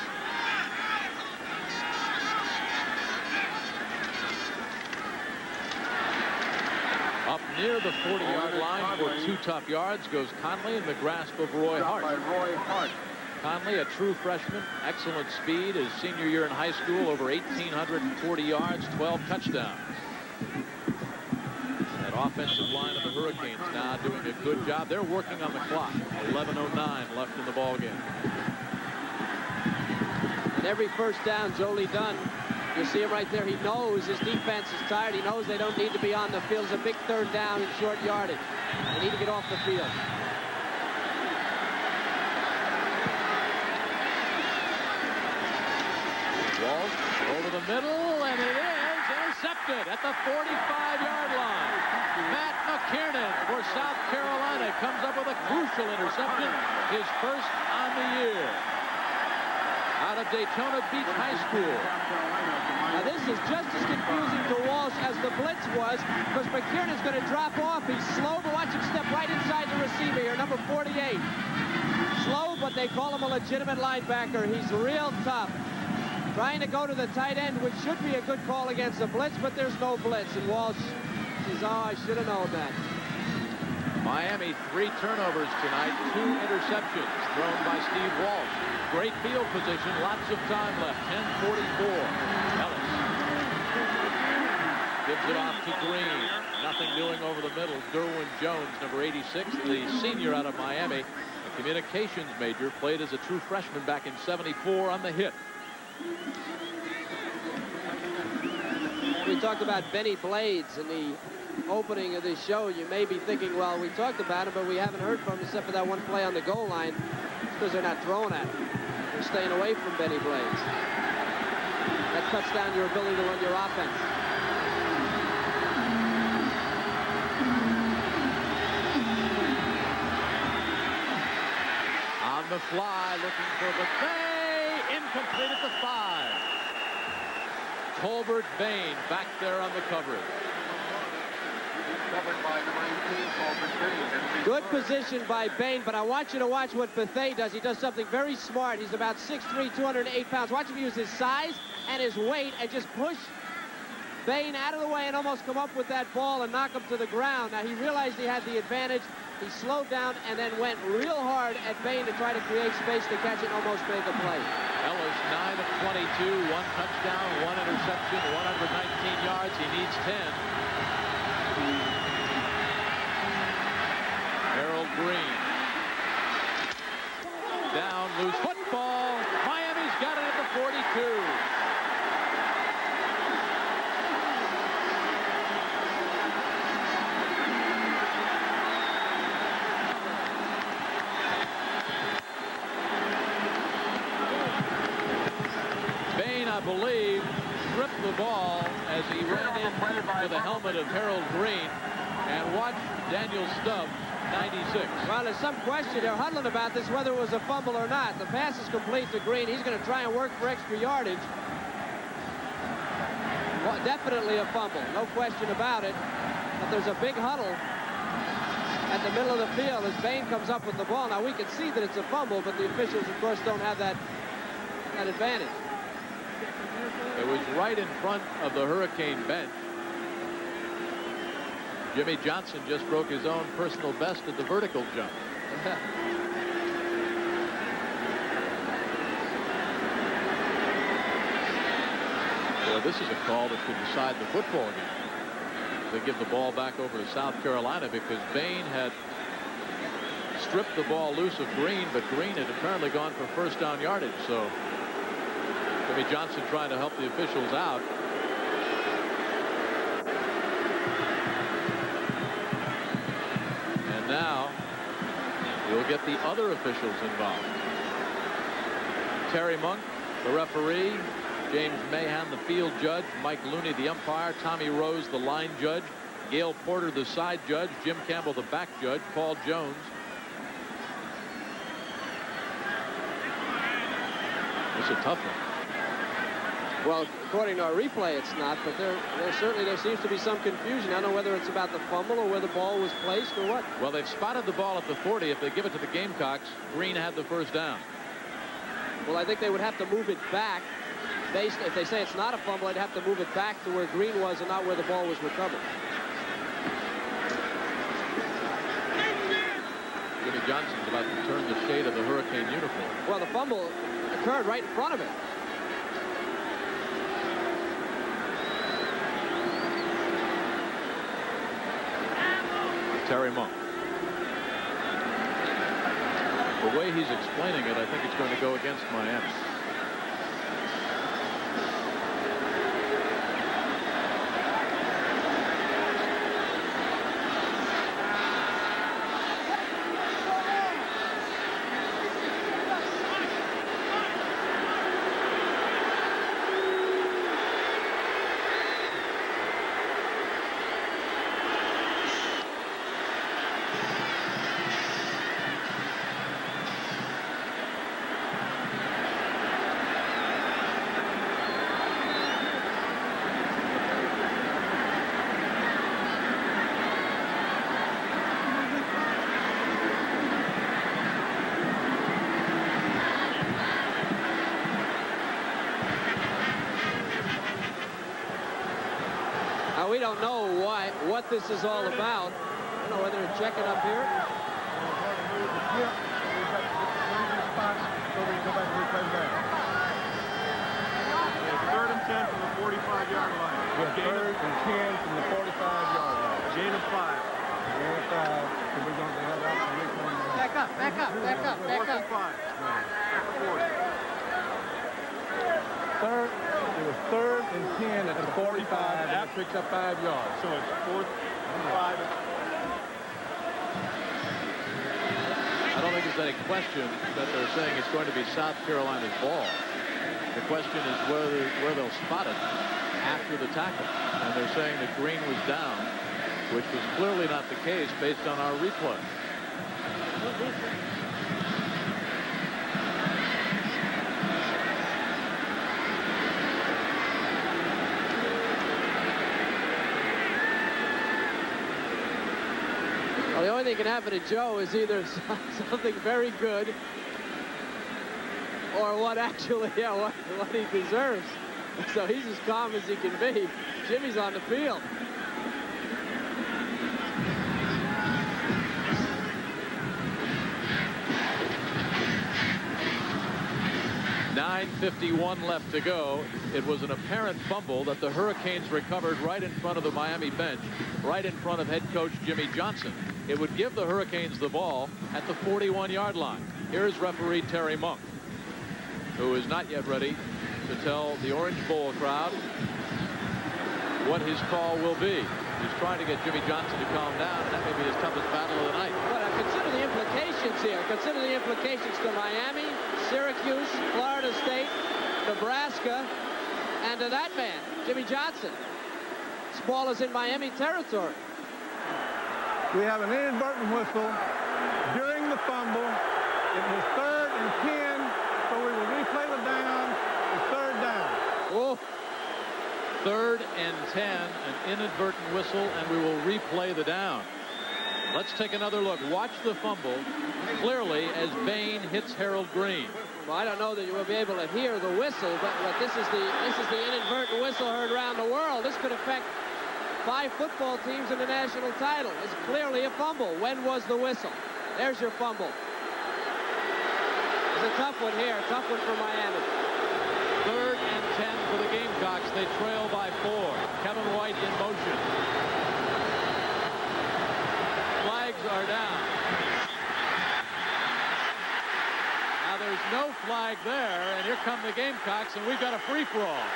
Up near the 40-yard line for 2 tough yards goes Conley in the grasp of Roy Hart. Conley, a true freshman, excellent speed. His senior year in high school, over 1,840 yards, 12 touchdowns. That offensive line of the Hurricanes now doing a good job. They're working on the clock. 11:09 left in the ballgame. And every first down, Jolie Dunn, you see him right there. He knows his defense is tired. He knows they don't need to be on the field. It's a big 3rd down in short yardage. They need to get off the field. Walsh over the middle, and it is intercepted at the 45-yard line. Matt McKiernan for South Carolina comes up with a crucial interception, his first on the year. Out of Daytona Beach High School. Now this is just as confusing to Walsh as the blitz was, because McKiernan's going to drop off. He's slow, but watch him step right inside the receiver here, number 48. Slow, but they call him a legitimate linebacker. He's real tough. Trying to go to the tight end, which should be a good call against the blitz, but there's no blitz. And Walsh says, oh, I should have known that. Miami 3 turnovers tonight, 2 interceptions thrown by Steve Walsh. Great field position, lots of time left, 10:44. Ellis gives it off to Green. Nothing doing over the middle. Derwin Jones, number 86, the senior out of Miami, a communications major, played as a true freshman back in '74 on the hit. We talked about Benny Blades in the opening of this show. You may be thinking, well, we talked about him, but we haven't heard from him except for that one play on the goal line. It's because they're not throwing at him. They're staying away from Benny Blades. That cuts down your ability to run your offense. On the fly, looking for Buffet. Incomplete at the 5. Tolbert Bain back there on the coverage. Good position by Bain, but I want you to watch what Bethea does. He does something very smart. He's about 6'3", 208 pounds. Watch him use his size and his weight and just push Bain out of the way and almost come up with that ball and knock him to the ground. Now, he realized he had the advantage. He slowed down and then went real hard at Bain to try to create space to catch it and almost make a play. Ellis, 9 of 22, 1 touchdown, 1 interception, 119 yards. He needs 10. Harold Green. Down, loose football. Miami's got it at the 42. Bain, I believe, stripped the ball as he ran into the helmet of Harold Green. And watch Daniel Stubbs, 96. Well, there's some question. They're huddling about this, whether it was a fumble or not. The pass is complete to Green. He's going to try and work for extra yardage. Well, definitely a fumble, no question about it. But there's a big huddle at the middle of the field as Bain comes up with the ball. Now, we can see that it's a fumble, but the officials, of course, don't have that advantage. It was right in front of the Hurricane bench. Jimmy Johnson just broke his own personal best at the vertical jump. Well, this is a call that could decide the football game. They give the ball back over to South Carolina because Bain had stripped the ball loose of Green, but Green had apparently gone for first down yardage. So Jimmy Johnson trying to help the officials out. And now you'll get the other officials involved. Terry Monk, the referee, James Mahan, the field judge, Mike Looney, the umpire, Tommy Rose, the line judge, Gail Porter, the side judge, Jim Campbell, the back judge, Paul Jones. It's a tough one. Well, according to our replay, it's not, but there seems to be some confusion. I don't know whether it's about the fumble or where the ball was placed or what. Well, they've spotted the ball at the 40. If they give it to the Gamecocks, Green had the first down. Well, I think they would have to move it back. If they say it's not a fumble, they'd have to move it back to where Green was and not where the ball was recovered. Jimmy Johnson's about to turn the shade of the Hurricane uniform. Well, the fumble occurred right in front of him. Terry Monk. The way he's explaining it, I think it's going to go against Miami. don't know what this is all about. I don't know whether they're checking up here. Third and 10 from the 45-yard line. Third and 10 from the 45-yard line. Gain of 5. Gain of 5. So we're going to have that. Back up. Fourth and 5. Third, it was third and 10 at the 45. That picks up 5 yards. So it's fourth and 5. I don't think there's any question that they're saying it's going to be South Carolina's ball. The question is where they'll spot it after the tackle. And they're saying that Green was down, which was clearly not the case based on our replay. Well, the only thing that can happen to Joe is either something very good or what actually, what he deserves. So he's as calm as he can be. Jimmy's on the field. .51 left to go. It was an apparent fumble that the Hurricanes recovered right in front of the Miami bench, right in front of head coach Jimmy Johnson. It would give the Hurricanes the ball at the 41-yard line. Here's referee Terry Monk, who is not yet ready to tell the Orange Bowl crowd what his call will be. He's trying to get Jimmy Johnson to calm down, and that may be his toughest battle of the night. But consider the implications here. Consider the implications to Miami, Syracuse, Florida State, Nebraska, and to that man, Jimmy Johnson. This ball is in Miami territory. We have an inadvertent whistle during the fumble. It was third and 10, so we will replay the down. It's third down. Oh. Third and 10, an inadvertent whistle, and we will replay the down. Let's take another look. Watch the fumble clearly as Bain hits Harold Green. Well, I don't know that you will be able to hear the whistle, but this is the inadvertent whistle heard around the world. This could affect 5 football teams in the national title. It's clearly a fumble. When was the whistle? There's your fumble. It's a tough one here, a tough one for Miami. Third and 10 for the Gamecocks. They trail by 4. Kevin White in motion. Flags are down. Now there's no flag there, and here come the Gamecocks, and we've got a free-for-all.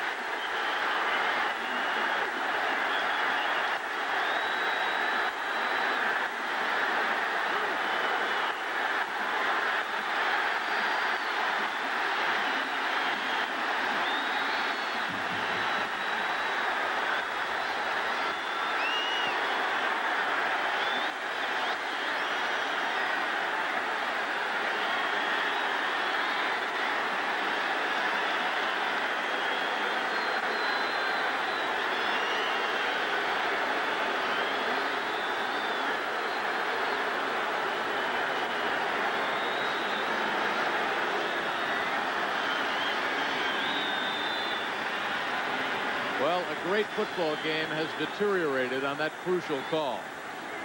Well, a great football game has deteriorated on that crucial call.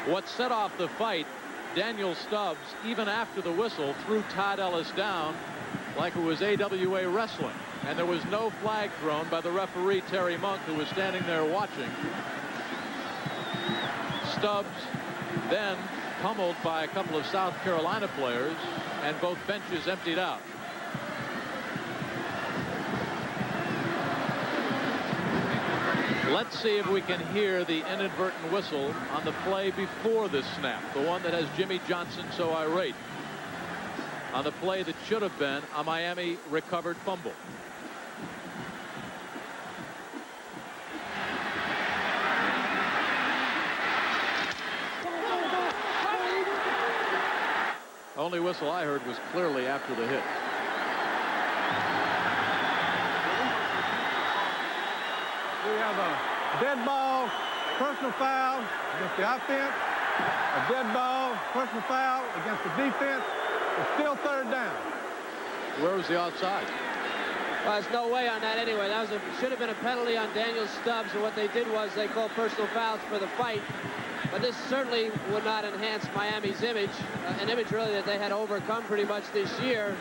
What set off the fight, Daniel Stubbs, even after the whistle, threw Todd Ellis down like it was AWA wrestling. And there was no flag thrown by the referee, Terry Monk, who was standing there watching. Stubbs then pummeled by a couple of South Carolina players, and both benches emptied out. Let's see if we can hear the inadvertent whistle on the play before this snap, the one that has Jimmy Johnson so irate, on the play that should have been a Miami recovered fumble. Only whistle I heard was clearly after the hit. We have a dead ball, personal foul against the offense, a dead ball, personal foul against the defense. It's still third down. Where was the offside? Well, there's no way on that anyway. That should have been a penalty on Daniel Stubbs, and what they did was they called personal fouls for the fight. But this certainly would not enhance Miami's image, an image really that they had overcome pretty much this year.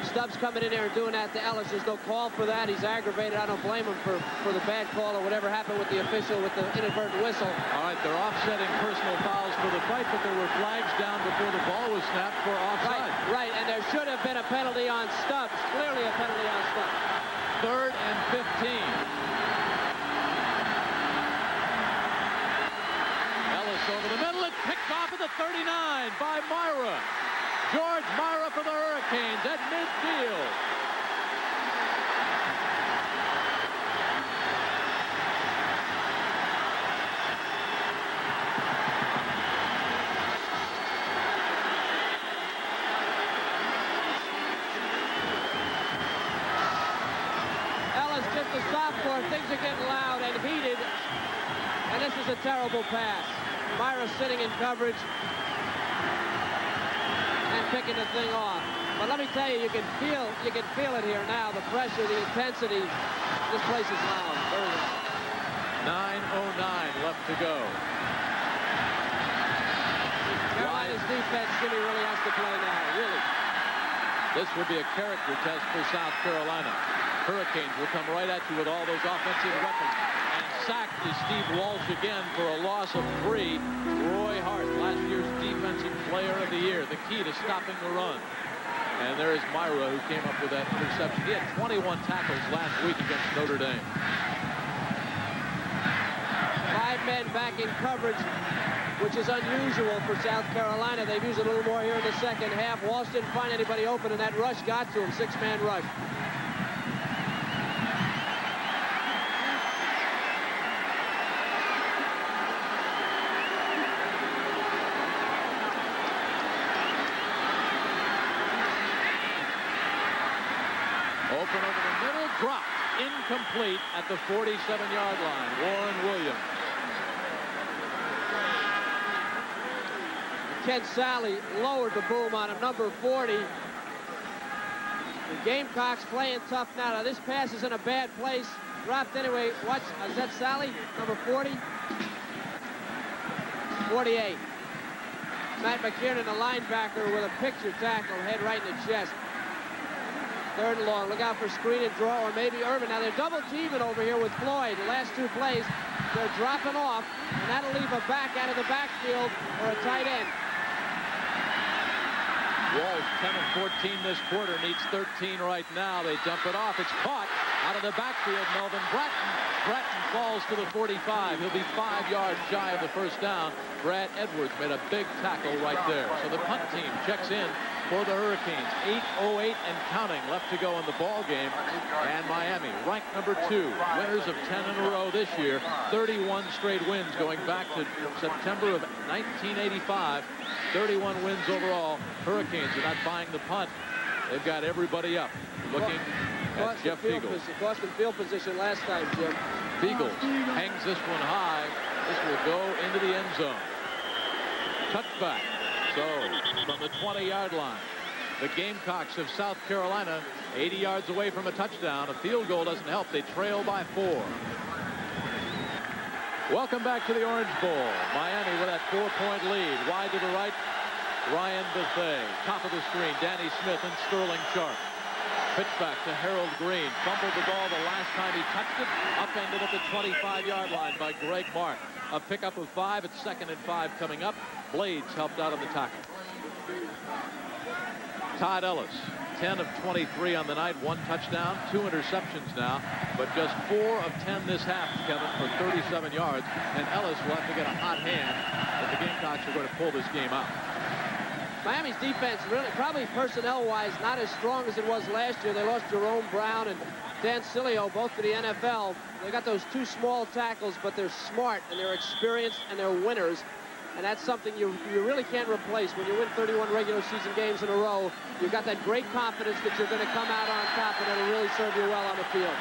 Stubbs coming in there and doing that to Ellis. There's no call for that. He's aggravated. I don't blame him for the bad call or whatever happened with the official with the inadvertent whistle. All right, they're offsetting personal fouls for the fight, but there were flags down before the ball was snapped for offside. Right, and there should have been a penalty on Stubbs. Clearly a penalty on Stubbs. 3rd and 15. Ellis over the middle. It's picked off at the 39 by Myra. George Myra for the Hurricanes at midfield. Ellis just a sophomore. Things are getting loud and heated. And this is a terrible pass. Myra sitting in coverage and picking the thing off. But let me tell you, you can feel it here now. The pressure, the intensity. This place is loud. Very loud. 9:09 left to go. Carolina's defense really has to play now. Really. This would be a character test for South Carolina. Hurricanes will come right at you with all those offensive weapons. And sacked is Steve Walsh again for a loss of 3. Roy Hart, last year's Defensive Player of the Year, the key to stopping the run. And there is Myra, who came up with that interception. He had 21 tackles last week against Notre Dame. 5 men back in coverage, which is unusual for South Carolina. They've used it a little more here in the second half. Walsh didn't find anybody open, and that rush got to him. 6-man rush. Open over the middle, dropped, incomplete at the 47-yard line. Warren Williams. Ken Sally lowered the boom on him, number 40. The Gamecocks playing tough now. Now this pass is in a bad place. Dropped anyway. Watch, is that Sally, number 40? 48. Matt McKiernan, the linebacker, with a picture tackle, head right in the chest. 3rd and long. Look out for screen and draw, or maybe Irvin. Now they're double teaming over here with Floyd. The last 2 plays, they're dropping off, and that'll leave a back out of the backfield or a tight end. Walsh 10 of 14 this quarter, needs 13 right now. They dump it off. It's caught out of the backfield. Melvin Bratton. Bratton falls to the 45. He'll be 5 yards shy of the first down. Brad Edwards made a big tackle right there. So the punt team checks in for the Hurricanes. 8:08 and counting left to go in the ball game. And Miami, ranked number 2, winners of 10 in a row this year. 31 straight wins going back to September of 1985. 31 wins overall. Hurricanes are not buying the punt. They've got everybody up. Looking at Jeff Beagles. Cost him field position last time, Jim. Beagles hangs this one high. This will go into the end zone. Touchback. So, from the 20-yard line, the Gamecocks of South Carolina, 80 yards away from a touchdown. A field goal doesn't help. They trail by 4. Welcome back to the Orange Bowl. Miami with that 4-point lead. Wide to the right, Ryan Bethea. Top of the screen, Danny Smith and Sterling Sharp. Pitch back to Harold Green. Fumbled the ball the last time he touched it. Upended at the 25-yard line by Greg Mark. A pickup of 5. It's 2nd and 5 coming up. Blades helped out on the tackle. Todd Ellis, 10 of 23 on the night, 1 touchdown, 2 interceptions now, but just 4 of 10 this half, Kevin, for 37 yards. And Ellis will have to get a hot hand if the Gamecocks are going to pull this game out. Miami's defense really, probably personnel-wise, not as strong as it was last year. They lost Jerome Brown and Dan Cilio, both to the NFL. They got those 2 small tackles, but they're smart and they're experienced and they're winners. And that's something you really can't replace. When you win 31 regular season games in a row, you've got that great confidence that you're going to come out on top, and it'll really serve you well on the field.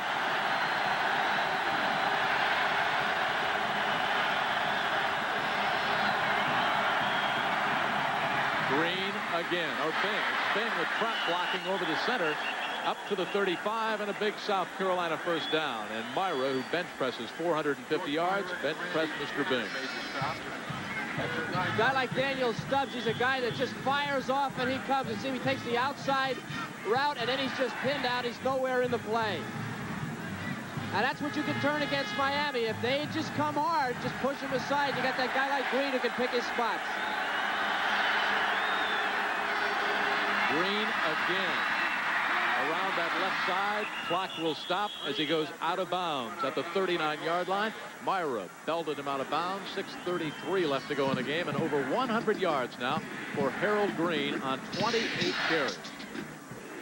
Green again, or Bing. Bing with front blocking over the center. Up to the 35 and a big South Carolina first down. And Myra, who bench presses 450 yards, bench press Mr. Bing. A guy like Daniel Stubbs, he's a guy that just fires off and he comes. And see, he takes the outside route and then he's just pinned out. He's nowhere in the play. And that's what you can turn against Miami. If they just come hard, just push him aside, you got that guy like Green who can pick his spots. Green again. Around that left side, clock will stop as he goes out of bounds at the 39-yard line. Myra belted him out of bounds. 6:33 left to go in the game, and over 100 yards now for Harold Green on 28 carries.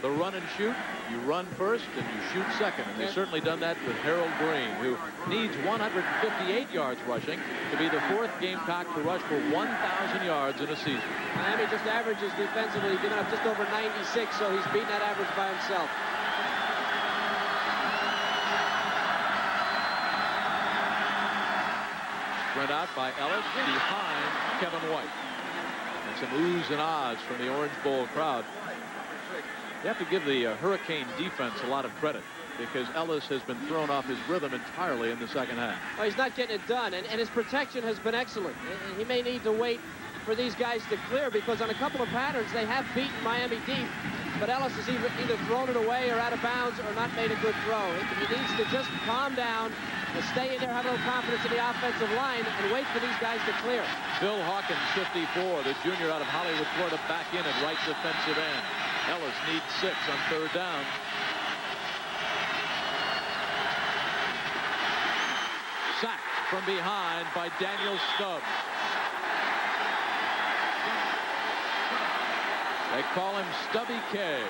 The run and shoot, you run first and you shoot second, and they've certainly done that with Harold Green, who needs 158 yards rushing to be the fourth Gamecock to rush for 1,000 yards in a season. Miami just averages defensively, giving up just over 96, so he's beating that average by himself. Sprint out by Ellis behind Kevin White. And some oohs and ahs from the Orange Bowl crowd. You have to give the Hurricane defense a lot of credit because Ellis has been thrown off his rhythm entirely in the second half. Well, he's not getting it done, and his protection has been excellent. And he may need to wait for these guys to clear because on a couple of patterns they have beaten Miami deep, but Ellis has either thrown it away or out of bounds or not made a good throw. He needs to just calm down and stay in there, have a little confidence in the offensive line, and wait for these guys to clear. Bill Hawkins, 54, the junior out of Hollywood, Florida, back in at right defensive end. Ellis needs 6 on third down. Sacked from behind by Daniel Stubbs. They call him Stubby K.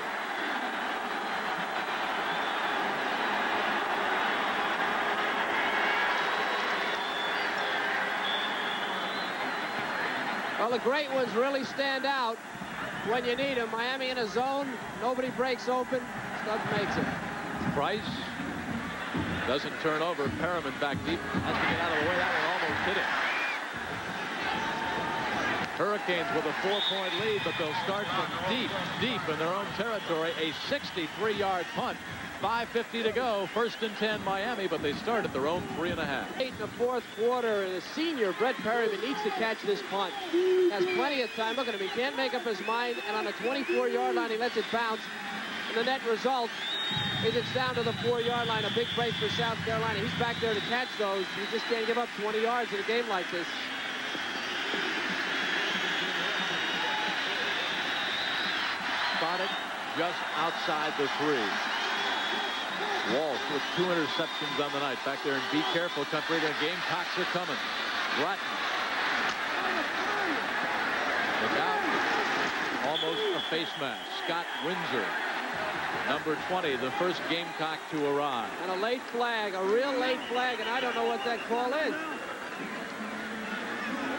Well, the great ones really stand out when you need them. Miami in a zone, nobody breaks open, Stubbs makes it. Price doesn't turn over. Perriman back deep, has to get out of the way. That one almost hit him. Hurricanes with a 4-point lead, but they'll start from deep in their own territory. A 63-yard punt. 5:50 to go. 1st and 10 Miami, but they start at their own 3.5. Late in the fourth quarter, the senior Brett Perriman needs to catch this punt. He has plenty of time. Look at him. He can't make up his mind, and on a 24-yard line, he lets it bounce. And the net result is it's down to the 4-yard line. A big break for South Carolina. He's back there to catch those. You just can't give up 20 yards in a game like this. Spotted just outside the 3. Walsh with 2 interceptions on the night. Back there in Be Careful country. The Gamecocks are coming. Bratton. Look out. Almost a face mask. Scott Windsor. Number 20, the first Gamecock to arrive. And a late flag, a real late flag, and I don't know what that call is.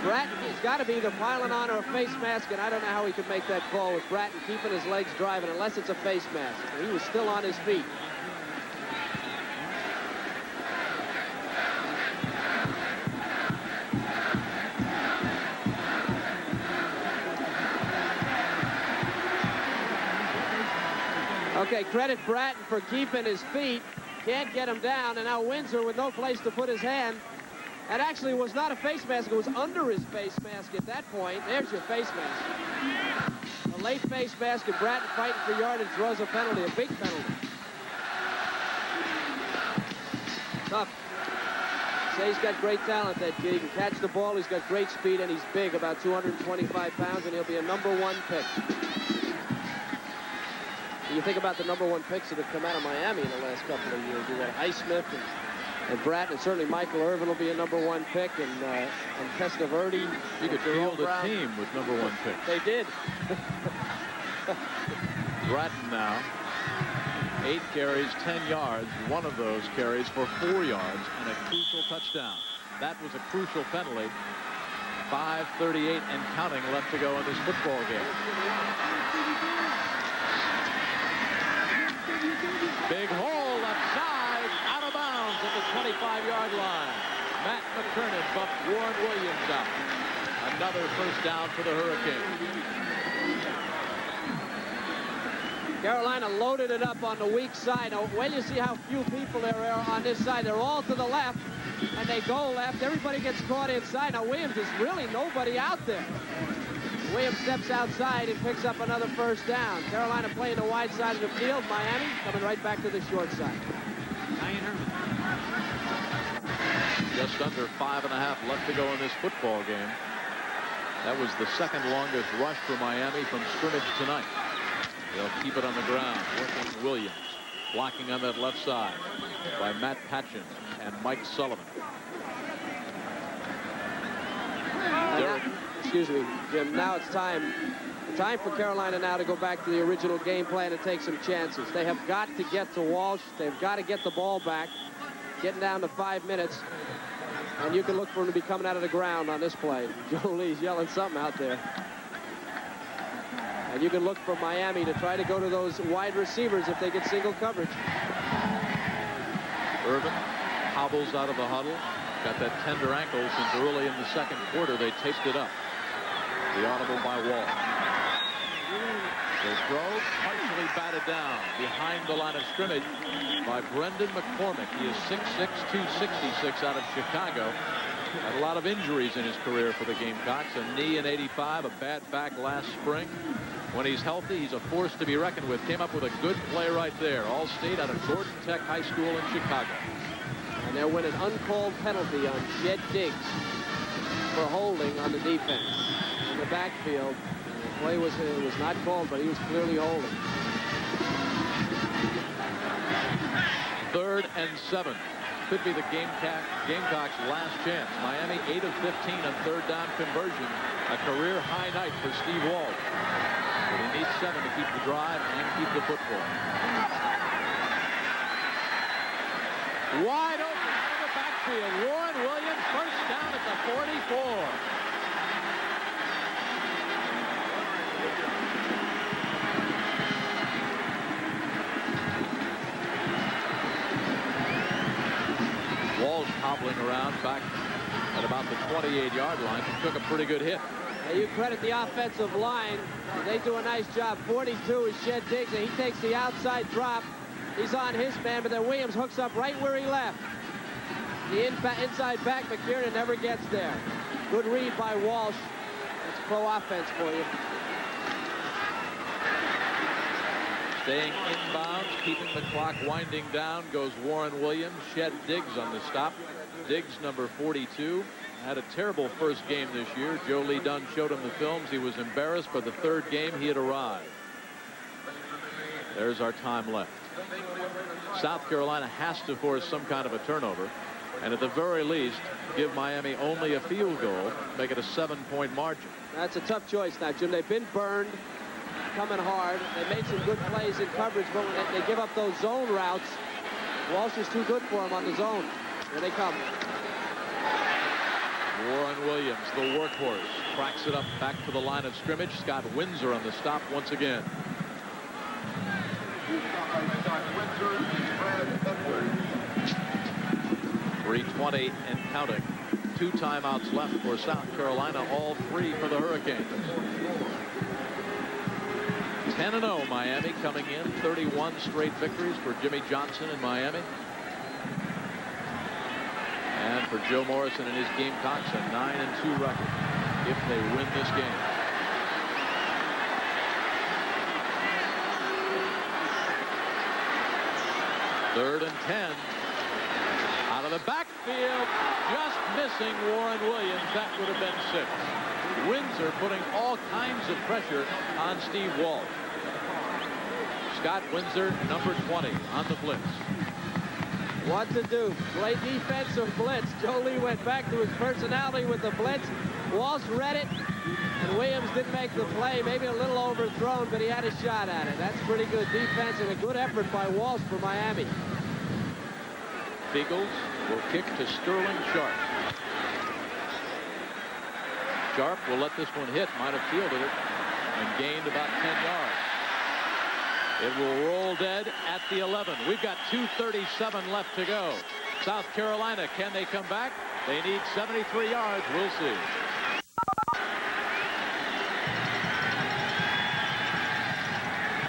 Bratton, he's got to be either piling on or a face mask, and I don't know how he could make that call with Bratton keeping his legs driving, unless it's a face mask. He was still on his feet. Okay, credit Bratton for keeping his feet. Can't get him down, and now Windsor with no place to put his hand. That actually was not a face mask. It was under his face mask at that point. There's your face mask. A late face mask, and Bratton fighting for yardage draws a penalty, a big penalty. Tough. Say he's got great talent, that kid. He can catch the ball. He's got great speed, and he's big, about 225 pounds, and he'll be a #1 pick. You think about the #1 picks that have come out of Miami in the last couple of years. You got Highsmith and Bratton, and certainly Michael Irvin will be a #1 pick, and Testaverde. You could field a team with #1 picks. They did. Bratton now, 8 carries, 10 yards. One of those carries for 4 yards and a crucial touchdown. That was a crucial penalty. 5:38 and counting left to go in this football game. Big hole left side, out of bounds at the 25-yard line. Matt McKernan bumped Warren Williams out. Another first down for the Hurricanes. Carolina loaded it up on the weak side. Now, when you see how few people there are on this side, they're all to the left, and they go left. Everybody gets caught inside. Now, Williams is really nobody out there. Williams steps outside and picks up another first down. Carolina playing the wide side of the field. Miami coming right back to the short side. Ryan Herman. Just under 5.5 left to go in this football game. That was the second longest rush for Miami from scrimmage tonight. They'll keep it on the ground, working Williams. Blocking on that left side by Matt Patchen and Mike Sullivan. Excuse me, Jim. Now it's time for Carolina now to go back to the original game plan and take some chances. They have got to get to Walsh. They've got to get the ball back. Getting down to 5 minutes. And you can look for him to be coming out of the ground on this play. Joe Lee's yelling something out there. And you can look for Miami to try to go to those wide receivers if they get single coverage. Irvin hobbles out of the huddle. Got that tender ankle since early in the second quarter. They taped it up. The audible by Wall. The throw partially batted down behind the line of scrimmage by Brendan McCormick. He is 6'6", 266 out of Chicago. Had a lot of injuries in his career for the Gamecocks. A knee in '85, a bad back last spring. When he's healthy, he's a force to be reckoned with. Came up with a good play right there. All-State out of Gordon Tech High School in Chicago. And there went an uncalled penalty on Jed Diggs for holding on the defense in the backfield. The play was not called, but he was clearly holding. 3rd and 7. Could be the Gamecocks' last chance. Miami 8 of 15 on third down conversion. A career high night for Steve Walsh. But he needs 7 to keep the drive and keep the football. Wide open in the backfield. Warren Williams first down at the 44. Walsh hobbling around back at about the 28-yard line. He took a pretty good hit. Now you credit the offensive line. They do a nice job. 42 is Jed Diggs, and he takes the outside drop. He's on his man, but then Williams hooks up right where he left. The inside back, McKiernan never gets there. Good read by Walsh. That's pro offense for you. Staying inbounds, keeping the clock winding down, goes Warren Williams. Jed Diggs on the stop. Diggs, number 42, had a terrible first game this year. Joe Lee Dunn showed him the films. He was embarrassed. By the third game, he had arrived. There's our time left. South Carolina has to force some kind of a turnover, and at the very least, give Miami only a field goal, make it a 7-point margin. That's a tough choice now, Jim. They've been burned, coming hard. They made some good plays in coverage, but when they give up those zone routes, Walsh is too good for them on the zone. Here they come. Warren Williams, the workhorse, cracks it up back to the line of scrimmage. Scott Windsor on the stop once again. 3:20 and counting. 2 timeouts left for South Carolina, all 3 for the Hurricanes. 10-0 Miami coming in. 31 straight victories for Jimmy Johnson in Miami. And for Joe Morrison and his Gamecocks, a 9-2 record if they win this game. Third and 10. Out of the backfield, just missing Warren Williams. That would have been 6. Windsor putting all kinds of pressure on Steve Walsh. Scott Windsor, number 20, on the blitz. What to do? Play defense or blitz? Joe Lee went back to his personality with the blitz. Walsh read it, and Williams didn't make the play. Maybe a little overthrown, but he had a shot at it. That's pretty good defense and a good effort by Walsh for Miami. Beagles will kick to Sterling Sharp. Sharp will let this one hit. Might have fielded it and gained about 10 yards. It will roll dead at the 11. We've got 2:37 left to go. South Carolina, can they come back? They need 73 yards. We'll see.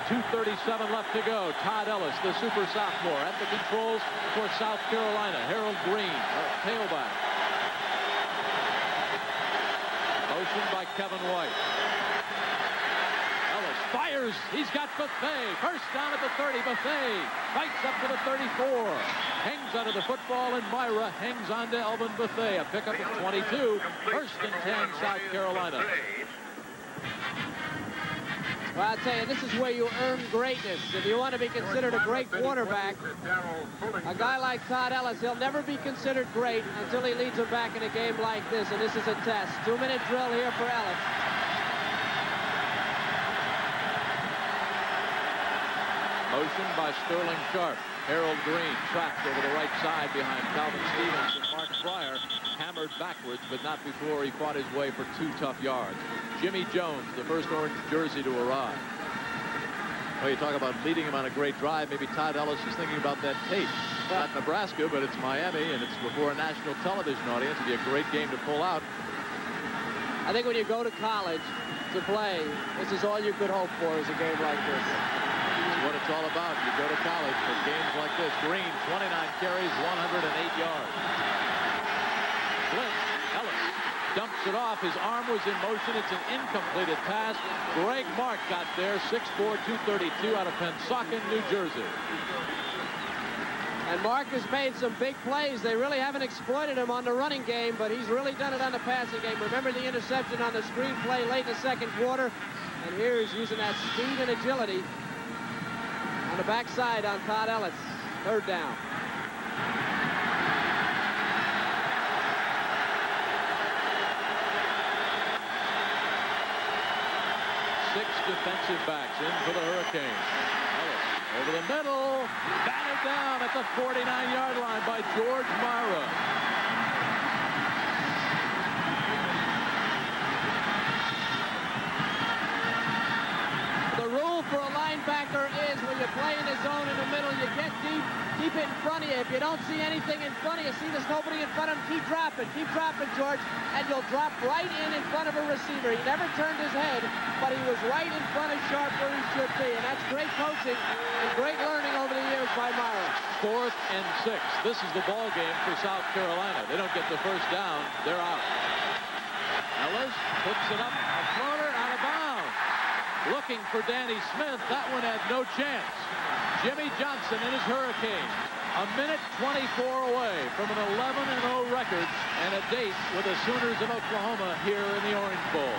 2:37 left to go. Todd Ellis, the super sophomore, at the controls for South Carolina. Harold Green, tailback. Motion by Kevin White. Ellis fires. He's got Buffet. First down at the 30. Buffet fights up to the 34. Hangs onto the football, and Myra hangs on to Elvin Buffet. A pickup of 22. First and 10, South Carolina. Well, I'll tell you, this is where you earn greatness. If you want to be considered a great quarterback, a guy like Todd Ellis, he'll never be considered great until he leads them back in a game like this, and this is a test. 2-minute drill here for Ellis. Motion by Sterling Sharp. Harold Green trapped over the right side behind Calvin Stevens, and Mark Fryer hammered backwards, but not before he fought his way for 2 tough yards. Jimmy Jones, the first orange jersey to arrive. Well, you talk about leading him on a great drive. Maybe Todd Ellis is thinking about that tape. Not Nebraska, but it's Miami, and it's before a national television audience. It'd be a great game to pull out. I think when you go to college to play, this is all you could hope for, is a game like this. What it's all about. You go to college for games like this. Green, 29 carries, 108 yards. Blitz, Ellis dumps it off. His arm was in motion. It's an incompleted pass. Greg Mark got there, 6'4", 232 out of Pennsauken, New Jersey. And Mark has made some big plays. They really haven't exploited him on the running game, but he's really done it on the passing game. Remember the interception on the screen play late in the second quarter? And here he's using that speed and agility on the backside on Todd Ellis. Third down. Six defensive backs in for the Hurricanes. Ellis over the middle, batted down at the 49-yard line by George Myra. The rule for a linebacker is when you play in the zone in the middle, you get deep, keep it in front of you. If you don't see anything in front of you, see there's nobody in front of him, keep dropping, George, and you'll drop right in front of a receiver. He never turned his head, but he was right in front of Sharp where he should be, and that's great coaching and great learning over the years by Myra. 4th and 6. This is the ball game for South Carolina. They don't get the first down, they're out. Ellis puts it up, a floater, out of bounds. Looking for Danny Smith. That one had no chance. Jimmy Johnson and his Hurricanes. A minute 24 away from an 11-0 record and a date with the Sooners of Oklahoma here in the Orange Bowl.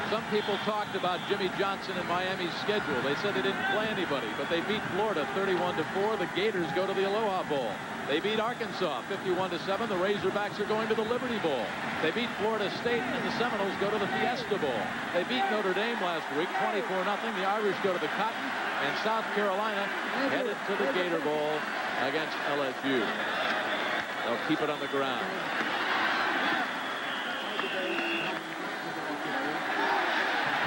Some people talked about Jimmy Johnson and Miami's schedule. They said they didn't play anybody, but they beat Florida 31-4. The Gators go to the Aloha Bowl. They beat Arkansas 51-7. The Razorbacks are going to the Liberty Bowl. They beat Florida State, and the Seminoles go to the Fiesta Bowl. They beat Notre Dame last week 24-0. The Irish go to the Cotton, and South Carolina headed to the Gator Bowl against LSU. They'll keep it on the ground.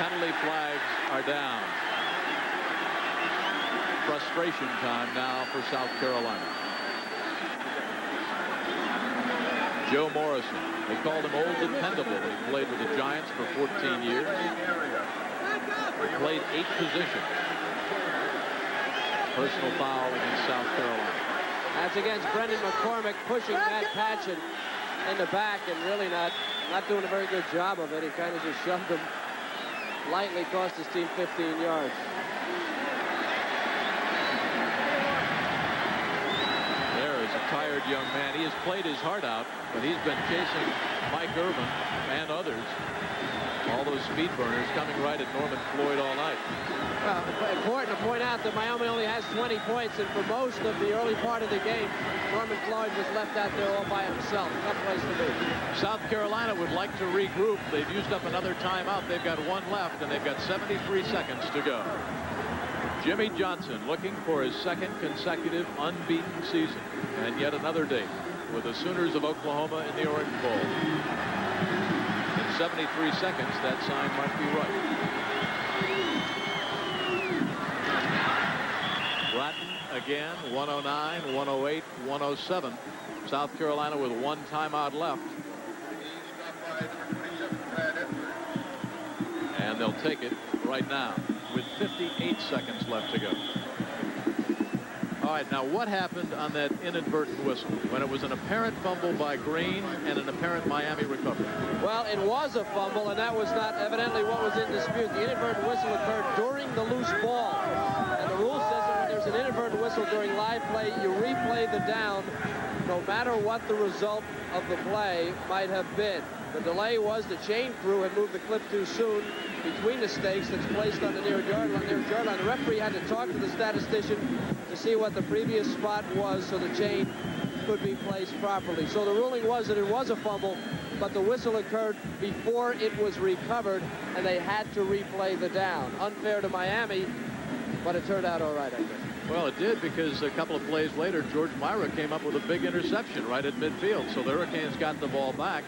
Penalty flags are down. Frustration time now for South Carolina. Joe Morrison. They called him Old Dependable. He played with the Giants for 14 years. He played 8 positions. Personal foul against South Carolina. That's against Brendan McCormick, pushing Matt Patchen in the back and really not doing a very good job of it. He kind of just shoved him lightly, cost his team 15 yards. There is a tired young man. He has played his heart out, but he's been chasing Mike Irvin and others. All those speed burners coming right at Norman Floyd all night. Well, important to point out that Miami only has 20 points, and for most of the early part of the game, Norman Floyd was left out there all by himself. Tough place to be. South Carolina would like to regroup. They've used up another timeout. They've got 1 left, and they've got 73 seconds to go. Jimmy Johnson looking for his 2nd consecutive unbeaten season, and yet another date with the Sooners of Oklahoma in the Orange Bowl. In 73 seconds, that sign might be right. Bratton again. 109, 108, 107. South Carolina with 1 timeout left. And they'll take it right now with 58 seconds left to go. All right, now what happened on that inadvertent whistle when it was an apparent fumble by Green and an apparent Miami recovery? Well, it was a fumble, and that was not evidently what was in dispute. The inadvertent whistle occurred during the loose ball. And the rule says that when there's an inadvertent whistle during live play, you replay the down no matter what the result of the play might have been. The delay was the chain crew had moved the clip too soon between the stakes that's placed on the near yard line. The referee had to talk to the statistician to see what the previous spot was so the chain could be placed properly. So the ruling was that it was a fumble, but the whistle occurred before it was recovered, and they had to replay the down. Unfair to Miami, but it turned out all right, I guess. Well, it did, because a couple of plays later, George Myra came up with a big interception right at midfield. So the Hurricanes got the ball back.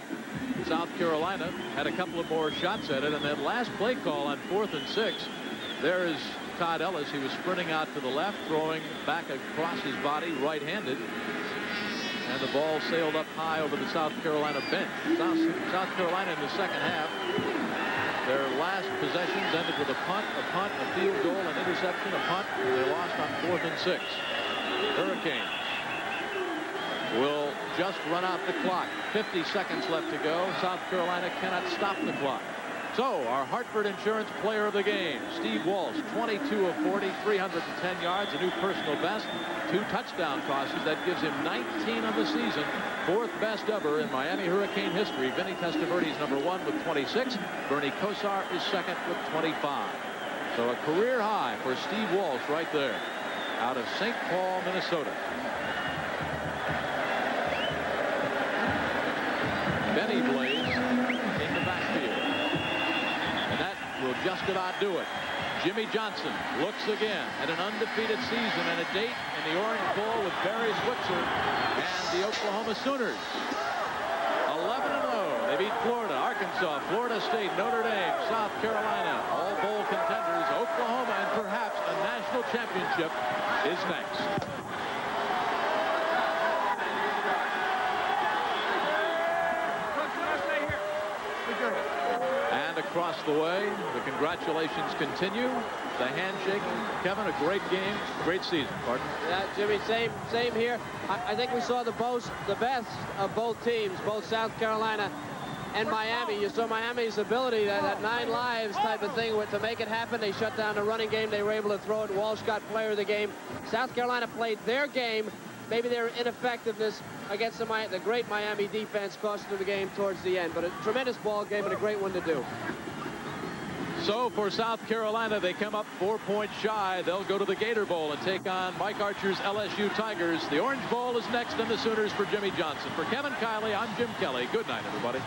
South Carolina had a couple of more shots at it, and that last play call on 4th and 6, there is Todd Ellis. He was sprinting out to the left, throwing back across his body right-handed, and the ball sailed up high over the South Carolina bench. South Carolina in the second half, their last possessions ended with a punt, a field goal, an interception, a punt, and they lost on 4th and 6. Hurricanes will just run out the clock. 50 seconds left to go. South Carolina cannot stop the clock. So our Hartford Insurance player of the game, Steve Walsh, 22 of 40, 310 yards, a new personal best, 2 touchdown tosses. That gives him 19 on the season, 4th best ever in Miami Hurricane history. Vinny Testaverde is number 1 with 26. Bernie Kosar is second with 25. So a career high for Steve Walsh right there out of St. Paul, Minnesota. Benny Blaze in the backfield. And that will just about do it. Jimmy Johnson looks again at an undefeated season and a date in the Orange Bowl with Barry Switzer and the Oklahoma Sooners. 11-0. They beat Florida, Arkansas, Florida State, Notre Dame, South Carolina, all bowl contenders. Oklahoma, and perhaps a national championship is next. And across the way, the congratulations continue. The handshake. Kevin, a great game, great season. Pardon? Yeah, Jimmy, same here. I think we saw the best of both teams, both South Carolina and Miami. You saw Miami's ability, that 9 lives type of thing, to make it happen. They shut down the running game. They were able to throw it. Walsh got player of the game. South Carolina played their game. Maybe their ineffectiveness against the great Miami defense cost them the game towards the end. But a tremendous ball game and a great one to do. So for South Carolina, they come up 4 points shy. They'll go to the Gator Bowl and take on Mike Archer's LSU Tigers. The Orange Bowl is next, and the Sooners for Jimmy Johnson. For Kevin Kiley, I'm Jim Kelly. Good night, everybody.